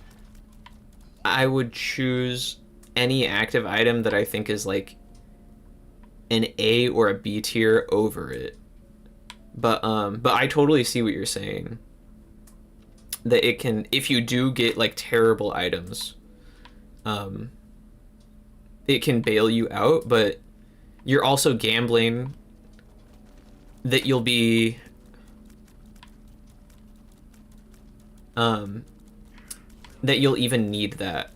I would choose any active item that I think is like an A or a B tier over it. But I totally see what you're saying. That it can, if you do get like terrible items, it can bail you out, but you're also gambling that you'll be that you'll even need that.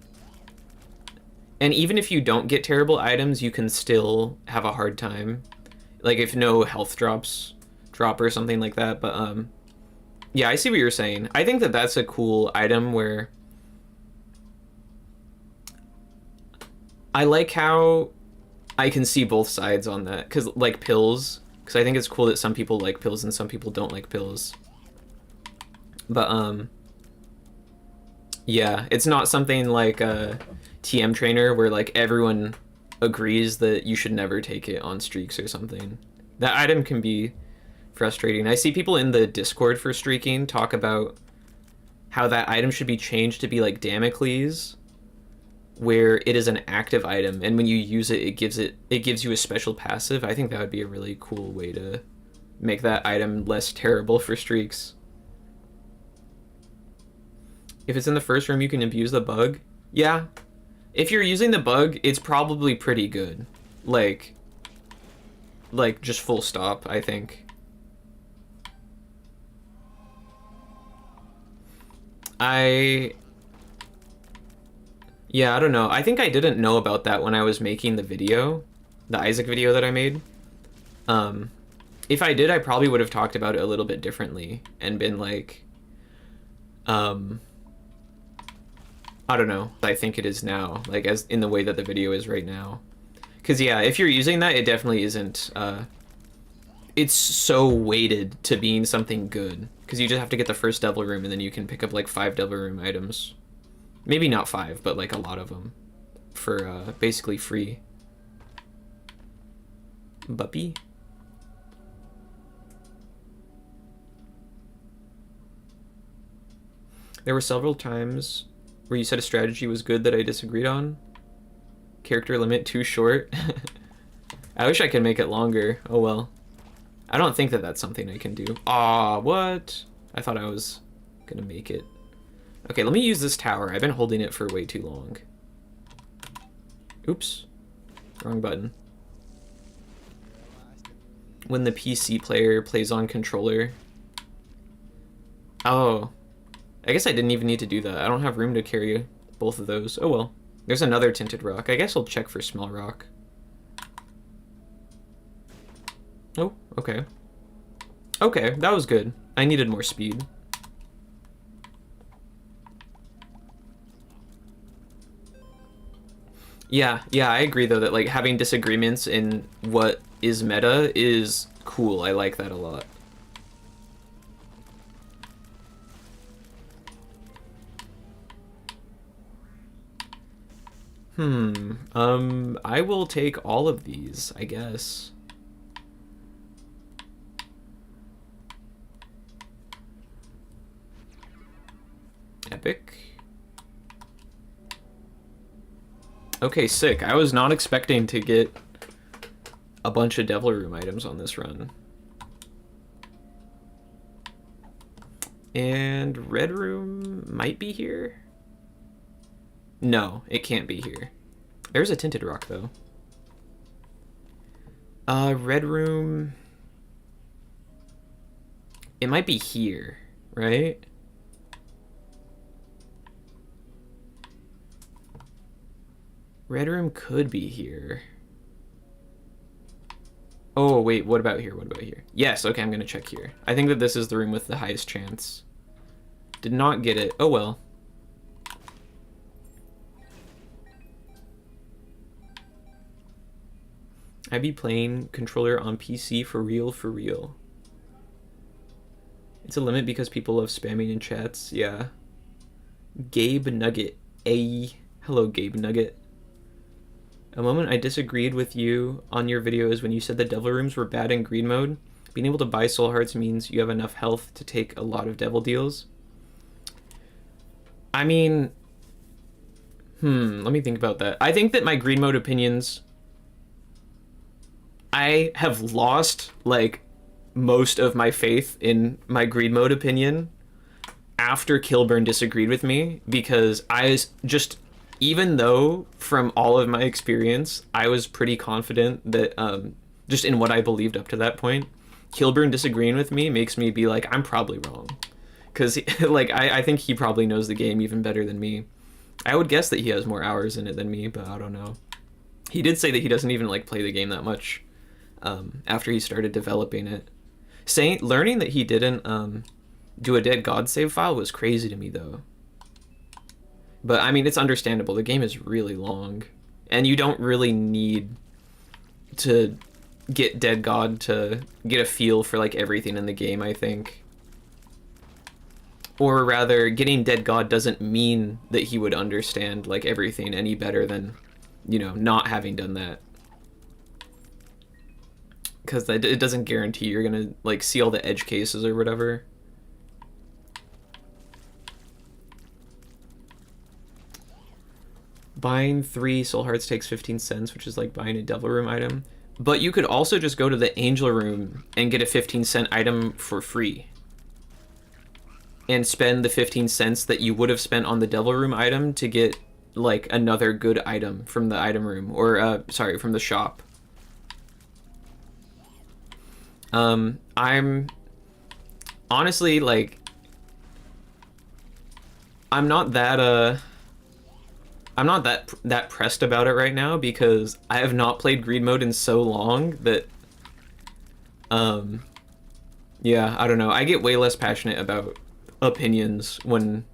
And even if you don't get terrible items, you can still have a hard time. Like if no health drops drop or something like that. But yeah, I see what you're saying. I think that that's a cool item where I like how I can see both sides on that. Because like pills, because I think it's cool that some people like pills and some people don't like pills. But yeah, it's not something like a TM trainer where like everyone agrees that you should never take it on streaks or something. That item can be frustrating. I see people in the Discord for streaking talk about how that item should be changed to be like Damocles, where it is an active item, and when you use it, it gives you a special passive. I think that would be a really cool way to make that item less terrible for streaks. If it's in the first room, you can abuse the bug. Yeah. If you're using the bug, it's probably pretty good. Like just full stop, I think. Yeah, I don't know. I think I didn't know about that when I was making the video, the Isaac video that I made. If I did, I probably would have talked about it a little bit differently and been like, I don't know. I think it is now, like as in the way that the video is right now. Because yeah, if you're using that, it definitely isn't, it's so weighted to being something good. Because you just have to get the first devil room and then you can pick up like 5 devil room items. Maybe not 5, but like a lot of them for basically free. Buppy? There were several times where you said a strategy was good that I disagreed on. Character limit too short. I wish I could make it longer. Oh well. I don't think that that's something I can do. Aw, what? I thought I was gonna make it. Okay, let me use this tower. I've been holding it for way too long. Oops. Wrong button. When the PC player plays on controller. Oh. I guess I didn't even need to do that. I don't have room to carry both of those. Oh well. There's another tinted rock. I guess I'll check for small rock. Oh, okay. Okay, that was good. I needed more speed. Yeah, I agree though that like having disagreements in what is meta is cool. I like that a lot. I will take all of these, I guess. Epic. Okay, sick. I was not expecting to get a bunch of Devil Room items on this run. And Red Room might be here. No, it can't be here. There's a Tinted Rock, though. Red Room... It might be here, right? Red Room could be here. Oh, wait, what about here? What about here? Yes, okay, I'm gonna check here. I think that this is the room with the highest chance. Did not get it. Oh, well. I be playing controller on PC for real, for real. It's a limit because people love spamming in chats, yeah. Gabe Nugget. Hello, Gabe Nugget. A moment I disagreed with you on your video is when you said the devil rooms were bad in greed mode. Being able to buy soul hearts means you have enough health to take a lot of devil deals. I mean... let me think about that. I think that my greed mode opinions... I have lost, like, most of my faith in my greed mode opinion after Kilburn disagreed with me, because I just, even though from all of my experience, I was pretty confident that, just in what I believed up to that point, Kilburn disagreeing with me makes me be like, I'm probably wrong. Because, like, I think he probably knows the game even better than me. I would guess that he has more hours in it than me, but I don't know. He did say that he doesn't even, like, play the game that much. After he started developing it. Learning that he didn't do a Dead God save file was crazy to me, though. But, I mean, it's understandable. The game is really long. And you don't really need to get Dead God to get a feel for, like, everything in the game, I think. Or rather, getting Dead God doesn't mean that he would understand, like, everything any better than, you know, not having done that. Because it doesn't guarantee you're gonna, like, see all the edge cases or whatever. Buying 3 soul hearts takes 15 cents, which is like buying a devil room item. But you could also just go to the angel room and get a 15-cent item for free. And spend the 15 cents that you would have spent on the devil room item to get, like, another good item from the item room. Or, sorry, from the shop. I'm honestly, like, I'm not that pressed about it right now, because I have not played greed mode in so long that, yeah, I don't know. I get way less passionate about opinions when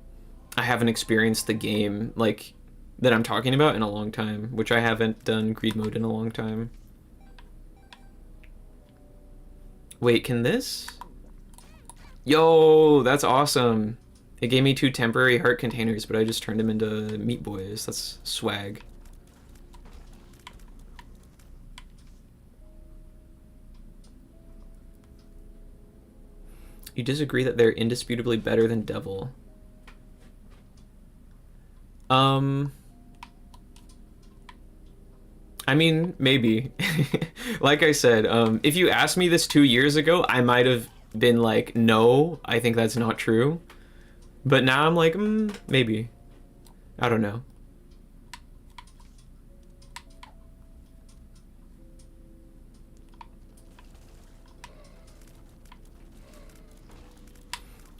I haven't experienced the game, like, that I'm talking about in a long time, which I haven't done greed mode in a long time. Wait, can this? Yo, that's awesome. It gave me 2 temporary heart containers, but I just turned them into meat boys. That's swag. You disagree that they're indisputably better than Devil. I mean, maybe. Like I said, if you asked me this 2 years ago, I might have been like, no, I think that's not true. But now I'm like, maybe. I don't know.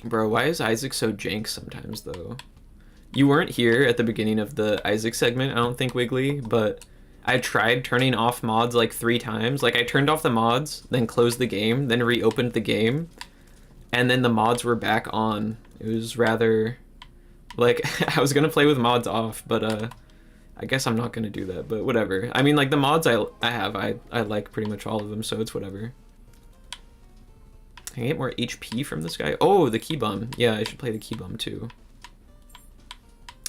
Bro, why is Isaac so jank sometimes, though? You weren't here at the beginning of the Isaac segment, I don't think, Wiggly, but I tried turning off mods like 3 times. Like, I turned off the mods, then closed the game, then reopened the game, and then the mods were back on. It was rather... like, I was gonna play with mods off, but I guess I'm not gonna do that, but whatever. I mean, like, the mods I like pretty much all of them, so it's whatever. Can I get more HP from this guy? Oh, the key bum. Yeah, I should play the key bum too.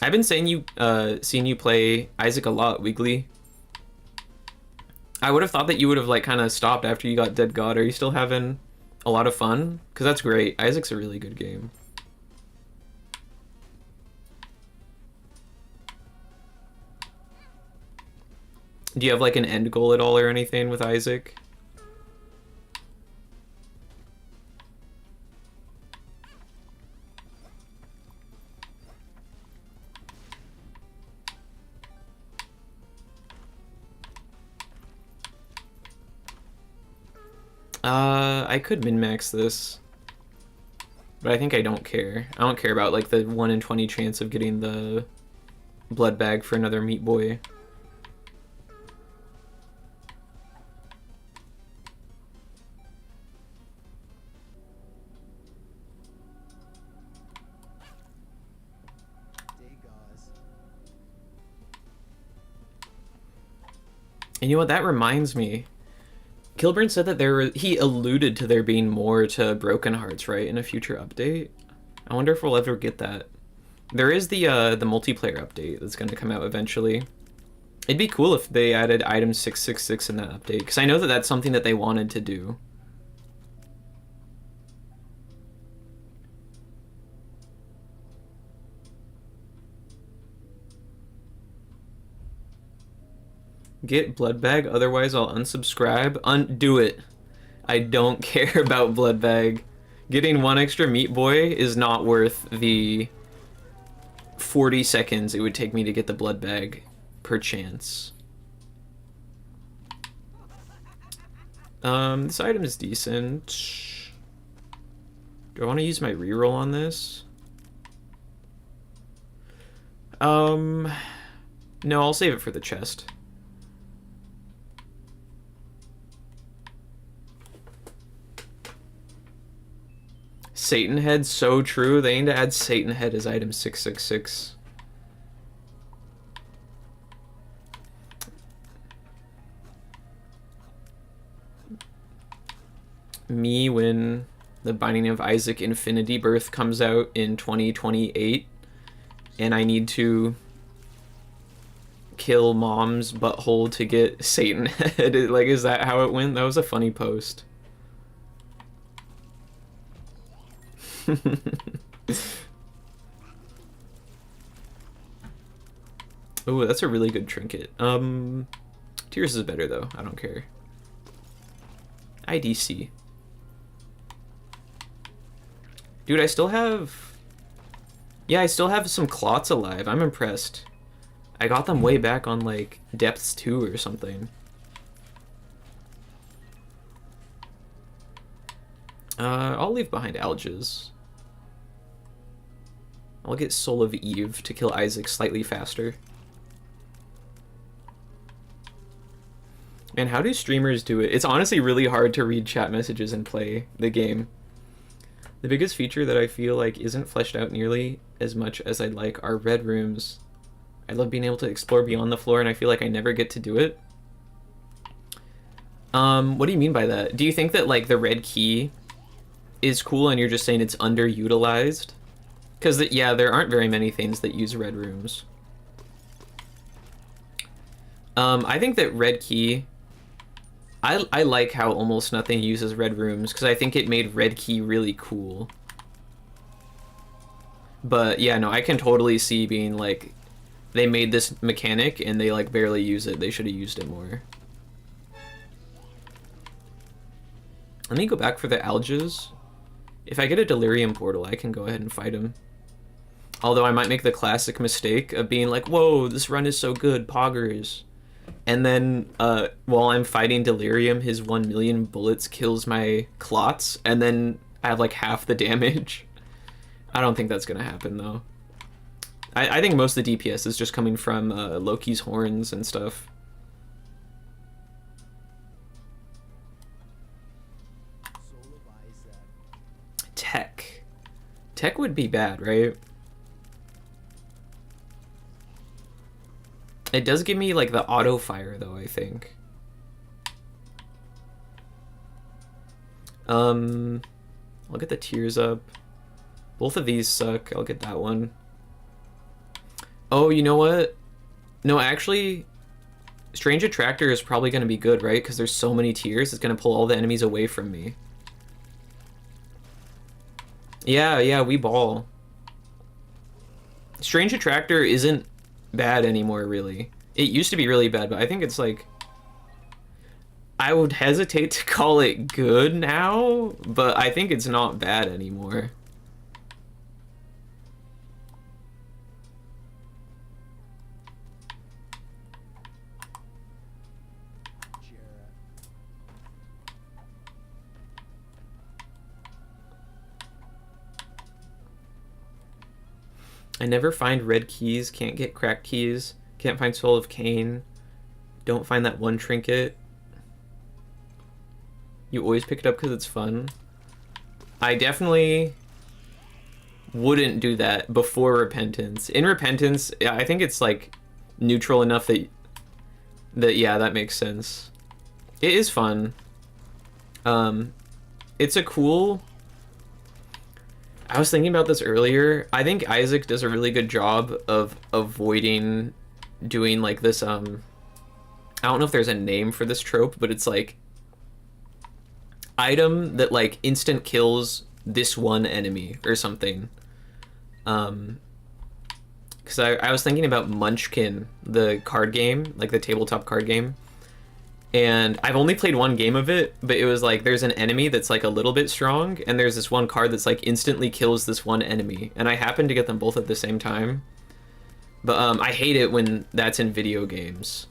I've been saying seeing you play Isaac a lot, Wiggly. I would have thought that you would have like kind of stopped after you got Dead God. Are you still having a lot of fun? Because that's great. Isaac's a really good game. Do you have like an end goal at all or anything with Isaac? I could min-max this, but I think I don't care. I don't care about like the 1 in 20 chance of getting the blood bag for another Meat Boy. And you know what, that reminds me. Kilburn said that he alluded to there being more to Broken Hearts, right, in a future update. I wonder if we'll ever get that. There is the multiplayer update that's going to come out eventually. It'd be cool if they added item 666 in that update, because I know that that's something that they wanted to do. Get blood bag, otherwise I'll unsubscribe. Do it. I don't care about blood bag. Getting 1 extra Meat Boy is not worth the 40 seconds it would take me to get the blood bag per chance. This item is decent. Do I want to use my reroll on this? No, I'll save it for the chest. Satan Head, so true. They need to add Satan Head as item 666. Me when the Binding of Isaac Infinity Birth comes out in 2028 and I need to kill mom's butthole to get Satan Head. Like, is that how it went? That was a funny post. Oh, that's a really good trinket. Tears is better though. I don't care. IDC. Dude, I still have... Yeah, I still have some clots alive. I'm impressed. I got them way back on like Depths 2 or something. I'll leave behind Alges. I'll get Soul of Eve to kill Isaac slightly faster. Man, how do streamers do it? It's honestly really hard to read chat messages and play the game. The biggest feature that I feel like isn't fleshed out nearly as much as I'd like are red rooms. I love being able to explore beyond the floor and I feel like I never get to do it. What do you mean by that? Do you think that like the red key is cool and you're just saying it's underutilized? Because, yeah, there aren't very many things that use red rooms. I think that red key... I like how almost nothing uses red rooms, because I think it made red key really cool. But, yeah, no, I can totally see being, like... They made this mechanic, and they, like, barely use it. They should have used it more. Let me go back for the Alges. If I get a Delirium Portal, I can go ahead and fight him. Although I might make the classic mistake of being like, whoa, this run is so good, poggers. And then while I'm fighting Delirium, his 1 million bullets kills my clots, and then I have like half the damage. I don't think that's going to happen, though. I think most of the DPS is just coming from Loki's horns and stuff. Tech. Tech would be bad, right? It does give me like the auto fire though, I think. I'll get the tears up. Both of these suck. I'll get that one. Oh, you know what? No, actually, Strange Attractor is probably going to be good, right? Because there's so many tears, it's going to pull all the enemies away from me. Yeah, we ball. Strange Attractor isn't bad anymore, really. It used to be really bad, but I think it's like... I would hesitate to call it good now, but I think it's not bad anymore. Jarrah. I never find red keys, can't get cracked keys, can't find Soul of Cain, don't find that one trinket. You always pick it up because it's fun. I definitely wouldn't do that before Repentance. In Repentance, I think it's like neutral enough that yeah, that makes sense. It is fun. It's a cool... I was thinking about this earlier. I think Isaac does a really good job of avoiding doing like this, I don't know if there's a name for this trope, but it's like item that like instant kills this one enemy or something. Because I was thinking about Munchkin, the card game, like the tabletop card game. And I've only played one game of it, but it was like there's an enemy that's like a little bit strong, and there's this one card that's like instantly kills this one enemy. And I happened to get them both at the same time. But I hate it when that's in video games.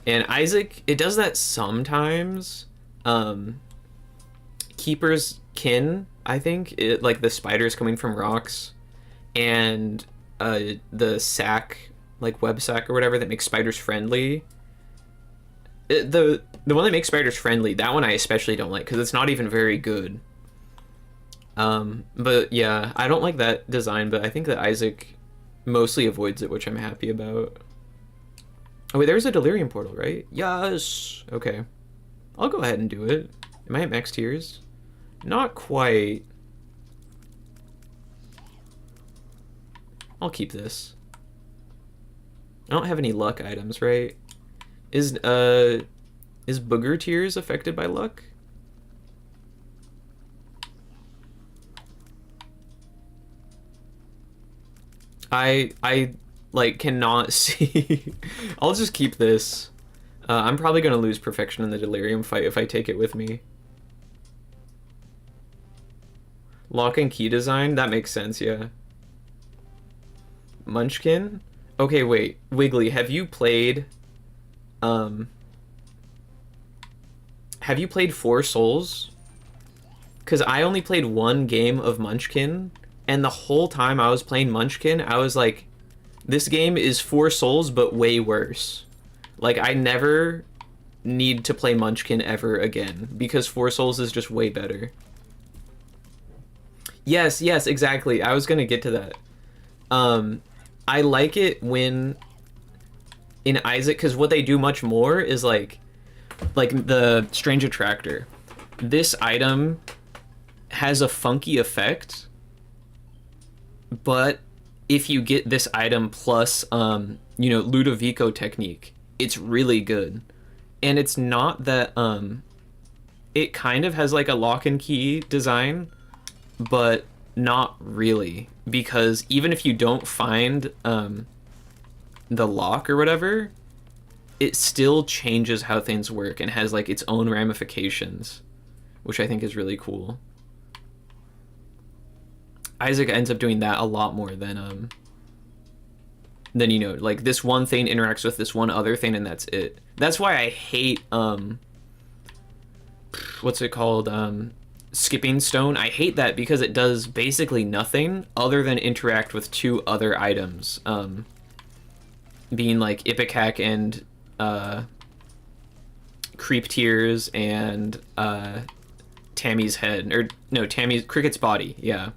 And Isaac, it does that sometimes. Keeper's Kin, I think, like the spiders coming from rocks, and the sack, like web sack or whatever that makes spiders friendly. The one that makes spiders friendly, that one I especially don't like because it's not even very good. But yeah, I don't like that design, but I think that Isaac mostly avoids it, which I'm happy about. Oh wait, there's a Delirium portal, right? Yes. Okay, I'll go ahead and do it. Am I at max tiers? Not quite. I'll keep this. I don't have any luck items, right? Is Booger Tears affected by luck? I like cannot see. I'll just keep this. I'm probably gonna lose Perfection in the Delirium fight if I take it with me. Lock and key design? That makes sense, yeah. Munchkin? Okay, wait. Wiggly, have you played... have you played Four Souls? Because I only played one game of Munchkin, and the whole time I was playing Munchkin, I was like, this game is Four Souls, but way worse. Like, I never need to play Munchkin ever again, because Four Souls is just way better. Yes, exactly. I was gonna get to that. I like it when in Isaac, because what they do much more is like the Strange Attractor. This item has a funky effect, but if you get this item plus, you know, Ludovico technique, it's really good. And it's not that, it kind of has like a lock and key design, but not really, because even if you don't find the lock or whatever, it still changes how things work and has like its own ramifications, which I think is really cool. Isaac ends up doing that a lot more than you know, like this one thing interacts with this one other thing and that's it. That's why I hate what's it called, Skipping Stone. I hate that because it does basically nothing other than interact with two other items, being like Ipecac and Creep Tears and Tammy's head, or no, Tammy's Cricket's body. Yeah.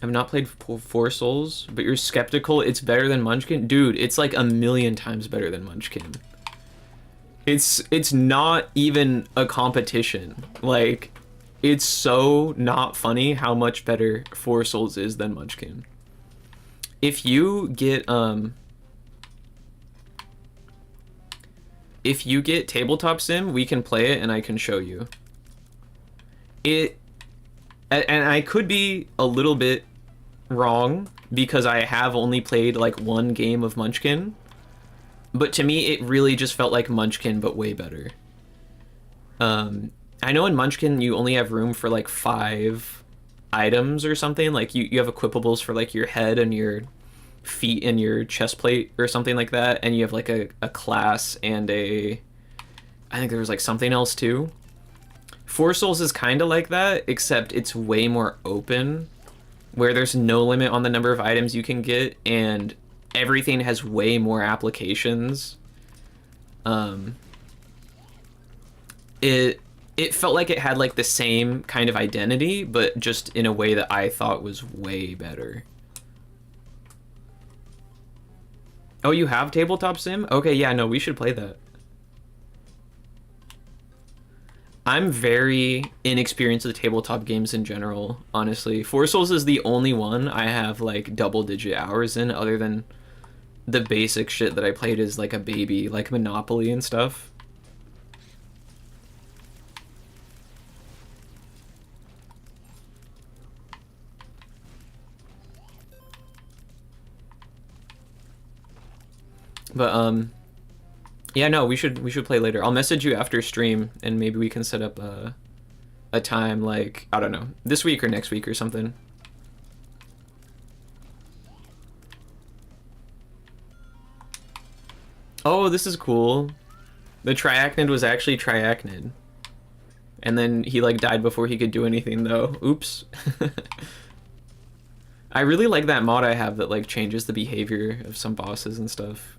I've not played Four Souls, but you're skeptical it's better than Munchkin? Dude, it's like a million times better than Munchkin. It's not even a competition. Like, it's so not funny how much better Four Souls is than Munchkin. If you get Tabletop Sim, we can play it and I can show you. And I could be a little bit wrong because I have only played like one game of Munchkin, but to me it really just felt like Munchkin but way better. I know in Munchkin you only have room for like 5 items or something. Like you have equipables for like your head and your feet and your chest plate or something like that, and you have like a class and I think there was like something else too. Four Souls is kind of like that, except it's way more open, where there's no limit on the number of items you can get, and everything has way more applications. It felt like it had like the same kind of identity, but just in a way that I thought was way better. Oh, you have Tabletop Sim? Okay, yeah, no, we should play that. I'm very inexperienced with tabletop games in general, honestly. Four Souls is the only one I have like double-digit hours in, other than the basic shit that I played as like a baby, like Monopoly and stuff. But yeah, no, we should play later. I'll message you after stream and maybe we can set up a time, like, I don't know, this week or next week or something. Oh, this is cool. The Triachnid was actually Triachnid. And then he like died before he could do anything though. Oops. I really like that mod I have that like changes the behavior of some bosses and stuff.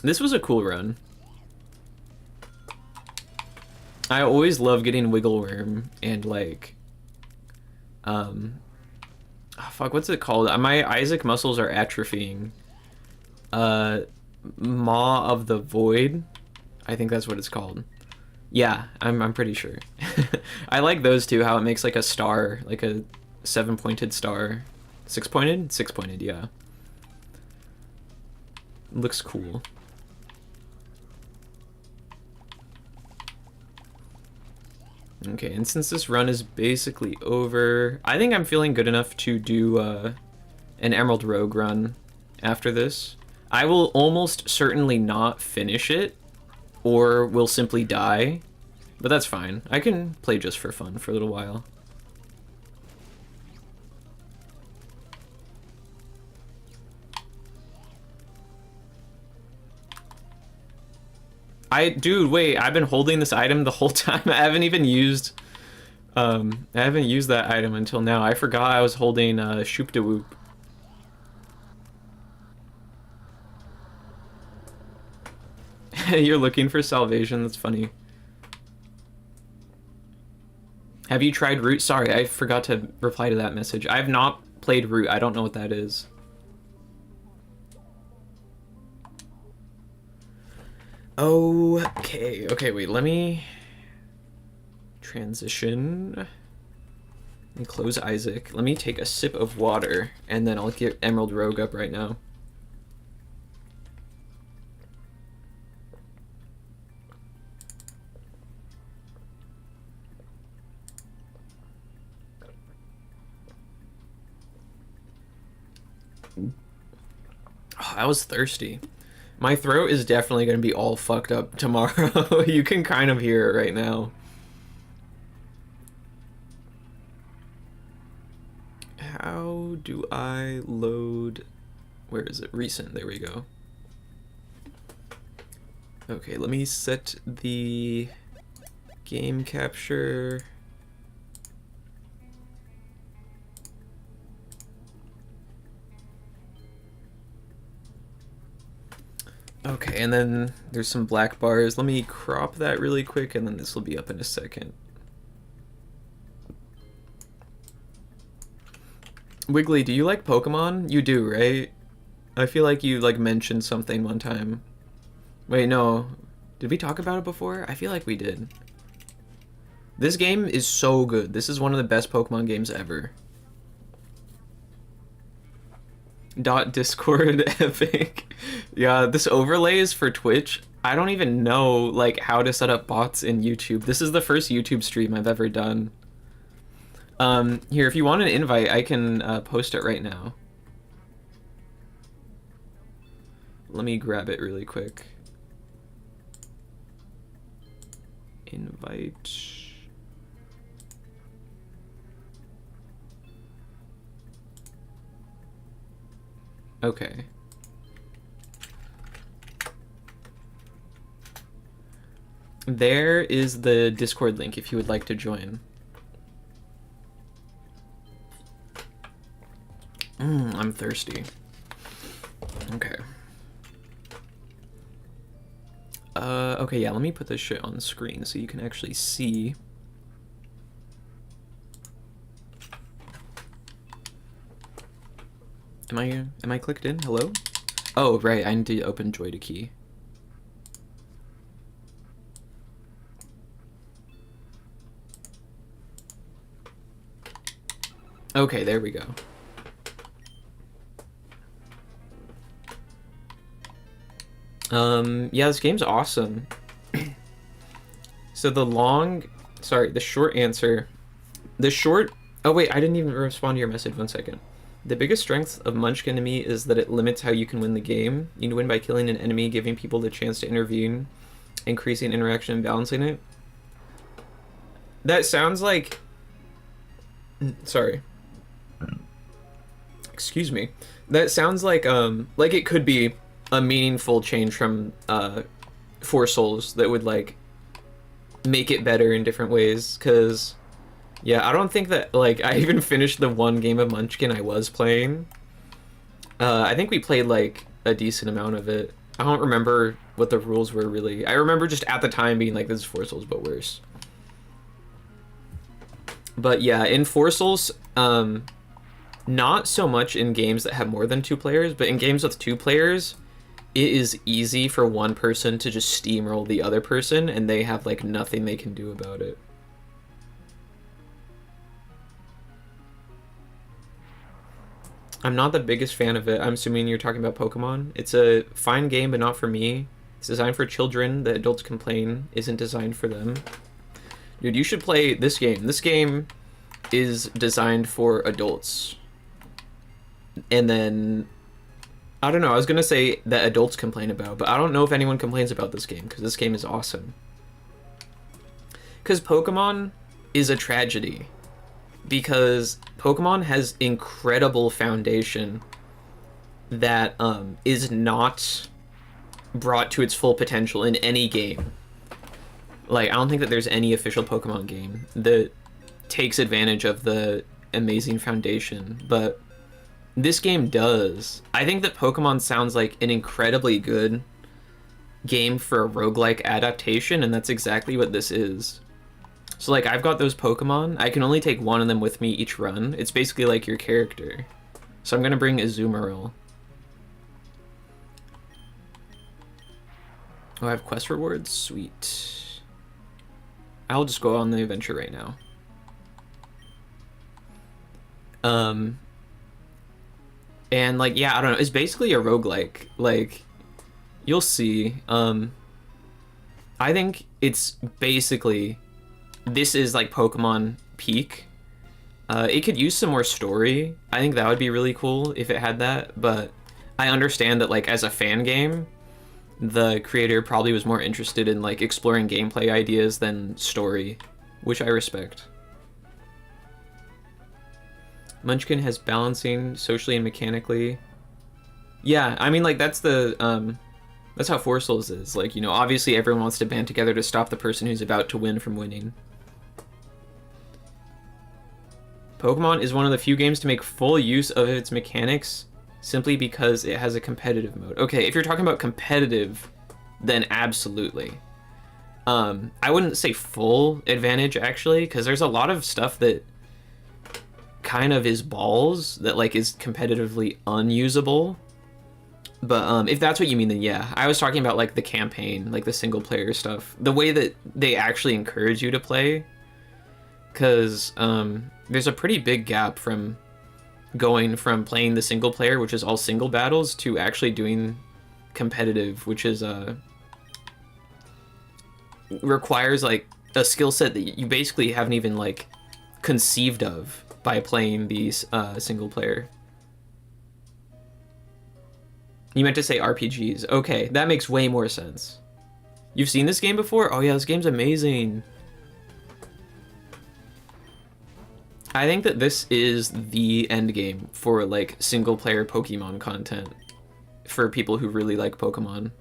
This was a cool run. I always love getting Wiggle Worm and like, oh, fuck, what's it called? My Isaac muscles are atrophying. Maw of the Void, I think that's what it's called. Yeah, I'm pretty sure. I like those two. How it makes like a star, like a 7-pointed star, 6-pointed, 6-pointed. Yeah, looks cool. Okay, and since this run is basically over, I think I'm feeling good enough to do an Emerald Rogue run after this. I will almost certainly not finish it, or will simply die, but that's fine. I can play just for fun for a little while. Dude, wait, I've been holding this item the whole time. I haven't even used, that item until now. I forgot I was holding, Shoop de Whoop. You're looking for salvation, that's funny. Have you tried Root? Sorry, I forgot to reply to that message. I have not played Root, I don't know what that is. Okay, wait, let me transition and close Isaac. Let me take a sip of water, and then I'll get Emerald Rogue up right now. Oh, I was thirsty. My throat is definitely going to be all fucked up tomorrow. You can kind of hear it right now. How do I load... Where is it? Recent. There we go. Okay, let me set the game capture. Okay, and then there's some black bars. Let me crop that really quick, and then this will be up in a second. Wiggly, do you like Pokemon? You do, right? I feel like you like mentioned something one time. Wait, no. Did we talk about it before? I feel like we did. This game is so good. This is one of the best Pokemon games ever. Discord epic. Yeah, this overlay is for Twitch. I don't even know like how to set up bots in YouTube. This is the first YouTube stream I've ever done. Here, if you want an invite, I can post it right now. Let me grab it really quick. Invite. Okay. There is the Discord link if you would like to join. I'm thirsty. Okay. Okay, yeah, let me put this shit on the screen so you can actually see. Am I clicked in? Hello? Oh, right, I need to open Joy to Key. Okay, there we go. Yeah, this game's awesome. So the short answer, oh wait, I didn't even respond to your message, 1 second. The biggest strength of Munchkin to me is that it limits how you can win the game. You can win by killing an enemy, giving people the chance to intervene, increasing interaction and balancing it. That sounds like, sorry. Excuse me. That sounds like it could be a meaningful change from Four Souls that would like make it better in different ways, because yeah, I don't think that like I even finished the one game of Munchkin I was playing. I think we played like a decent amount of it. I don't remember what the rules were really. I remember just at the time being like, this is Four Souls but worse. But yeah, in Four Souls, not so much in games that have more than 2 players, but in games with 2 players, it is easy for one person to just steamroll the other person, and they have like nothing they can do about it. I'm not the biggest fan of it. I'm assuming you're talking about Pokemon. It's a fine game, but not for me. It's designed for children. The adults complain isn't designed for them. Dude, you should play this game. This game is designed for adults. And then, I don't know, I was gonna say that adults complain about, but I don't know if anyone complains about this game, because this game is awesome. Because Pokemon is a tragedy. Because Pokemon has incredible foundation that is not brought to its full potential in any game. Like, I don't think that there's any official Pokemon game that takes advantage of the amazing foundation, but this game does. I think that Pokemon sounds like an incredibly good game for a roguelike adaptation, and that's exactly what this is. So like, I've got those Pokemon. I can only take one of them with me each run. It's basically like your character. So I'm gonna bring Azumarill. Oh, I have quest rewards? Sweet. I'll just go on the adventure right now. And like, yeah, I don't know. It's basically a roguelike. Like, you'll see. I think it's basically, this is like Pokemon peak. It could use some more story. I think that would be really cool if it had that, but I understand that like as a fan game, the creator probably was more interested in like exploring gameplay ideas than story, which I respect. Munchkin has balancing socially and mechanically. Yeah, I mean like that's the that's how Four Souls is. Like, you know, obviously everyone wants to band together to stop the person who's about to win from winning. Pokemon is one of the few games to make full use of its mechanics simply because it has a competitive mode. Okay, if you're talking about competitive, then absolutely. I wouldn't say full advantage, actually, because there's a lot of stuff that kind of is balls that, like, is competitively unusable. But if that's what you mean, then yeah. I was talking about, like, the campaign, like the single player stuff. The way that they actually encourage you to play. Because there's a pretty big gap from going from playing the single player, which is all single battles, to actually doing competitive, which is requires, like, a skill set that you basically haven't even, like, conceived of by playing these single player. You meant to say RPGs. Okay, that makes way more sense. You've seen this game before? Oh yeah, this game's amazing. I think that this is the end game for, like, single player Pokemon content for people who really like Pokemon.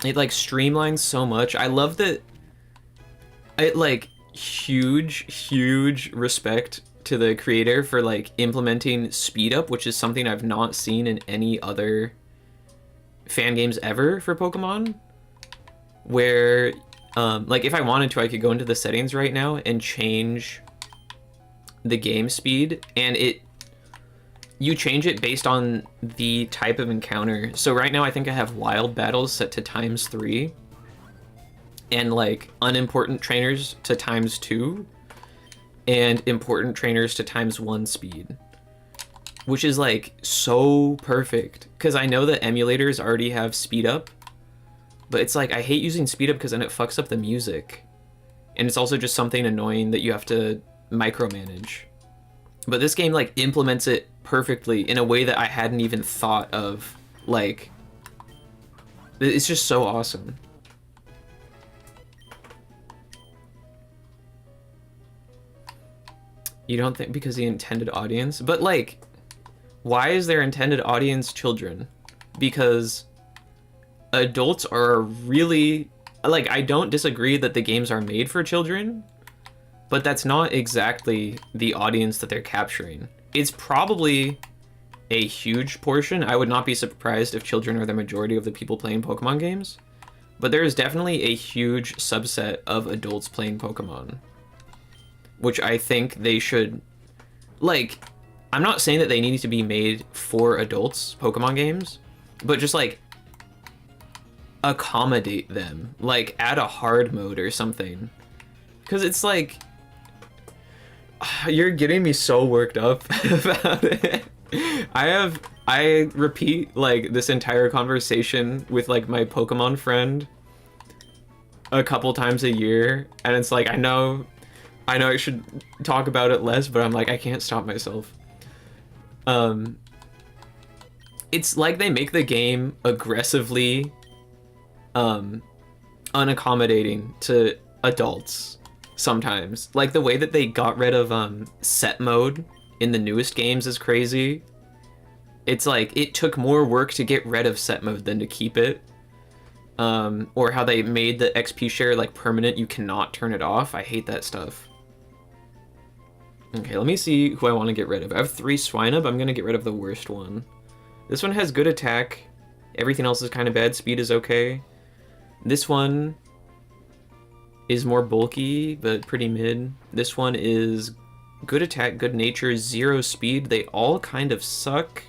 It, like, streamlines so much. I love that it, like, huge respect to the creator for, like, implementing speed up, which is something I've not seen in any other fan games ever for Pokemon, where like, if I wanted to, I could go into the settings right now and change the game speed, and you change it based on the type of encounter. So right now I think I have wild battles set to ×3 and, like, unimportant trainers to ×2 and important trainers to ×1 speed, which is, like, so perfect, because I know that emulators already have speed up, but it's like, I hate using speed up because then it fucks up the music, and it's also just something annoying that you have to micromanage. But this game, like, implements it perfectly in a way that I hadn't even thought of. Like, it's just so awesome. You don't think because the intended audience? But, like, why is their intended audience children? Because adults are really... Like, I don't disagree that the games are made for children, but that's not exactly the audience that they're capturing. It's probably a huge portion. I would not be surprised if children are the majority of the people playing Pokemon games, but there is definitely a huge subset of adults playing Pokemon, which I think they should... Like, I'm not saying that they need to be made for adults, Pokemon games, but just, like, accommodate them. Like, add a hard mode or something. Because it's like... You're getting me so worked up about it. I repeat, like, this entire conversation with, like, my Pokemon friend a couple times a year, and it's like, I know I should talk about it less, but I'm like, I can't stop myself. It's like they make the game aggressively unaccommodating to adults sometimes. Like, the way that they got rid of set mode in the newest games is crazy. It's like, it took more work to get rid of set mode than to keep it. Or how they made the XP share, like, permanent. You cannot turn it off. I hate that stuff. Okay, let me see who I want to get rid of. I have 3 Swinub. I'm gonna get rid of the worst one. This one has good attack. Everything else is kind of bad. Speed is okay. This one is more bulky, but pretty mid. This one is good attack, good nature, 0 speed. They all kind of suck.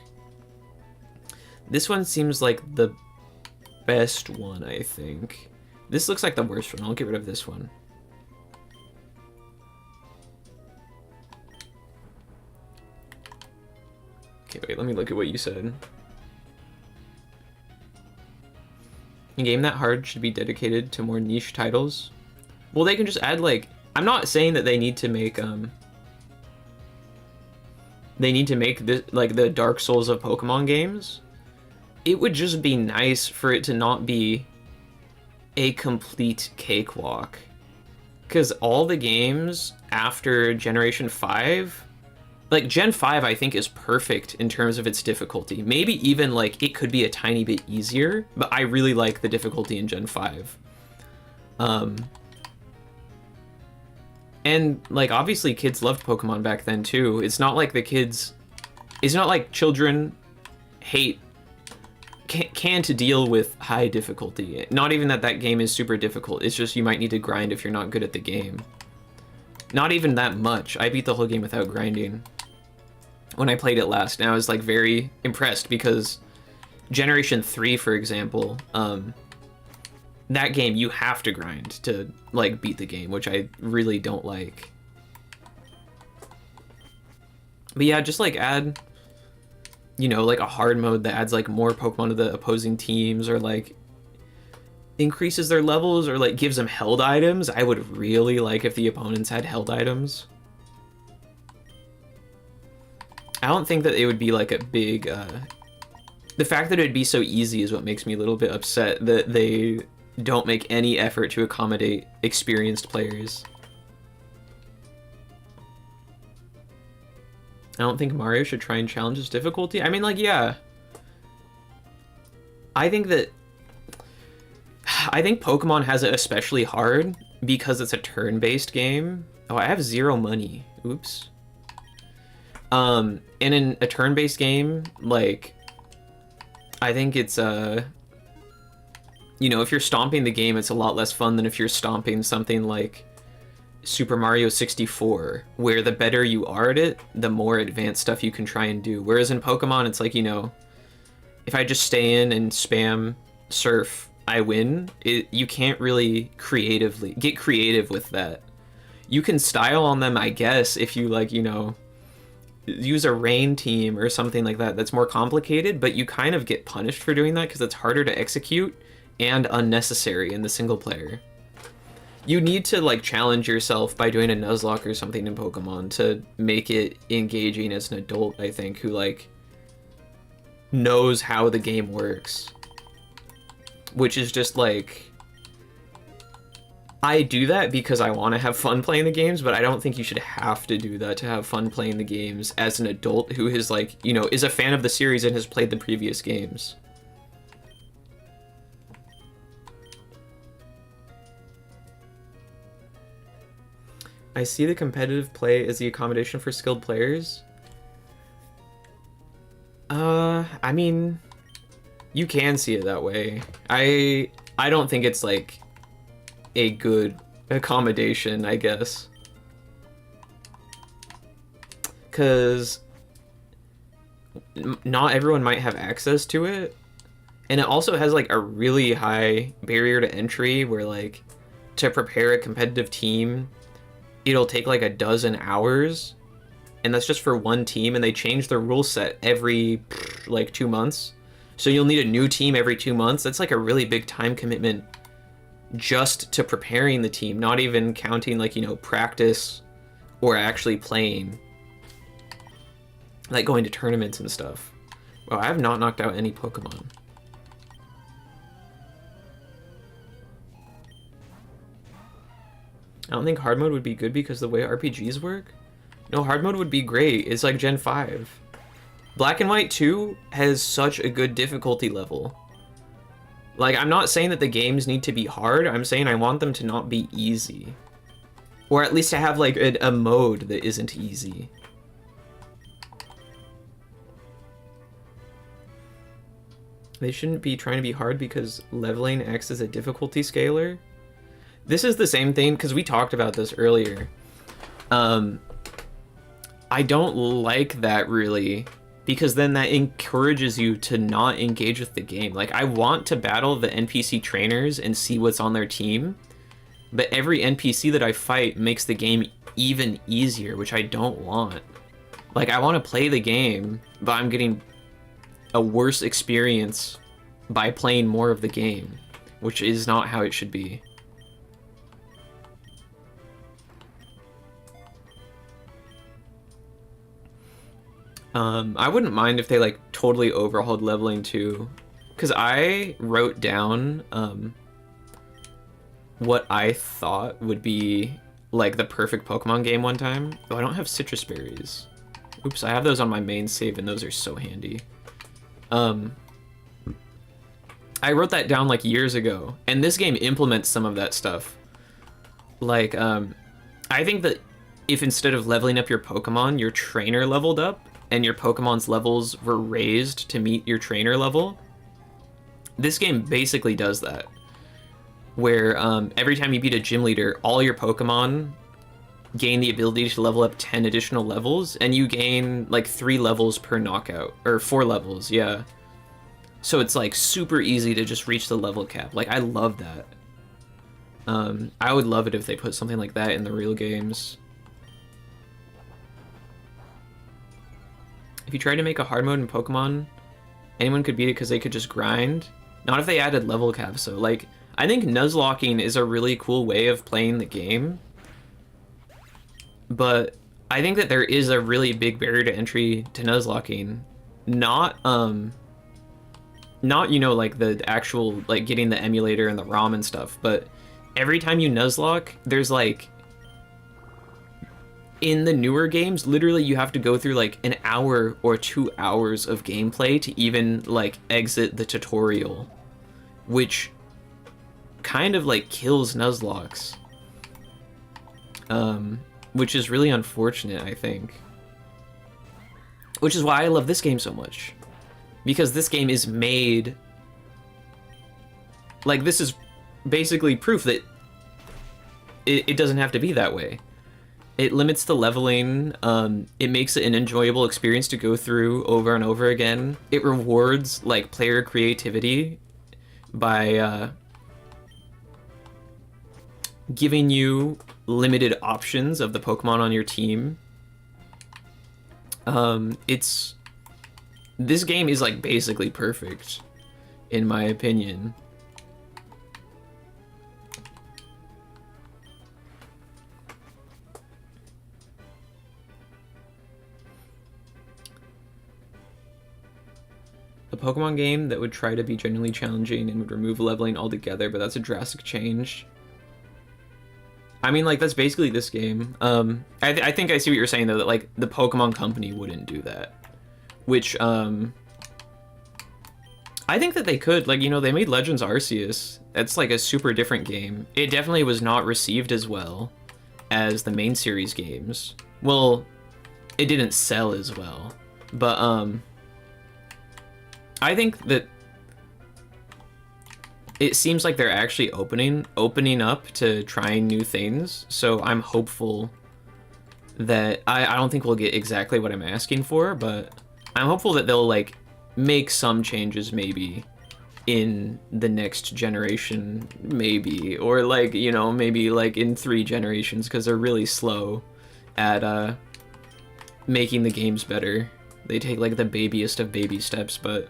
This one seems like the best one, I think. This looks like the worst one. I'll get rid of this one. Okay, wait, let me look at what you said. A game that hard should be dedicated to more niche titles. Well, they can just add, like... I'm not saying that they need to make, this, like, the Dark Souls of Pokemon games. It would just be nice for it to not be a complete cakewalk. Because all the games after Generation 5... Like, Gen 5, I think, is perfect in terms of its difficulty. Maybe even, like, it could be a tiny bit easier, but I really like the difficulty in Gen 5. And like obviously kids loved Pokemon back then too. It's not like children hate can to deal with high difficulty. Not even that game is super difficult. It's just you might need to grind if you're not good at the game. Not even that much. I beat the whole game without grinding when I played it last, and I was like very impressed because Generation 3, for example, that game you have to grind to like beat the game, which I really don't like. But yeah, just like add, you know, like a hard mode that adds like more Pokemon to the opposing teams, or like increases their levels, or like gives them held items. I would really like if the opponents had held items. I don't think that it would be like a big the fact that it'd be so easy is what makes me a little bit upset that they don't make any effort to accommodate experienced players. I don't think Mario should try and challenge his difficulty. I mean, like, yeah. I think Pokemon has it especially hard because it's a turn-based game. Oh, I have 0 money. Oops. And in a turn-based game, like, I think it's, you know, if you're stomping the game, it's a lot less fun than if you're stomping something like Super Mario 64, where the better you are at it, the more advanced stuff you can try and do. Whereas in Pokemon, it's like, you know, if I just stay in and spam Surf, I win. You can't really get creative with that. You can style on them, I guess, if you, like, you know, use a rain team or something like that that's more complicated, but you kind of get punished for doing that because it's harder to execute and unnecessary in the single player. You need to like challenge yourself by doing a Nuzlocke or something in Pokemon to make it engaging as an adult, I think, who like knows how the game works. Which is just like, I do that because I want to have fun playing the games, but I don't think you should have to do that to have fun playing the games as an adult who is like, you know, is a fan of the series and has played the previous games. I see the competitive play as the accommodation for skilled players. I mean, you can see it that way. I don't think it's like a good accommodation, I guess. Because not everyone might have access to it. And it also has like a really high barrier to entry where like to prepare a competitive team, it'll take like a dozen hours, and that's just for one team, and they change the rule set every like 2 months. So you'll need a new team every 2 months. That's like a really big time commitment just to preparing the team, not even counting like, you know, practice or actually playing, like going to tournaments and stuff. Well, I have not knocked out any Pokemon. I don't think hard mode would be good because of the way RPGs work. No, hard mode would be great. It's like Gen 5. Black and White 2 has such a good difficulty level. Like, I'm not saying that the games need to be hard. I'm saying I want them to not be easy. Or at least to have like a mode that isn't easy. They shouldn't be trying to be hard because leveling acts as a difficulty scaler. This is the same thing, because we talked about this earlier. I don't like that really, because then that encourages you to not engage with the game. Like, I want to battle the NPC trainers and see what's on their team, but every NPC that I fight makes the game even easier, which I don't want. Like, I want to play the game, but I'm getting a worse experience by playing more of the game, which is not how it should be. I wouldn't mind if they like totally overhauled leveling too, because I wrote down what I thought would be like the perfect Pokemon game one time. Oh, I don't have citrus berries. Oops, I have those on my main save and those are so handy. I wrote that down like years ago, and this game implements some of that stuff. Like, I think that if instead of leveling up your Pokemon, your trainer leveled up and your Pokemon's levels were raised to meet your trainer level, this game basically does that. Where every time you beat a gym leader, all your Pokemon gain the ability to level up 10 additional levels, and you gain like 3 levels per knockout, or 4 levels, yeah. So it's like super easy to just reach the level cap. Like, I love that. I would love it if they put something like that in the real games. If you tried to make a hard mode in Pokemon, anyone could beat it because they could just grind. Not if they added level caps, so like, I think Nuzlocking is a really cool way of playing the game. But I think that there is a really big barrier to entry to Nuzlocking. Not, you know, like the actual, like getting the emulator and the ROM and stuff, but every time you Nuzlocke, there's like, in the newer games, literally you have to go through like an hour or 2 hours of gameplay to even like exit the tutorial, which kind of like kills Nuzlocks. Which is really unfortunate, I think. Which is why I love this game so much. Because this game is made... Like, this is basically proof that it doesn't have to be that way. It limits the leveling, it makes it an enjoyable experience to go through over and over again. It rewards, like, player creativity by, giving you limited options of the Pokemon on your team. This game is like basically perfect, in my opinion. A Pokemon game that would try to be genuinely challenging and would remove leveling altogether, but that's a drastic change. I mean, like, that's basically this game. I think I see what you're saying, though, that, like, the Pokemon Company wouldn't do that. Which, I think that they could. Like, you know, they made Legends Arceus. That's, like, a super different game. It definitely was not received as well as the main series games. Well, it didn't sell as well. But, I think that it seems like they're actually opening up to trying new things, so I'm hopeful that I don't think we'll get exactly what I'm asking for, but I'm hopeful that they'll like make some changes maybe in the next generation, maybe, or like, you know, maybe like in 3 generations, because they're really slow at making the games better. They take like the babiest of baby steps, but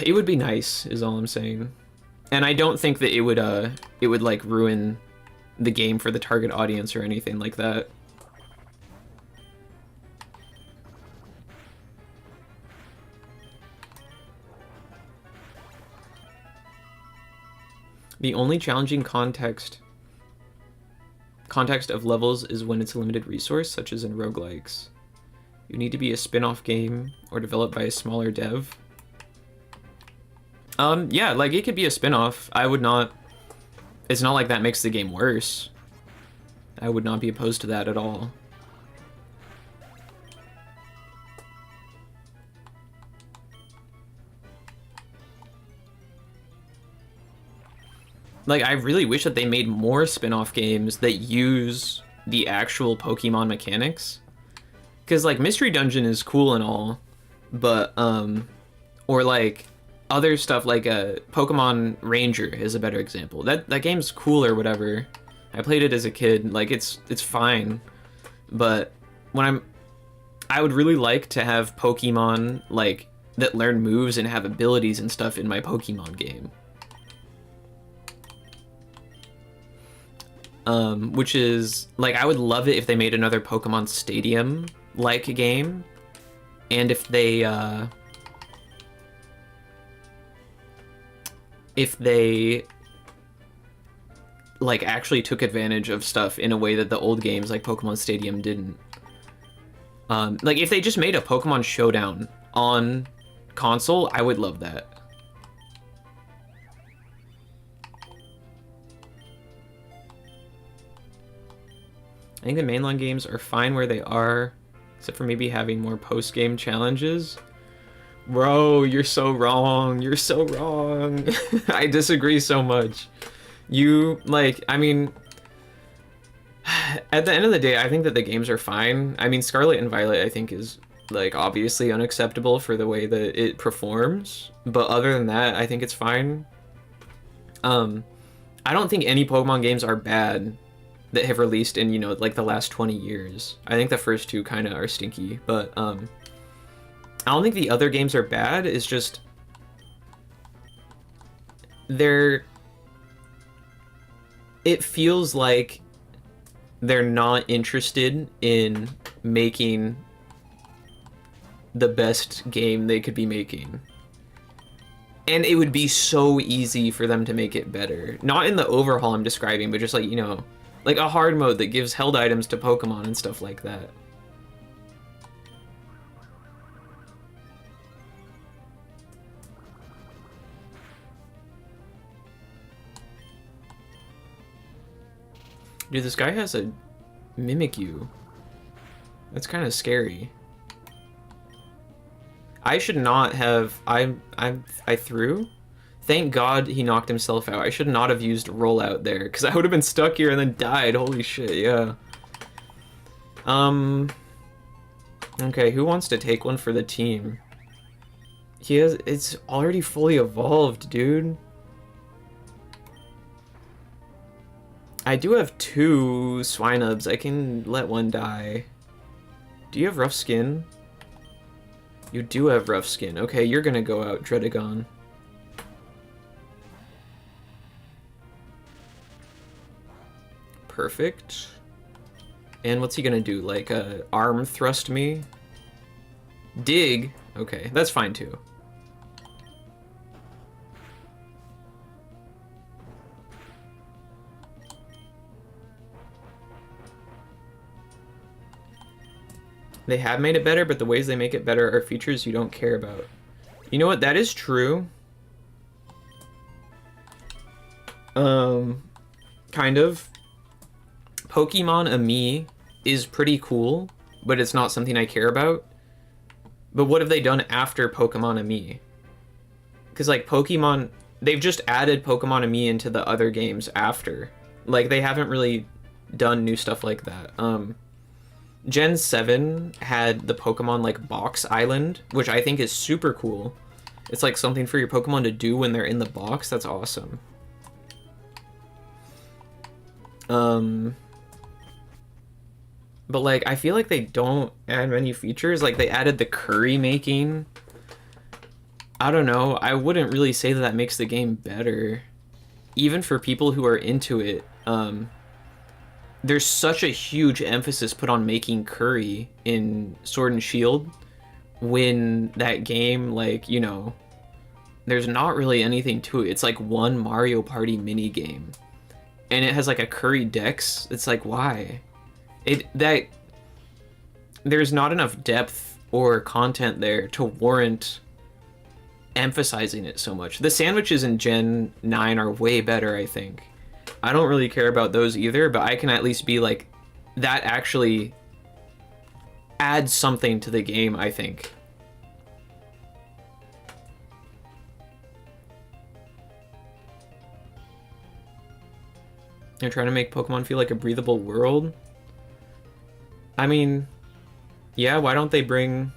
it would be nice, is all I'm saying. And I don't think that it would like ruin the game for the target audience or anything like that. The only challenging context of levels is when it's a limited resource, such as in roguelikes. You need to be a spin-off game or developed by a smaller dev. Yeah, like, it could be a spin-off. I would not... It's not like that makes the game worse. I would not be opposed to that at all. Like, I really wish that they made more spin-off games that use the actual Pokemon mechanics. Because, like, Mystery Dungeon is cool and all, but, or, like, other stuff like Pokemon Ranger is a better example. That game's cool or whatever. I played it as a kid. Like, it's fine. But when I would really like to have Pokemon, like, that learn moves and have abilities and stuff in my Pokemon game. Which is, like, I would love it if they made another Pokemon Stadium-like game. And if they, like, actually took advantage of stuff in a way that the old games, like Pokemon Stadium, didn't. Like, if they just made a Pokemon Showdown on console, I would love that. I think the mainline games are fine where they are, except for maybe having more post-game challenges. Bro, you're so wrong. You're so wrong. I disagree so much. You, like, I mean, at the end of the day, I think that the games are fine. I mean, Scarlet and Violet, I think, is, like, obviously unacceptable for the way that it performs. But other than that, I think it's fine. I don't think any Pokemon games are bad that have released in, you know, like, the last 20 years. I think the first two kind of are stinky, but, I don't think the other games are bad. It's just it feels like they're not interested in making the best game they could be making. And it would be so easy for them to make it better. Not in the overhaul I'm describing, but just like, you know, like a hard mode that gives held items to Pokemon and stuff like that. Dude, this guy has a Mimikyu. That's kind of scary. I should not have... I threw? Thank God he knocked himself out. I should not have used rollout there, because I would have been stuck here and then died. Holy shit, yeah. Okay, who wants to take one for the team? It's already fully evolved, dude. I do have 2 Swinubs. I can let one die. Do you have rough skin? You do have rough skin. Okay, you're gonna go out, Dredagon. Perfect. And what's he gonna do? Like, arm thrust me? Dig? Okay, that's fine too. They have made it better, but the ways they make it better are features you don't care about. You know what? That is true. Kind of. Pokemon Ami is pretty cool, but it's not something I care about. But what have they done after Pokemon Ami? Because, like, Pokemon... They've just added Pokemon Ami into the other games after. Like, they haven't really done new stuff like that. Gen 7 had the Pokemon, like, box island, which I think is super cool. It's, like, something for your Pokemon to do when they're in the box. That's awesome. But, like, I feel like they don't add many features. Like, they added the curry making. I don't know. I wouldn't really say that that makes the game better. Even for people who are into it, there's such a huge emphasis put on making curry in Sword and Shield when that game, like, you know, there's not really anything to it. It's like one Mario Party mini game. And it has like a curry dex. It's like, why? There's not enough depth or content there to warrant emphasizing it so much. The sandwiches in Gen 9 are way better, I think. I don't really care about those either, but I can at least be like, that actually adds something to the game, I think. They're trying to make Pokemon feel like a breathable world. I mean, yeah, why don't they bring...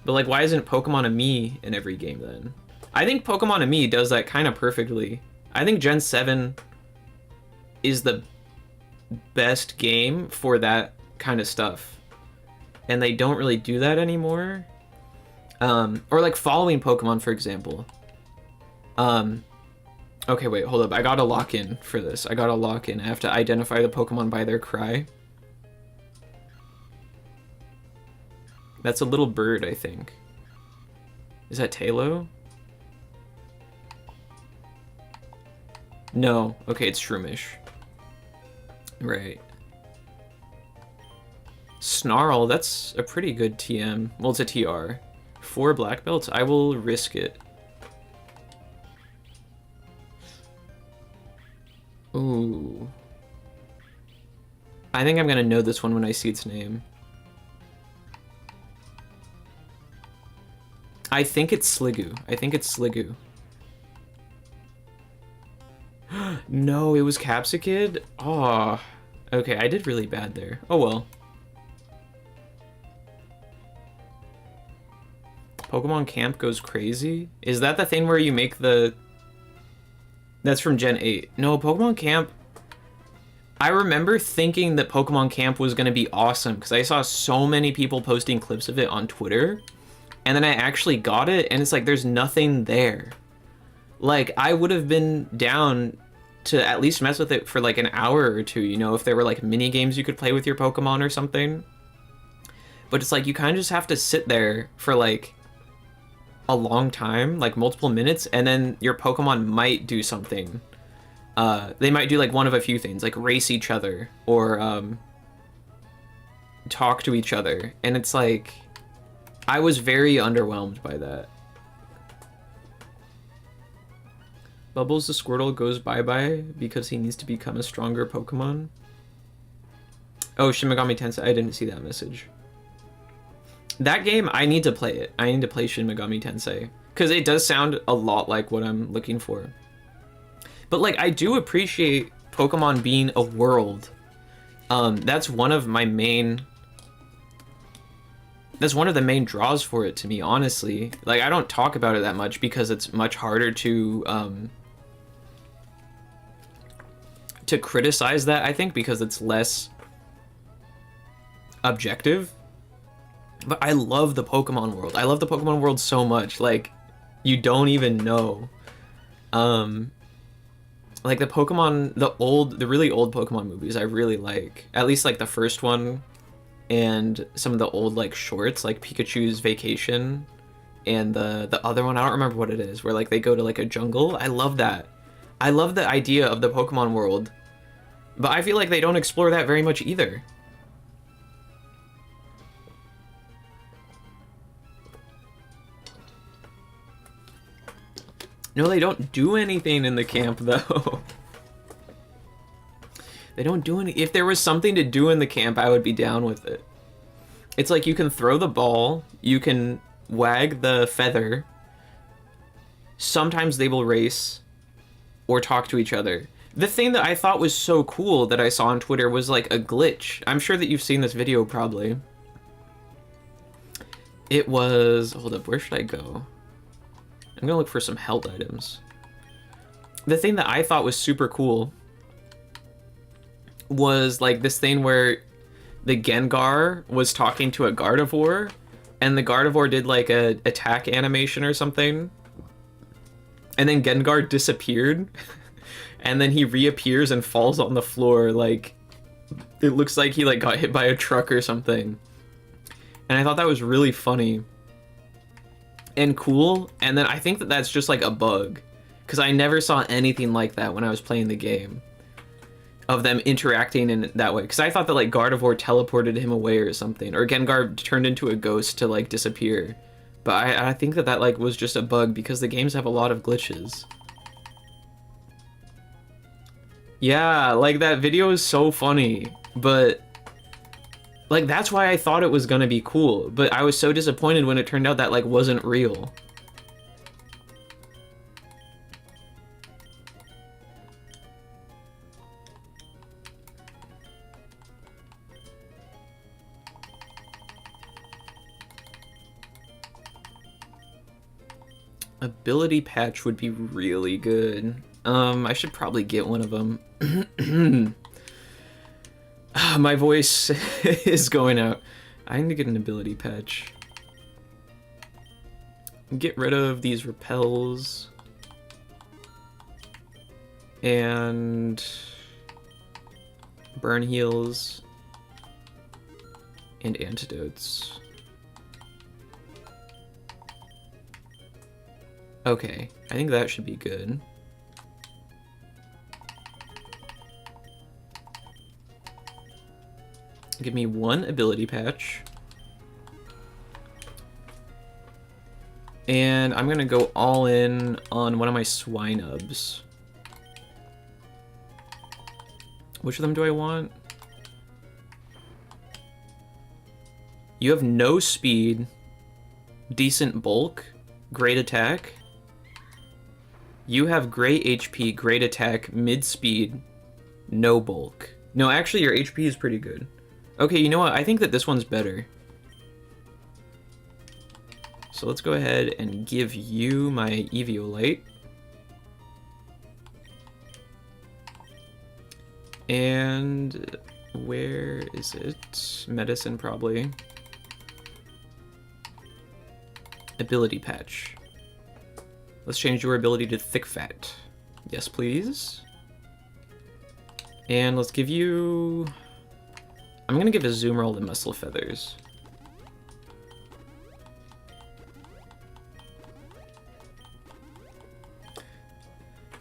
But, like, why isn't Pokemon Ami in every game, then? I think Pokemon Ami does that kind of perfectly. I think Gen 7 is the best game for that kind of stuff. And they don't really do that anymore. Or, like, following Pokemon, for example. Okay, wait, hold up. I gotta lock in for this. I gotta lock in. I have to identify the Pokemon by their cry. That's a little bird, I think. Is that Tailo? No. Okay, it's Shroomish. Right. Snarl, that's a pretty good TM. Well, it's a TR. 4 black belts? I will risk it. Ooh. I think I'm gonna know this one when I see its name. I think it's Sliggoo. I think it's Sliggoo. No, it was Capsicid? Oh, okay, I did really bad there. Oh well. Pokemon Camp goes crazy? Is that the thing where you make the... That's from Gen 8. No, Pokemon Camp... I remember thinking that Pokemon Camp was going to be awesome because I saw so many people posting clips of it on Twitter. And then I actually got it and it's like there's nothing there. Like, I would have been down to at least mess with it for like an hour or two, you know, if there were like mini games you could play with your Pokemon or something. But it's like you kind of just have to sit there for like a long time, like multiple minutes, and then your Pokemon might do something. They might do like one of a few things, like race each other or talk to each other. And it's like, I was very underwhelmed by that. Bubbles the Squirtle goes bye-bye because he needs to become a stronger Pokemon. Oh, Shin Megami Tensei, I didn't see that message. That game, I need to play it. I need to play Shin Megami Tensei. Because it does sound a lot like what I'm looking for. But, like, I do appreciate Pokemon being a world. That's one of my main... That's one of the main draws for it to me, honestly. Like, I don't talk about it that much because it's much harder to criticize that, I think, because it's less objective. But I love the Pokemon world. I love the Pokemon world so much. Like, you don't even know. Like the Pokemon, the really old Pokemon movies, I really like. At least like the first one, and some of the old like shorts, like Pikachu's Vacation, and the other one, I don't remember what it is, where like they go to like a jungle. I love that. I love the idea of the Pokemon world, but I feel like they don't explore that very much either. No, they don't do anything in the camp, though. They don't do any... If there was something to do in the camp, I would be down with it. It's like you can throw the ball, you can wag the feather. Sometimes they will race or talk to each other. The thing that I thought was so cool that I saw on Twitter was like a glitch. I'm sure that you've seen this video, probably. It was... Hold up, where should I go? I'm gonna look for some held items. The thing that I thought was super cool was like this thing where the Gengar was talking to a Gardevoir, and the Gardevoir did like a attack animation or something, and then Gengar disappeared, and then he reappears and falls on the floor like it looks like he like got hit by a truck or something. And I thought that was really funny and cool, and then I think that that's just like a bug, because I never saw anything like that when I was playing the game, of them interacting in that way, because I thought that like Gardevoir teleported him away or something, or Gengar turned into a ghost to like disappear, but I think that that like was just a bug, because the games have a lot of glitches. Yeah, like that video is so funny, but like, that's why I thought it was gonna be cool, but I was so disappointed when it turned out that, like, wasn't real. Ability patch would be really good. I should probably get one of them. My voice is going out. I need to get an ability patch. Get rid of these repels. And burn heals. And antidotes. Okay, I think that should be good. Give me one ability patch. And I'm gonna go all in on one of my Swinubs. Which of them do I want? You have no speed, decent bulk, great attack. You have great HP, great attack, mid speed, no bulk. No, actually your HP is pretty good. Okay, you know what? I think that this one's better. So let's go ahead and give you my Eviolite. And where is it? Medicine, probably. Ability patch. Let's change your ability to thick fat. Yes, please. And let's give you... I'm gonna give Azumarill the muscle feathers.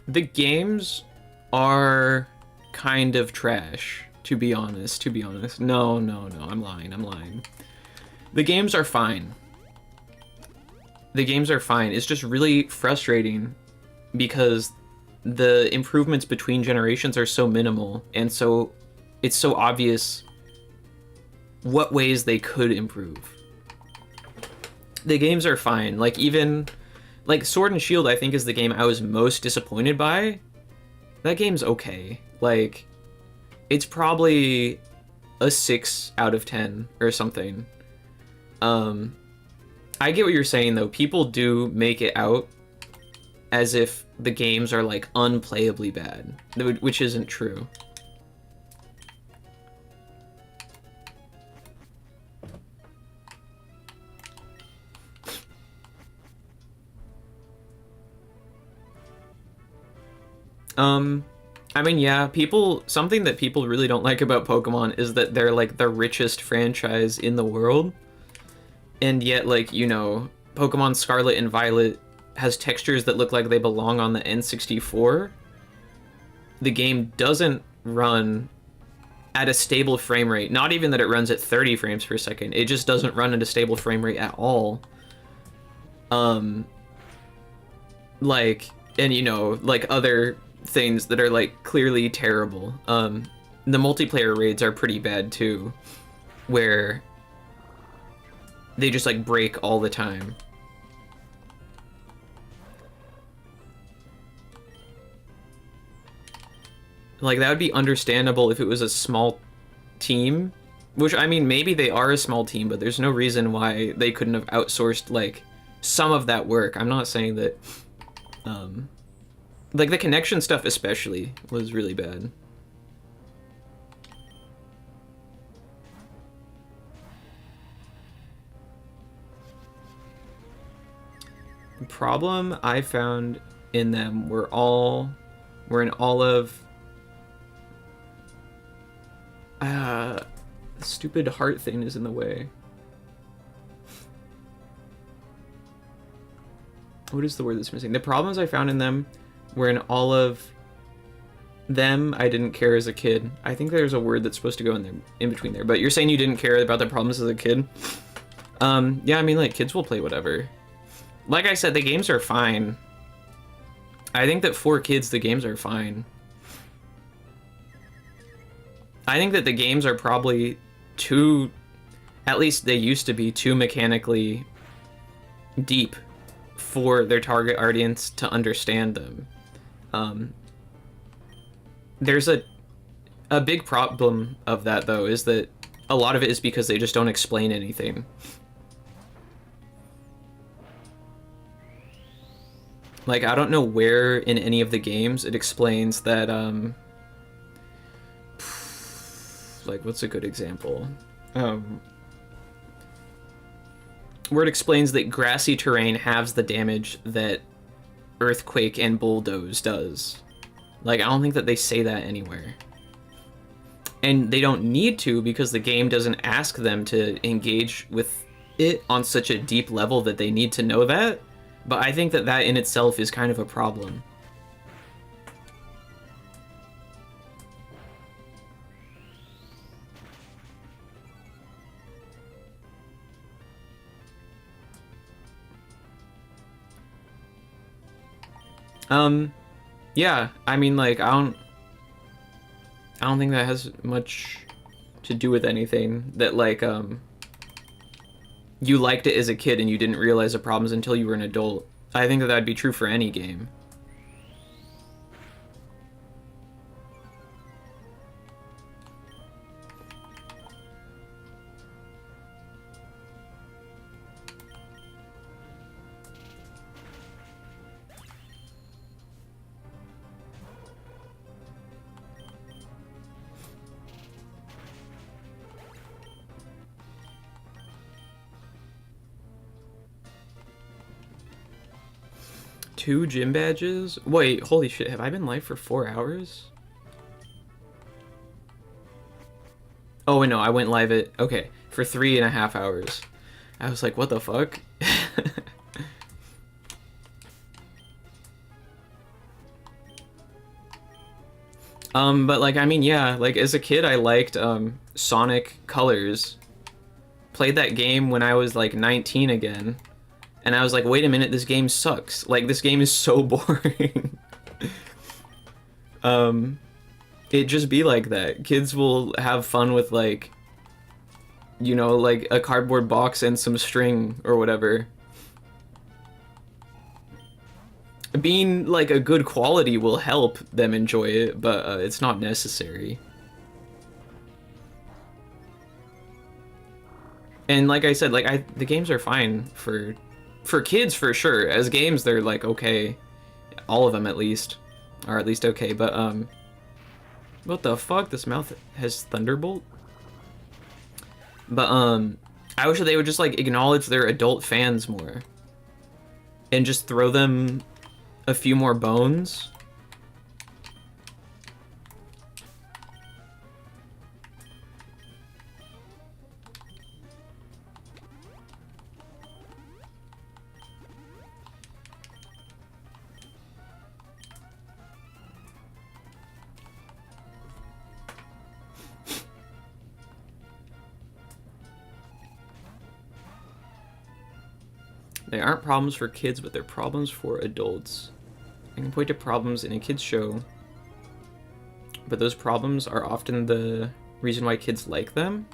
The games are kind of trash, to be honest. No, I'm lying. The games are fine. It's just really frustrating because the improvements between generations are so minimal, and so it's so obvious what ways they could improve. The games are fine. Like, even like Sword and Shield, I think, is the game I was most disappointed by. That game's okay. Like, it's probably a 6 out of 10 or something. I get what you're saying, though. People do make it out as if the games are, like, unplayably bad, which isn't true. I mean, yeah, something that people really don't like about Pokemon is that they're, like, the richest franchise in the world. And yet, like, you know, Pokemon Scarlet and Violet has textures that look like they belong on the N64. The game doesn't run at a stable frame rate. Not even that it runs at 30 frames per second. It just doesn't run at a stable frame rate at all. Like, and, you know, like other things that are, like, clearly terrible. The multiplayer raids are pretty bad, too, where they just, like, break all the time. Like, that would be understandable if it was a small team, which, I mean, maybe they are a small team, but there's no reason why they couldn't have outsourced, like, some of that work. I'm not saying that, like, the connection stuff especially was really bad. The problem I found in them were in all of the stupid heart thing is in the way. What is the word that's missing? The problems I found in them were in all of them I didn't care as a kid. I think there's a word that's supposed to go in there, in between there, but you're saying you didn't care about the problems as a kid? Yeah, I mean, like, kids will play whatever. Like I said, the games are fine. I think that for kids, the games are fine. I think that the games are probably too, at least they used to be, too mechanically deep for their target audience to understand them. There's a big problem of that, though, is that a lot of it is because they just don't explain anything. Like, I don't know where in any of the games it explains that, like, what's a good example? Where it explains that grassy terrain halves the damage that Earthquake and Bulldoze does. Like, I don't think that they say that anywhere. And they don't need to, because the game doesn't ask them to engage with it on such a deep level that they need to know that. But I think that that in itself is kind of a problem. Yeah, I mean, like, I don't think that has much to do with anything. That, like, you liked it as a kid and you didn't realize the problems until you were an adult. I think that that'd be true for any game. Two gym badges? Wait, holy shit, have I been live for 4 hours? Oh, wait, no, I went live at, okay, for 3.5 hours. I was like, what the fuck? But like, I mean, yeah, like as a kid, I liked, Sonic Colors. Played that game when I was like 19 again. And I was like, wait a minute, this game sucks. Like, this game is so boring. It just be like that. Kids will have fun with, like, you know, like a cardboard box and some string or whatever. Being, like, a good quality will help them enjoy it, but it's not necessary. And like I said, like, the games are fine for kids, for sure. As games, they're like okay, all of them at least, or at least okay. But what the fuck? This mouth has Thunderbolt. But I wish that they would just like acknowledge their adult fans more, and just throw them a few more bones. They aren't problems for kids, but they're problems for adults. I can point to problems in a kid's show, but those problems are often the reason why kids like them.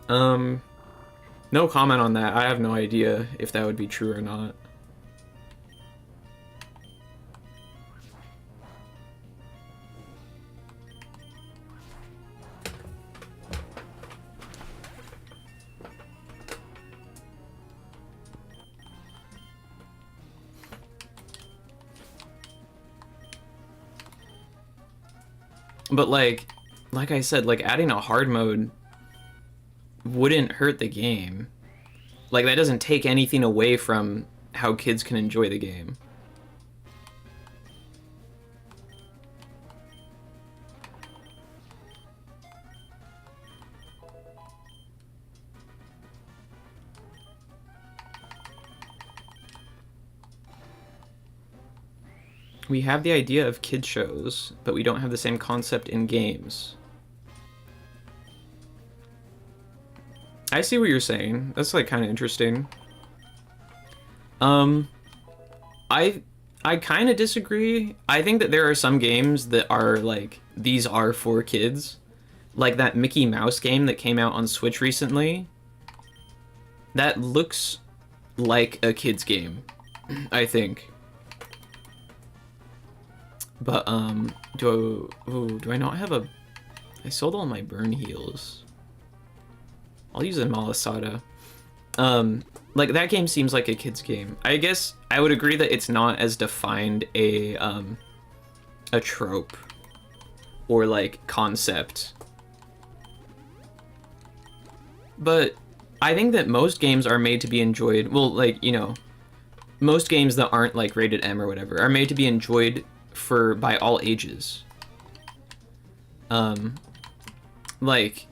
No comment on that. I have no idea if that would be true or not. But like I said, like adding a hard mode wouldn't hurt the game. Like that doesn't take anything away from how kids can enjoy the game. We have the idea of kid shows, but we don't have the same concept in games. I see what you're saying. That's like kind of interesting. I kind of disagree. I think that there are some games that are like these are for kids, like that Mickey Mouse game that came out on Switch recently. That looks like a kid's game, I think. But do I not have a? I sold all my burn heals. I'll use a Malasada. Like that game seems like a kid's game. I guess I would agree that it's not as defined a trope or like concept. But I think that most games are made to be enjoyed. Well, like, you know, most games that aren't like rated M or whatever are made to be enjoyed by all ages. Like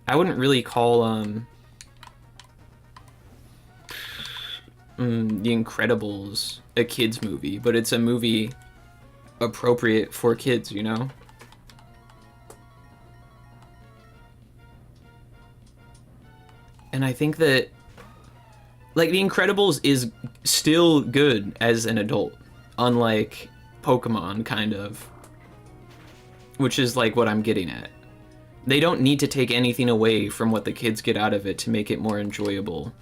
I wouldn't really call The Incredibles a kids movie, but it's a movie appropriate for kids, you know? And I think that like The Incredibles is still good as an adult, unlike Pokemon, kind of, which is like what I'm getting at. They don't need to take anything away from what the kids get out of it to make it more enjoyable.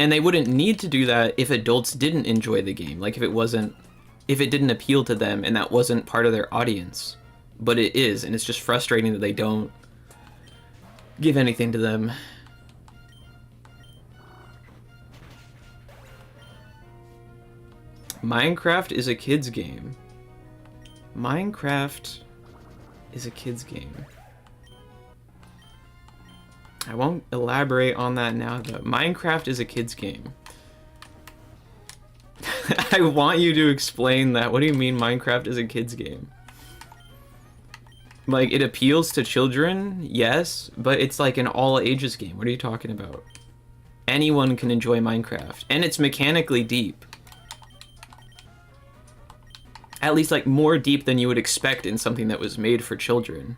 And they wouldn't need to do that if adults didn't enjoy the game, like if it didn't appeal to them and that wasn't part of their audience. But it is, and it's just frustrating that they don't give anything to them. Minecraft is a kid's game. Minecraft is a kid's game. I won't elaborate on that now, though. Minecraft is a kid's game. I want you to explain that. What do you mean Minecraft is a kid's game? Like, it appeals to children, yes, but it's like an all ages game. What are you talking about? Anyone can enjoy Minecraft, and it's mechanically deep. At least, like, more deep than you would expect in something that was made for children.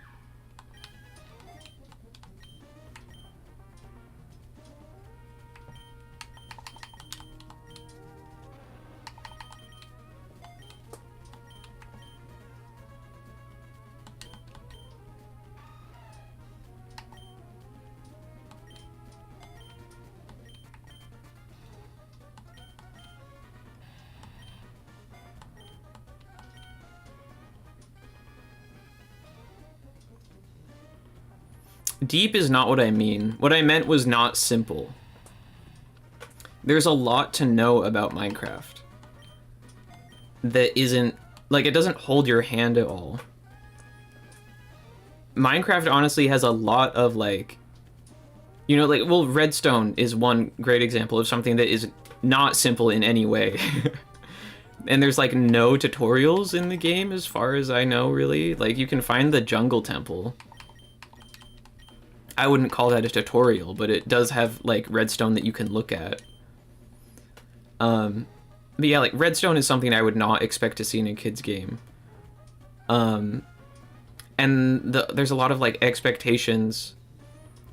Deep is not what I mean. What I meant was not simple. There's a lot to know about Minecraft that isn't, like, it doesn't hold your hand at all. Minecraft honestly has a lot of, like, you know, like, well, Redstone is one great example of something that is not simple in any way. And there's, like, no tutorials in the game as far as I know, really. Like, you can find the jungle temple. I wouldn't call that a tutorial, but it does have, like, redstone that you can look at. But yeah, like, redstone is something I would not expect to see in a kid's game. And there's a lot of, like, expectations.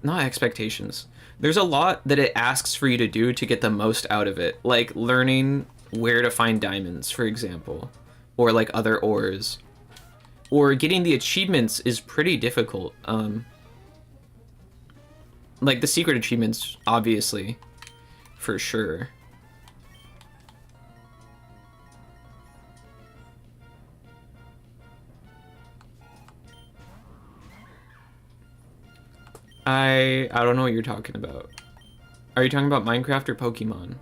Not expectations. There's a lot that it asks for you to do to get the most out of it. Like, learning where to find diamonds, for example. Or, like, other ores. Or getting the achievements is pretty difficult. Like, the secret achievements, obviously, for sure. I don't know what you're talking about. Are you talking about Minecraft or Pokemon?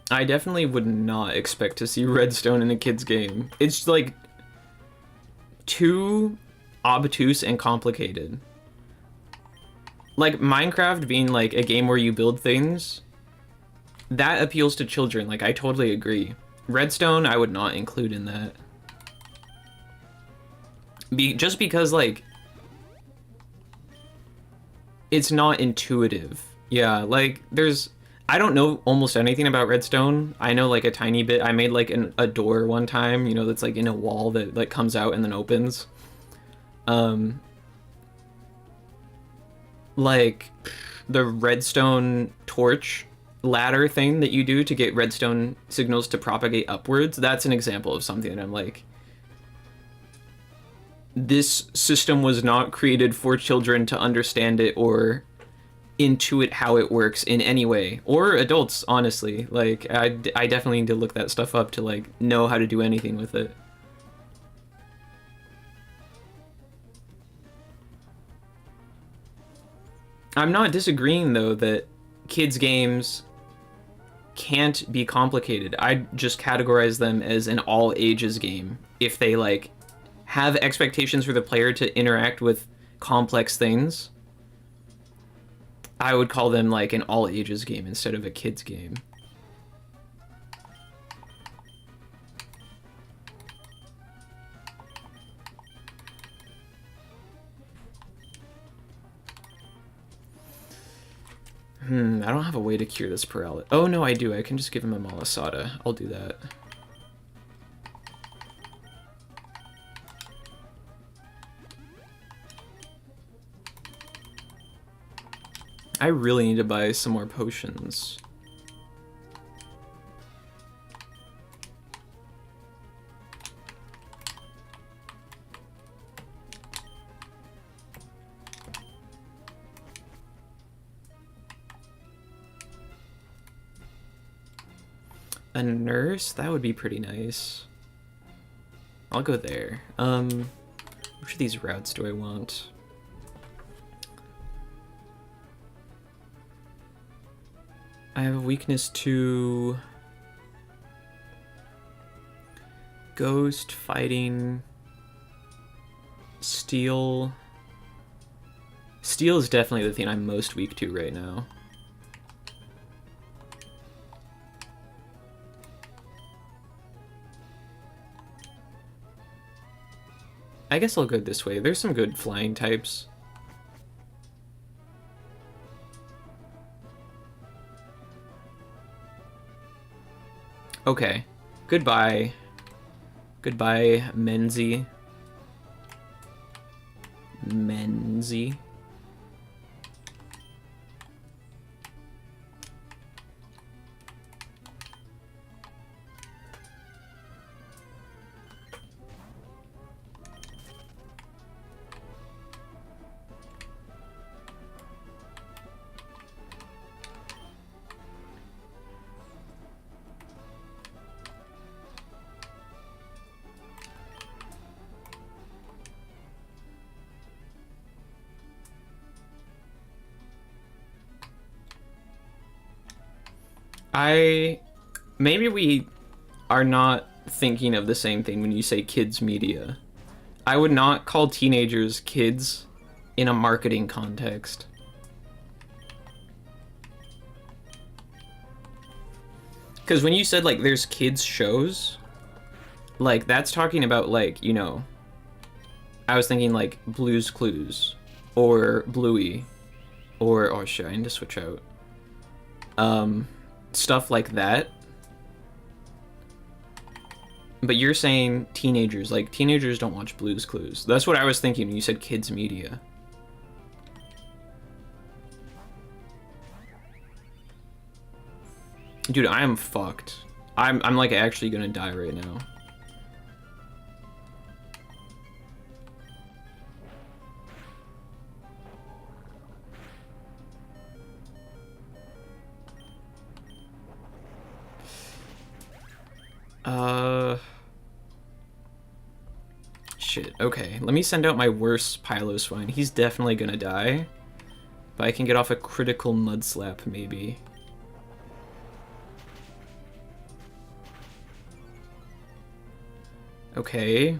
I definitely would not expect to see redstone in a kid's game. It's like too obtuse and complicated. Like Minecraft being like a game where you build things, that appeals to children. Like, I totally agree. Redstone, I would not include in that. Just because, like, it's not intuitive. Yeah, like, I don't know almost anything about redstone. I know, like, a tiny bit. I made, like, a door one time, you know, that's, like, in a wall that, like, comes out and then opens. Like, the redstone torch ladder thing that you do to get redstone signals to propagate upwards, that's an example of something that I'm like, this system was not created for children to understand it or intuit how it works in any way, or adults, honestly. Like, I definitely need to look that stuff up to, like, know how to do anything with it. I'm not disagreeing, though, that kids' games can't be complicated. I just categorize them as an all ages game if they, like, have expectations for the player to interact with complex things. I would call them, like, an all ages game instead of a kids game. I don't have a way to cure this paralysis. Oh, no, I do. I can just give him a Malasada. I'll do that. I really need to buy some more potions. A nurse? That would be pretty nice. I'll go there. Which of these routes do I want? I have a weakness to ghost, fighting, steel. Steel is definitely the thing I'm most weak to right now. I guess I'll go this way. There's some good flying types. Okay. Goodbye. Goodbye, Menzi. Menzi. Maybe we are not thinking of the same thing when you say kids media. I would not call teenagers kids in a marketing context. Because when you said, like, there's kids shows, like, that's talking about, like, you know, I was thinking, like, Blue's Clues, or Bluey, or, oh shit, I need to switch out. Stuff like that. But you're saying teenagers, like, teenagers don't watch Blue's Clues. That's what I was thinking when you said kids media. Dude, I am fucked. I'm like actually gonna die right now. Shit, okay. Let me send out my worst Piloswine. He's definitely gonna die. But I can get off a critical mud slap, maybe. Okay.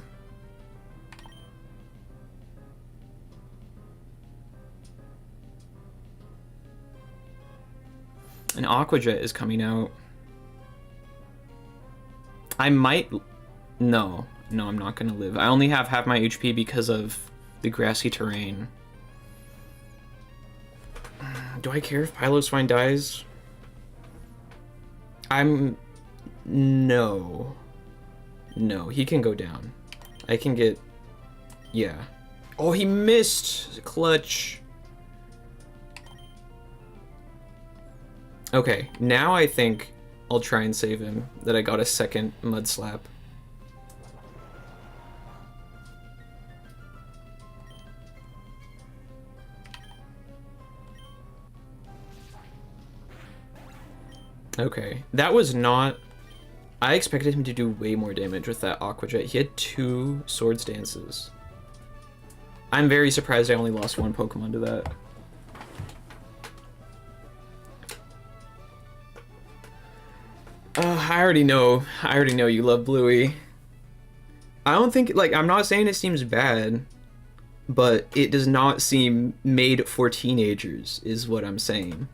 An Aqua Jet is coming out. I might... No, I'm not gonna live. I only have half my HP because of the grassy terrain. Do I care if Piloswine dies? No. No, he can go down. I can get... Yeah. Oh, he missed! Clutch. Okay, now I think I'll try and save him, that I got a second mud slap. Okay, that was not... I expected him to do way more damage with that Aqua Jet. He had 2 Swords Dances. I'm very surprised I only lost 1 Pokemon to that. I already know you love Bluey. I don't think, like, I'm not saying it seems bad, but it does not seem made for teenagers, is what I'm saying.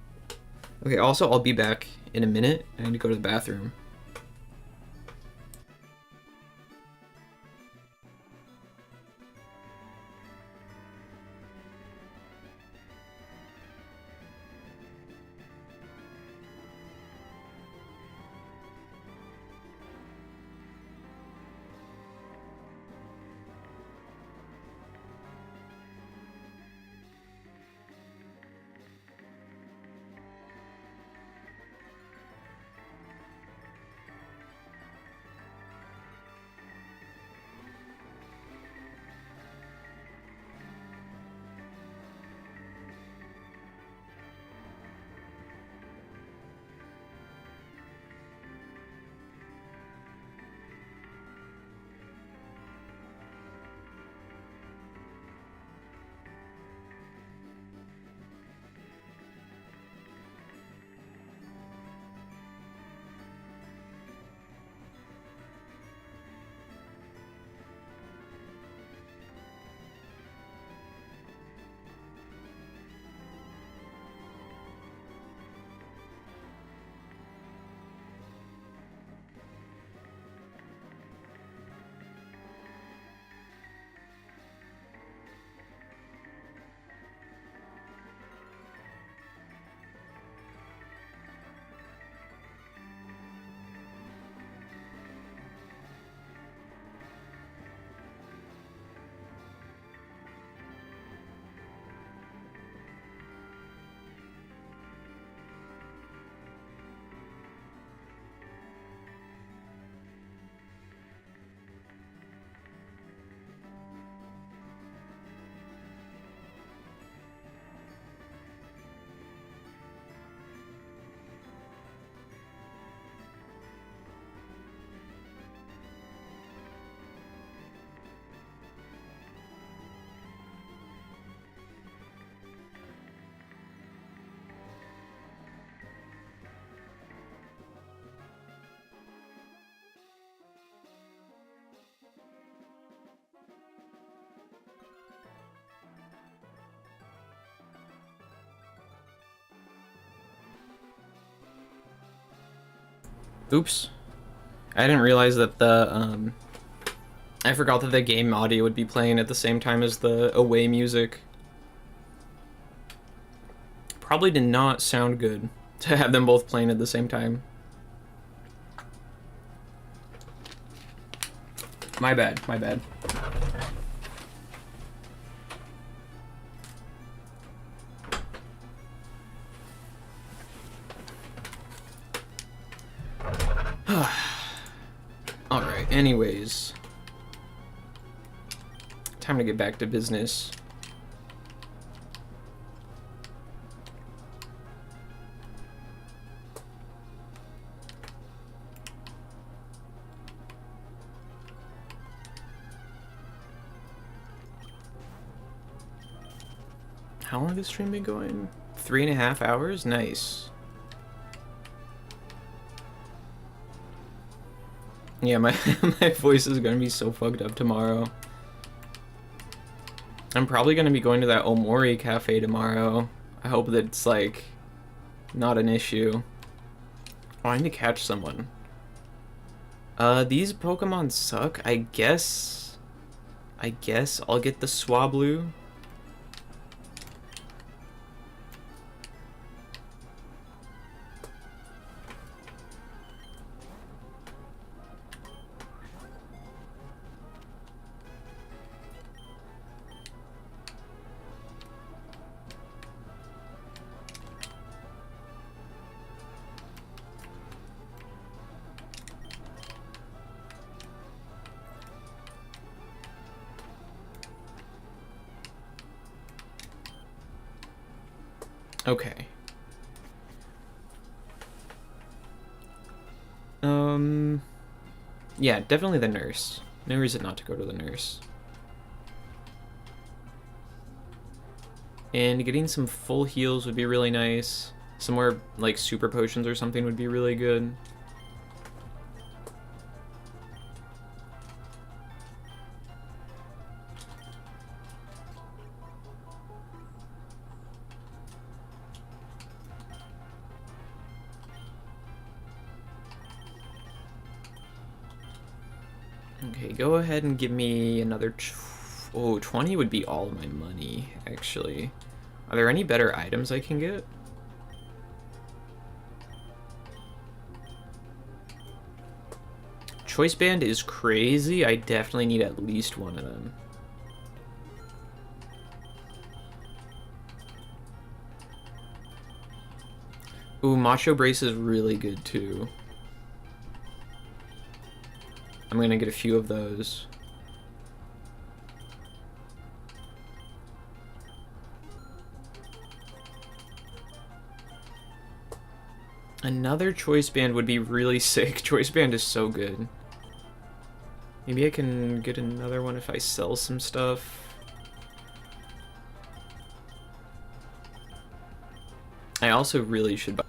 Okay, also, I'll be back in a minute. I need to go to the bathroom. Oops. I didn't realize that I forgot that the game audio would be playing at the same time as the away music. Probably did not sound good to have them both playing at the same time. My bad, my bad. Alright, anyways. Time to get back to business. How long has this stream been going? 3.5 hours? Nice. Yeah, my my voice is gonna be so fucked up tomorrow. I'm probably gonna be going to that Omori cafe tomorrow. I hope that it's like not an issue. Oh, I need to catch someone. These Pokemon suck. I guess I'll get the Swablu. Okay. Yeah, definitely the nurse. No reason not to go to the nurse. And getting some full heals would be really nice. Some more, like, super potions or something would be really good. Okay, go ahead and give me another... Oh, 20 would be all my money, actually. Are there any better items I can get? Choice Band is crazy. I definitely need at least one of them. Ooh, Macho Brace is really good too. I'm gonna get a few of those. Another Choice Band would be really sick. Choice Band is so good. Maybe I can get another one if I sell some stuff. I also really should buy...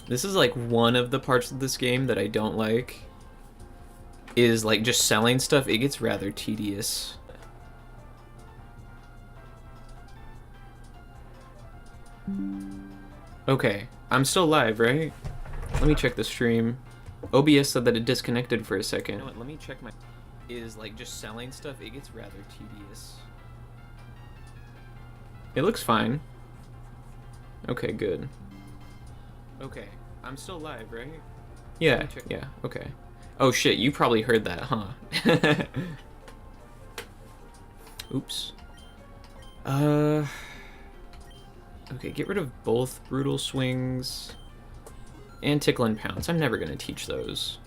This is like one of the parts of this game that I don't like. Is like just selling stuff. It gets rather tedious. Okay, I'm still live, right? Let me check the stream. OBS said that it disconnected for a second. You know what, let me check my... Is like just selling stuff. It gets rather tedious. It looks fine. Okay, good. Okay, I'm still live, right? Yeah, yeah, okay. Oh shit, you probably heard that, huh? Oops. Okay, get rid of both Brutal Swings and Tickle and Pounce. I'm never gonna teach those.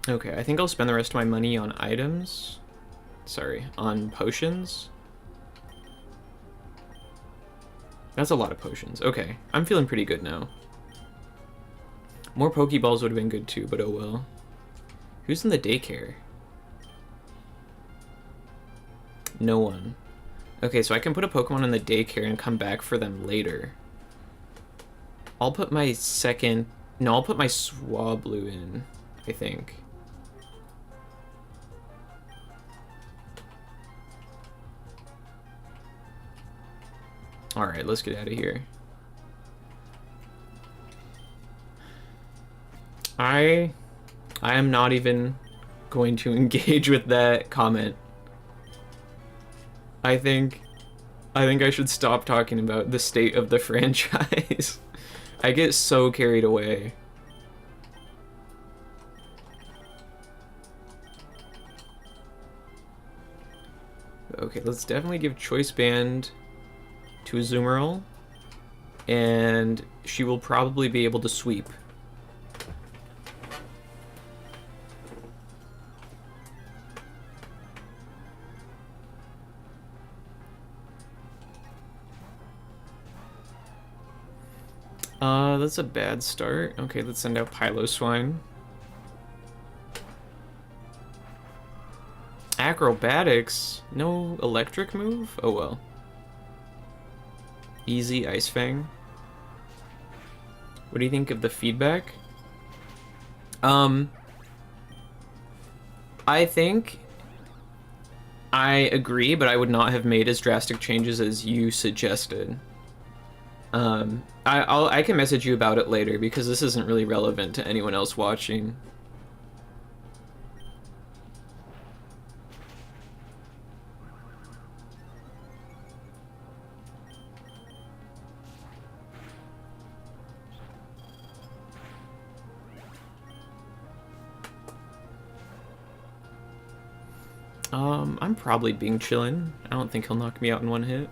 Okay, I think I'll spend the rest of my money on items. Sorry, on potions. That's a lot of potions. Okay, I'm feeling pretty good now. More Pokeballs would have been good too, but oh well. Who's in the daycare? No one. Okay, so I can put a Pokemon in the daycare and come back for them later. I'll put my second... No, I'll put my Swablu in, I think. Alright, let's get out of here. I am not even going to engage with that comment. I think I should stop talking about the state of the franchise. I get so carried away. Okay, let's definitely give Choice Band to Azumarill, and she will probably be able to sweep. That's a bad start. Okay, let's send out Piloswine. Acrobatics? No electric move? Oh well. Easy Ice Fang. What do you think of the feedback? I think I agree, but I would not have made as drastic changes as you suggested. I can message you about it later because this isn't really relevant to anyone else watching. I'm probably being chillin'. I don't think he'll knock me out in one hit.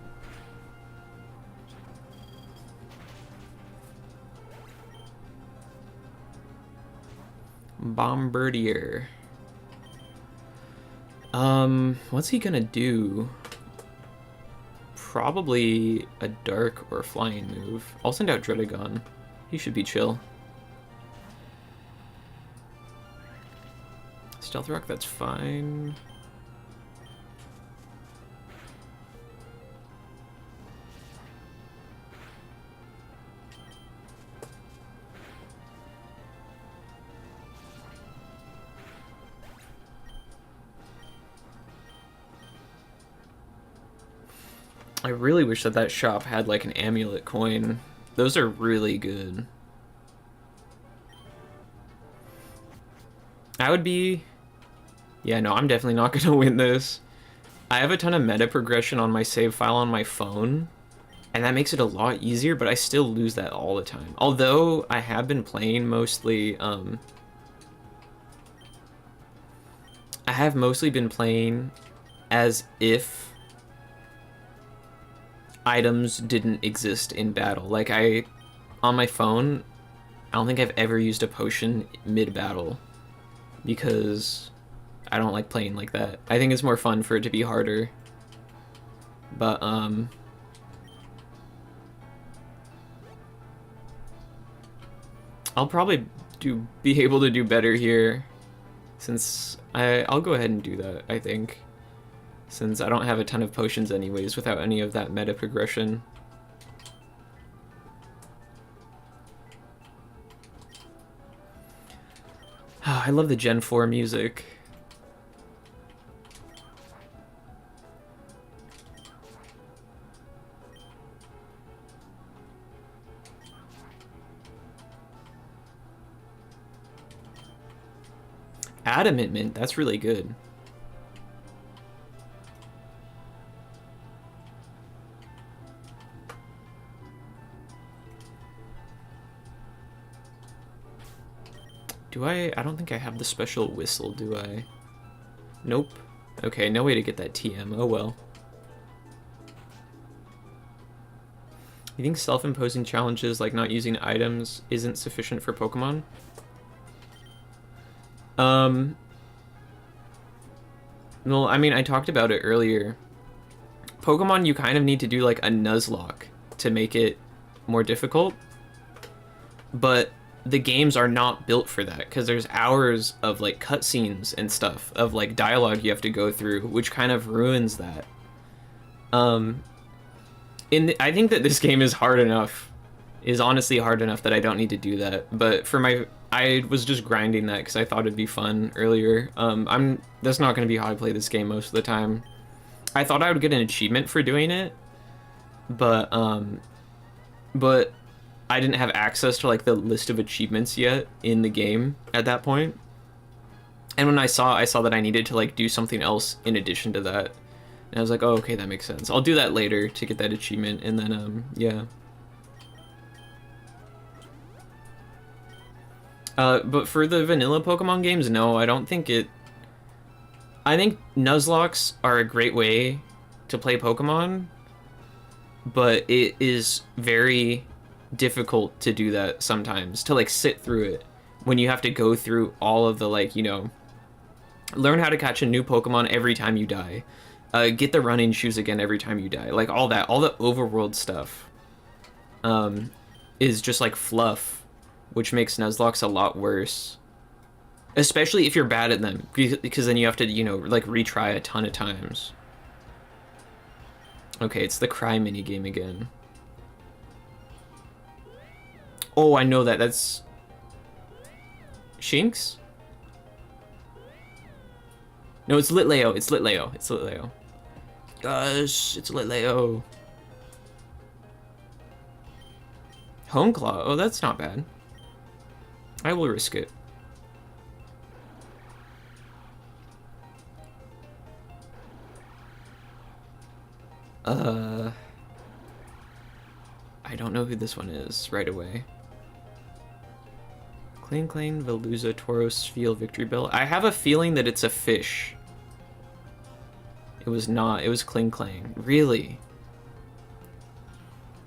Bombardier. What's he gonna do? Probably a dark or flying move. I'll send out Druddigon. He should be chill. Stealth Rock, that's fine. I really wish that shop had like an amulet coin. Those are really good. I would be... Yeah, no, I'm definitely not gonna win this. I have a ton of meta progression on my save file on my phone, and that makes it a lot easier, but I still lose that all the time. Although I have been playing mostly, I have mostly been playing as if items didn't exist in battle. Like, on my phone, I don't think I've ever used a potion mid-battle because I don't like playing like that. I think it's more fun for it to be harder. But, I'll probably be able to do better here since I'll go ahead and do that, I think. Since I don't have a ton of potions anyways without any of that meta progression. I love the Gen 4 music. Adamant Mint, that's really good. Do I don't think I have the special whistle, do I? Nope. Okay, no way to get that TM. Oh well. You think self-imposing challenges like not using items isn't sufficient for Pokemon? Um, well, I mean, I talked about it earlier. Pokemon, you kind of need to do like a Nuzlocke to make it more difficult. But the games are not built for that because there's hours of like cutscenes and stuff of like dialogue you have to go through, which kind of ruins that. I think that this game is hard enough, is honestly hard enough that I don't need to do that. But I was just grinding that because I thought it'd be fun earlier. That's not going to be how I play this game most of the time. I thought I would get an achievement for doing it, but I didn't have access to like the list of achievements yet in the game at that point. And when I saw that I needed to like do something else in addition to that. And I was like, oh, okay, that makes sense. I'll do that later to get that achievement, and then yeah. But for the vanilla Pokemon games, no, I don't think it... I think Nuzlocks are a great way to play Pokemon, but it is very difficult to do that sometimes, to like sit through it when you have to go through all of the like, you know, learn how to catch a new Pokemon every time you die, get the running shoes again every time you die, like all that, all the overworld stuff is just like fluff, which makes Nuzlocke a lot worse, especially if you're bad at them, because then you have to, you know, like retry a ton of times. Okay, it's the cry minigame again. Oh, I know that. That's Shinx? No, it's Litleo. It's Litleo. It's Litleo. Gosh, it's Litleo. Honeclaw. Oh, that's not bad. I will risk it. I don't know who this one is right away. Clang, Veluza, Tauros, Feel, Victory Bell. I have a feeling that it's a fish. It was not. It was Kling. Really?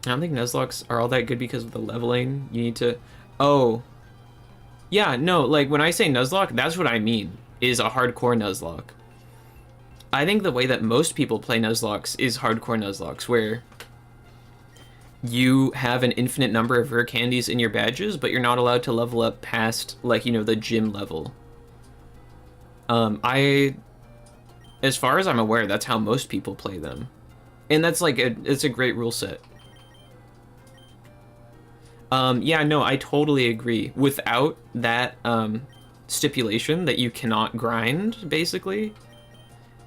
I don't think Nuzlocks are all that good because of the leveling. You need to... Oh. Yeah, no, like, when I say Nuzlocke, that's what I mean, is a hardcore Nuzlocke. I think the way that most people play Nuzlocks is hardcore Nuzlocks, where you have an infinite number of rare candies in your badges, but you're not allowed to level up past, like, you know, the gym level. As far as I'm aware, that's how most people play them. And that's like, it's a great rule set. Yeah, no, I totally agree. Without that, stipulation that you cannot grind, basically,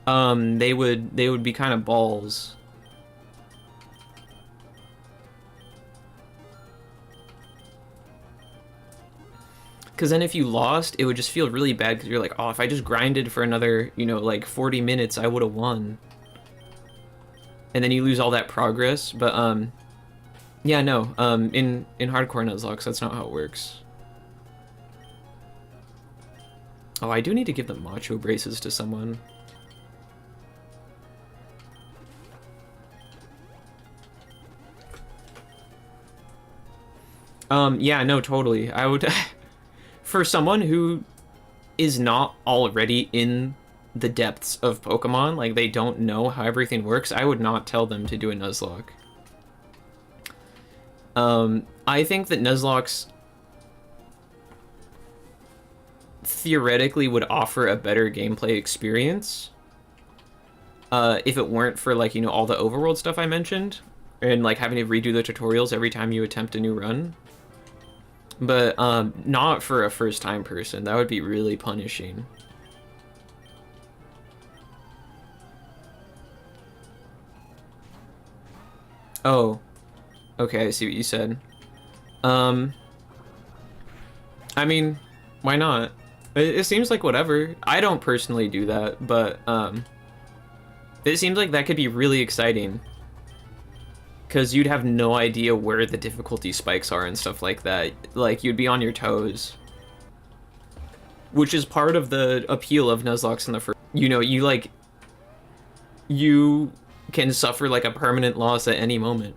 they would be kind of balls. Because then if you lost, it would just feel really bad because you're like, oh, if I just grinded for another, you know, like 40 minutes, I would have won. And then you lose all that progress. But, yeah, no, in hardcore Nuzlocke, that's not how it works. Oh, I do need to give the Macho Braces to someone. Yeah, no, totally. I would... For someone who is not already in the depths of Pokemon, like they don't know how everything works, I would not tell them to do a Nuzlocke. I think that Nuzlocks theoretically would offer a better gameplay experience if it weren't for, like, you know, all the overworld stuff I mentioned and like having to redo the tutorials every time you attempt a new run. But not for a first-time person. That would be really punishing. Oh. Okay, I see what you said. I mean, why not? It seems like whatever. I don't personally do that, but it seems like that could be really exciting. Because you'd have no idea where the difficulty spikes are and stuff like that. Like, you'd be on your toes. Which is part of the appeal of Nuzlocke in the first... You know, you can suffer, like, a permanent loss at any moment.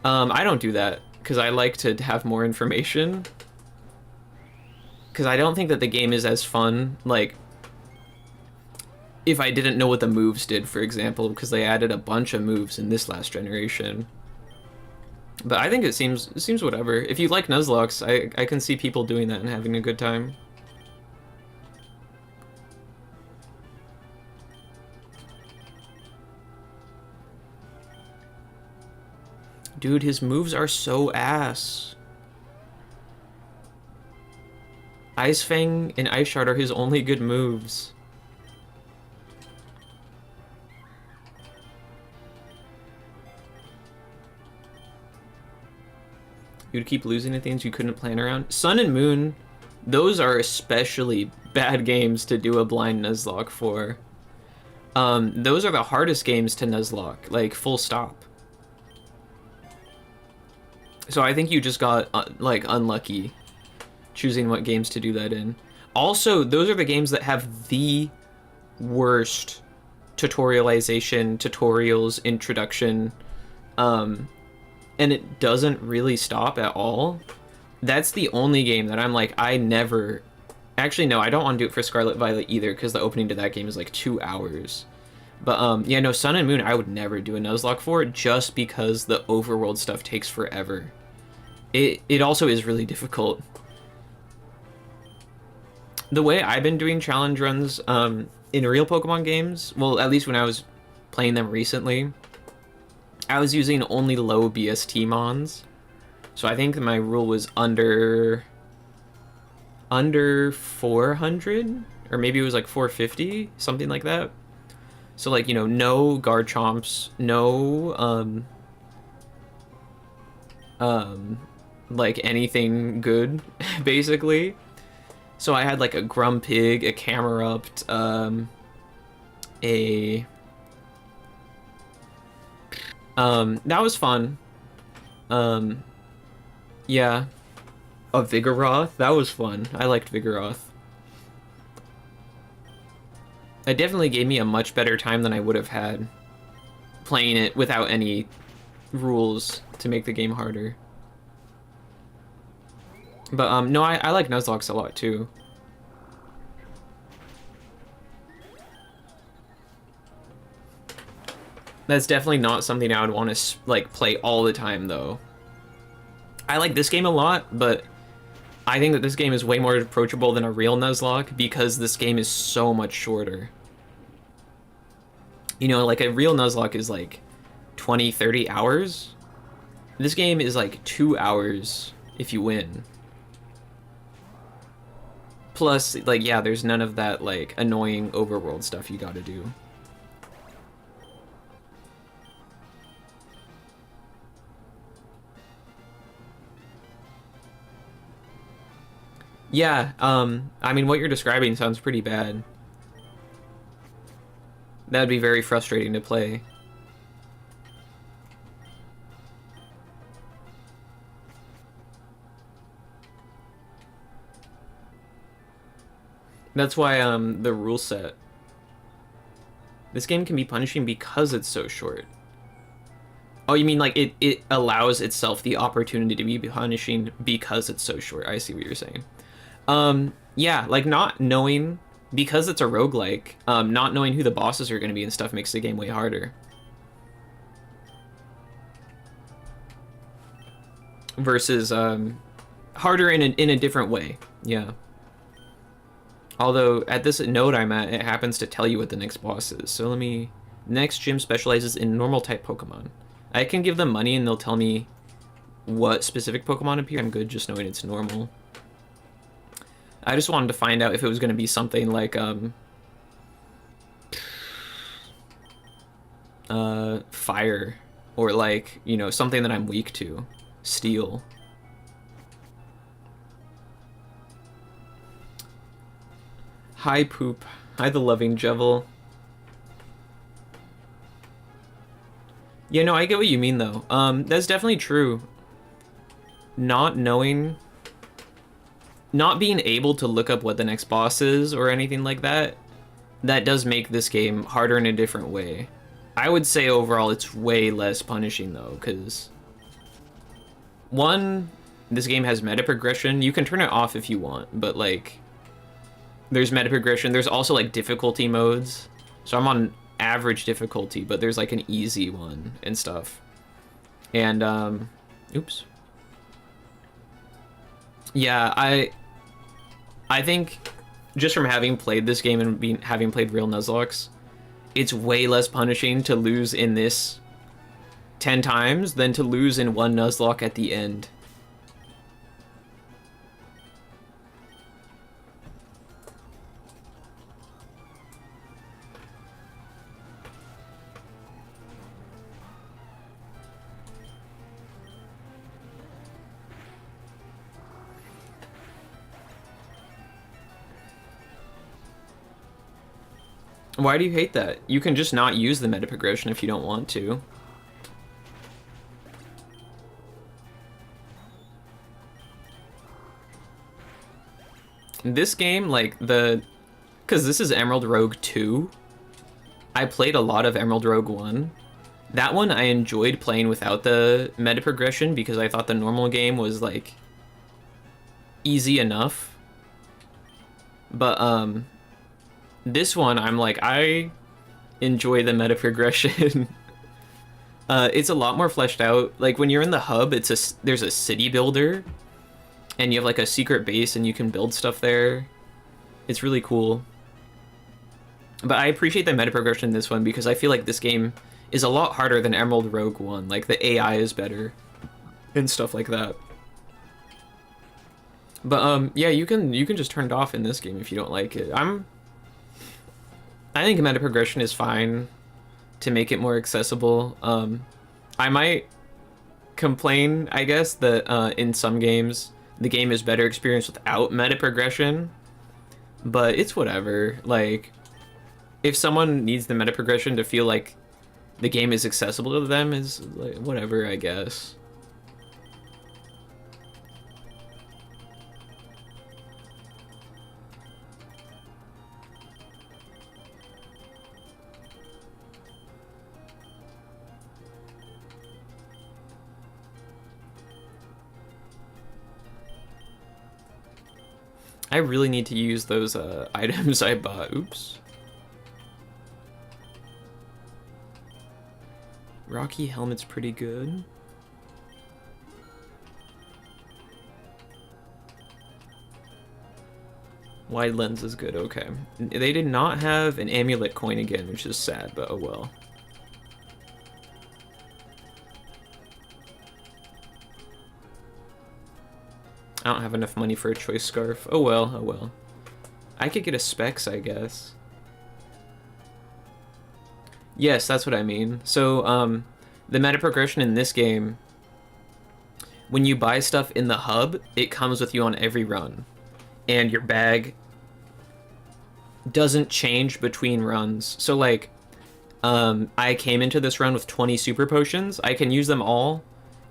I don't do that, because I like to have more information. because I don't think that the game is as fun, like, if I didn't know what the moves did, for example, because they added a bunch of moves in this last generation. But I think it seems whatever. If you like Nuzlocke, I can see people doing that and having a good time. Dude, his moves are so ass. Ice Fang and Ice Shard are his only good moves. You'd keep losing to things you couldn't plan around. Sun and Moon, those are especially bad games to do a blind Nuzlocke for. Those are the hardest games to Nuzlocke, like full stop. So I think you just got like unlucky choosing what games to do that in. Also, those are the games that have the worst tutorialization, tutorials, introduction, and it doesn't really stop at all. That's the only game that I'm like, I never... Actually, no, I don't want to do it for Scarlet Violet either, because the opening to that game is like 2 hours. But, yeah, no, Sun and Moon, I would never do a Nuzlocke for, just because the overworld stuff takes forever. It also is really difficult. The way I've been doing challenge runs, in real Pokemon games, well, at least when I was playing them recently, I was using only low BST mons. So I think my rule was under 400, or maybe it was like 450, something like that. So like, you know, no Garchomps, no like anything good basically. So I had like a Grumpig, a Camerupt, that was fun. Yeah. A Vigoroth, that was fun. I liked Vigoroth. It definitely gave me a much better time than I would have had playing it without any rules to make the game harder. But, no, I like Nuzlocke a lot, too. That's definitely not something I would want to, like, play all the time, though. I like this game a lot, but I think that this game is way more approachable than a real Nuzlocke because this game is so much shorter. You know, like, a real Nuzlocke is, like, 20, 30 hours. This game is, like, 2 hours if you win. Plus, like, yeah, there's none of that, like, annoying overworld stuff you gotta do. Yeah, I mean, what you're describing sounds pretty bad. That'd be very frustrating to play. That's why, the rule set. This game can be punishing because it's so short. Oh, you mean like it allows itself the opportunity to be punishing because it's so short. I see what you're saying. Yeah, like not knowing, because it's a roguelike, not knowing who the bosses are going to be and stuff makes the game way harder. Versus, harder in a different way, yeah. Although, at this node I'm at, it happens to tell you what the next boss is. So let me... Next gym specializes in normal-type Pokemon. I can give them money and they'll tell me what specific Pokemon appear. I'm good just knowing it's normal. I just wanted to find out if it was going to be something like, fire. Or like, you know, something that I'm weak to. Steel. Hi, Poop. Hi, the loving Jevil. Yeah, no, I get what you mean, though. That's definitely true. Not knowing... Not being able to look up what the next boss is or anything like that, that does make this game harder in a different way. I would say overall it's way less punishing, though, because... One, this game has meta progression. You can turn it off if you want, but like there's meta progression. There's also like difficulty modes. So I'm on average difficulty, but there's like an easy one and stuff. And oops. Yeah, I think just from having played this game and having played real Nuzlocke, it's way less punishing to lose in this 10 times than to lose in one Nuzlocke at the end. Why do you hate that? You can just not use the meta progression if you don't want to. This game, like, because this is Emerald Rogue 2, I played a lot of Emerald Rogue 1. That one I enjoyed playing without the meta progression because I thought the normal game was, like, easy enough. But, this one, I'm like, I enjoy the meta progression. It's a lot more fleshed out. Like, when you're in the hub, there's a city builder, and you have, like, a secret base, and you can build stuff there. It's really cool. But I appreciate the meta progression in this one, because I feel like this game is a lot harder than Emerald Rogue 1. Like, the AI is better, and stuff like that. But, yeah, you can just turn it off in this game if you don't like it. I think meta progression is fine to make it more accessible. I might complain, I guess, that in some games the game is better experienced without meta progression, but it's whatever. Like, if someone needs the meta progression to feel like the game is accessible to them, is like whatever, I guess. I really need to use those items I bought. Oops. Rocky helmet's pretty good. Wide lens is good, okay. They did not have an amulet coin again, which is sad, but oh well. I don't have enough money for a choice scarf. Oh well, oh well. I could get a specs, I guess. Yes, that's what I mean. So, the meta progression in this game, when you buy stuff in the hub, it comes with you on every run. And your bag doesn't change between runs. So, like, I came into this run with 20 super potions. I can use them all.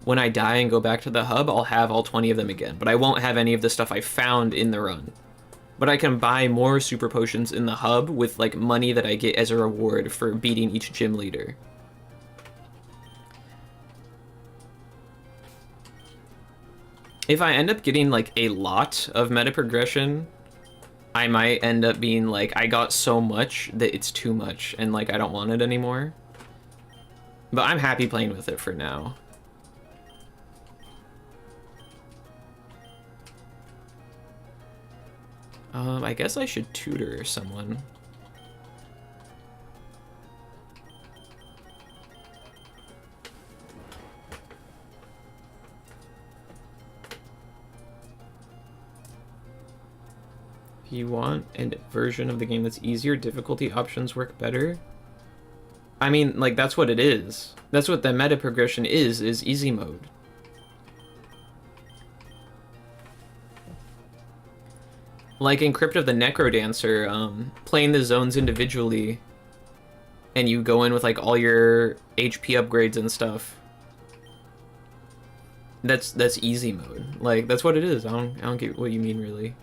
When I die and go back to the hub, I'll have all 20 of them again, but I won't have any of the stuff I found in the run. But I can buy more super potions in the hub with, like, money that I get as a reward for beating each gym leader. If I end up getting, like, a lot of meta progression, I might end up being like, I got so much that it's too much, and, like, I don't want it anymore. But I'm happy playing with it for now. I guess I should tutor someone. If you want a version of the game that's easier, difficulty options work better. I mean, like, that's what it is. That's what the meta progression is easy mode. Like in Crypt of the Necrodancer, playing the zones individually, and you go in with like all your HP upgrades and stuff. That's easy mode. Like, that's what it is. I don't get what you mean, really.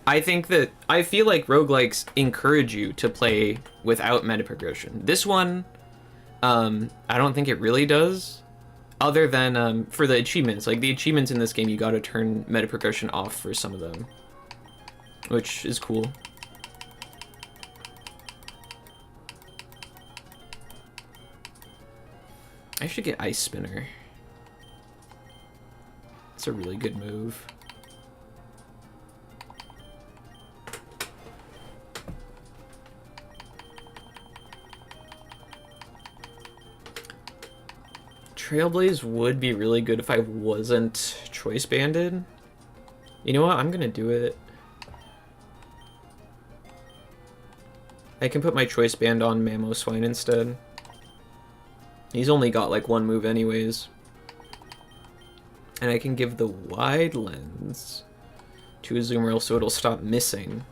I feel like roguelikes encourage you to play without meta progression. This one, I don't think it really does. Other than for the achievements, like the achievements in this game, you gotta turn meta progression off for some of them, which is cool. I should get Ice Spinner. It's a really good move. Trailblaze would be really good if I wasn't choice banded. You know what? I'm gonna do it. I can put my choice band on Mamoswine instead. He's only got like one move anyways. And I can give the wide lens to Azumarill so it'll stop missing.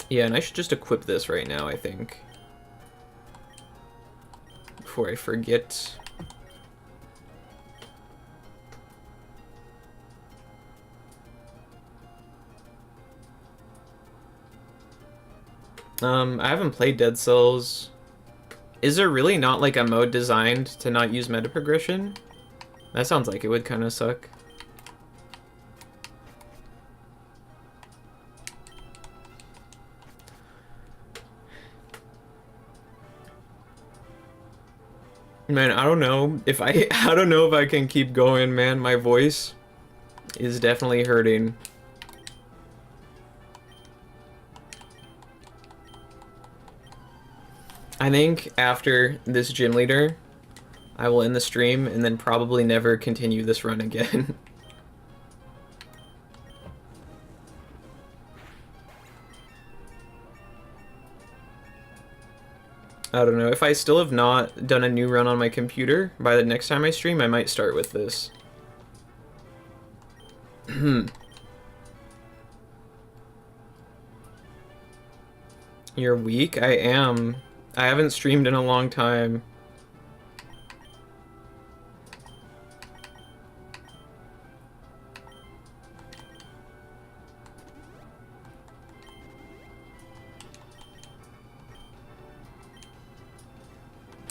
Yeah, and I should just equip this right now, I think. Before I forget. I haven't played Dead Cells. Is there really not like a mode designed to not use meta progression? That sounds like it would kind of suck. Man, I don't know if I don't know if I can keep going, man. My voice is definitely hurting. I think after this gym leader, I will end the stream and then probably never continue this run again. I don't know. If I still have not done a new run on my computer, by the next time I stream, I might start with this. You're weak? I am. I haven't streamed in a long time.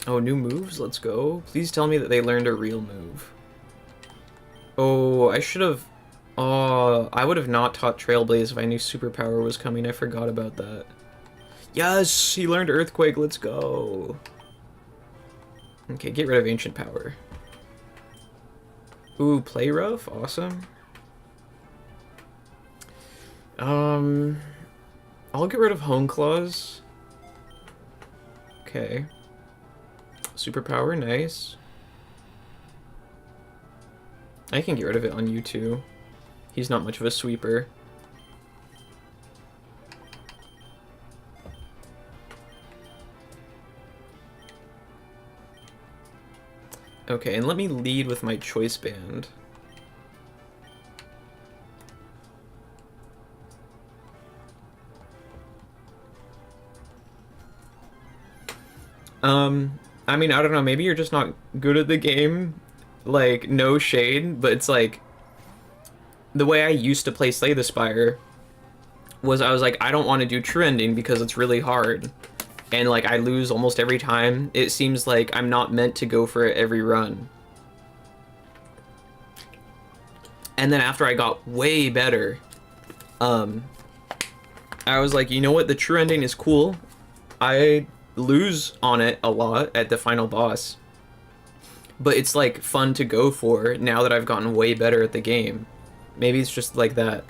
Oh, new moves? Let's go. Please tell me that they learned a real move. Oh, I should have... Oh, I would have not taught Trailblaze if I knew Superpower was coming. I forgot about that. Yes! He learned Earthquake. Let's go. Okay, get rid of Ancient Power. Ooh, Play Rough? Awesome. I'll get rid of Hone Claws. Okay. Superpower, nice. I can get rid of it on you too. He's not much of a sweeper. Okay, and let me lead with my choice band. I mean, I don't know, maybe you're just not good at the game. Like, no shade, but it's like... The way I used to play Slay the Spire was I was like, I don't want to do true ending because it's really hard. And like, I lose almost every time. It seems like I'm not meant to go for it every run. And then after I got way better, I was like, you know what, the true ending is cool. I lose on it a lot at the final boss. But it's like fun to go for now that I've gotten way better at the game. Maybe it's just like that.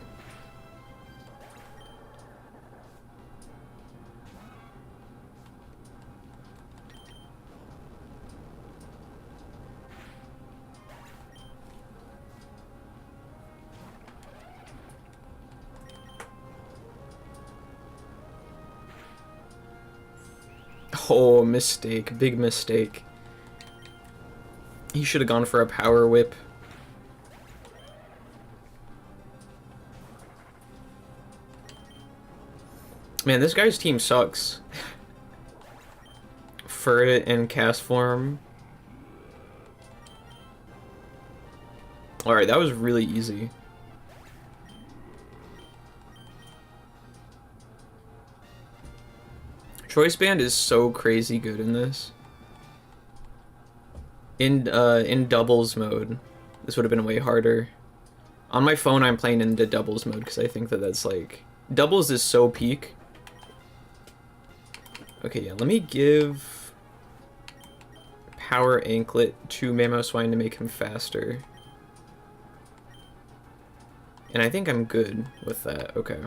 Oh, mistake. Big mistake. He should have gone for a power whip. Man, this guy's team sucks. Furret and Cast Form. Alright, that was really easy. Choice Band is so crazy good in this. In doubles mode, this would have been way harder. On my phone, I'm playing into doubles mode because I think that that's like... Doubles is so peak. Okay, yeah, let me give Power Anklet to Mamoswine to make him faster. And I think I'm good with that, okay.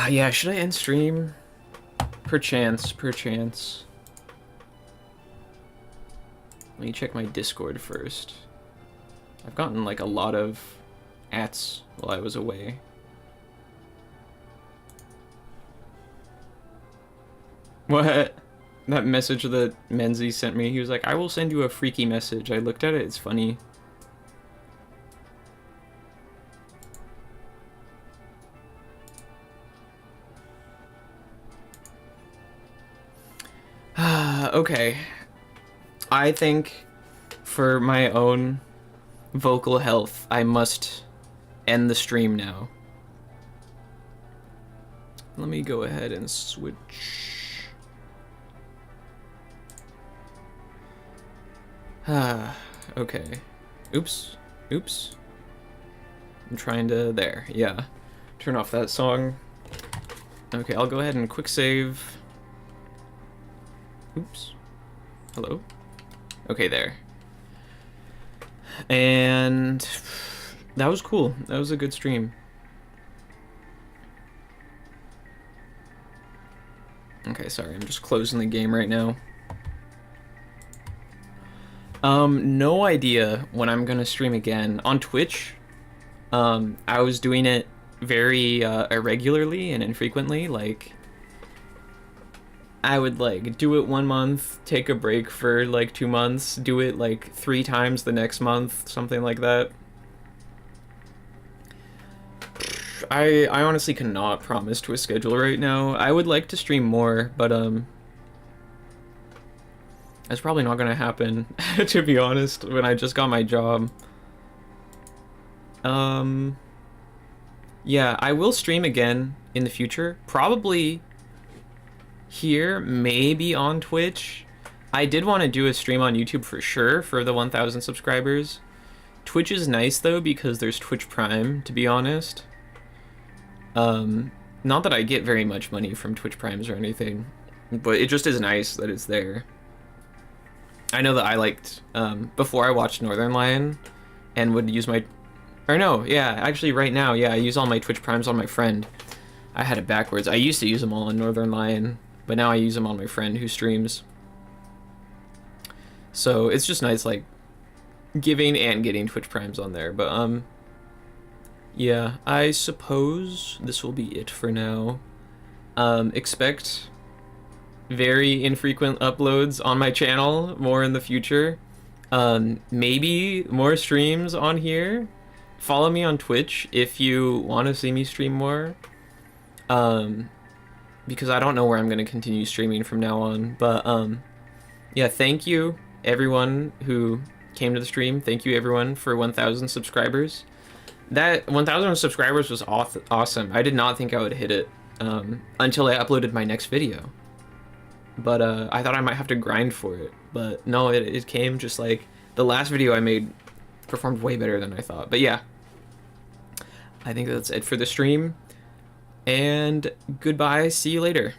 Yeah, should I end stream? Perchance. Let me check my Discord first. I've gotten like a lot of ats while I was away. What? That message that Menzi sent me, he was like, I will send you a freaky message. I looked at it, it's funny. Okay. I think for my own vocal health, I must end the stream now. Let me go ahead and switch. Okay. Oops. I'm trying to, there, yeah. Turn off that song. Okay, I'll go ahead and quick save. Oops. Hello? Okay, there. And that was cool. That was a good stream. Okay, sorry, I'm just closing the game right now. No idea when I'm gonna stream again. On Twitch, I was doing it very irregularly and infrequently, like I would like do it 1 month, take a break for like 2 months, do it like 3 times the next month, something like that. I honestly cannot promise to a schedule right now. I would like to stream more, but that's probably not gonna happen, to be honest, when I just got my job. Yeah, I will stream again in the future, probably here, maybe on Twitch. I did want to do a stream on YouTube for sure for the 1,000 subscribers. Twitch is nice though because there's Twitch Prime, to be honest. Not that I get very much money from Twitch Primes or anything, but it just is nice that it's there. I know that I liked, before I watched Northern Lion and would use my, or no, yeah, actually right now, yeah, I use all my Twitch Primes on my friend. I had it backwards. I used to use them all on Northern Lion, but now I use them on my friend who streams. So it's just nice, like, giving and getting Twitch Primes on there. But, yeah, I suppose this will be it for now. Expect very infrequent uploads on my channel, more in the future. Maybe more streams on here. Follow me on Twitch if you want to see me stream more. Because I don't know where I'm going to continue streaming from now on. But, yeah, thank you, everyone who came to the stream. Thank you, everyone, for 1,000 subscribers. That 1,000 subscribers was awesome. I did not think I would hit it until I uploaded my next video. But I thought I might have to grind for it. But no, it came just like the last video I made performed way better than I thought. But yeah, I think that's it for the stream. And goodbye. See you later.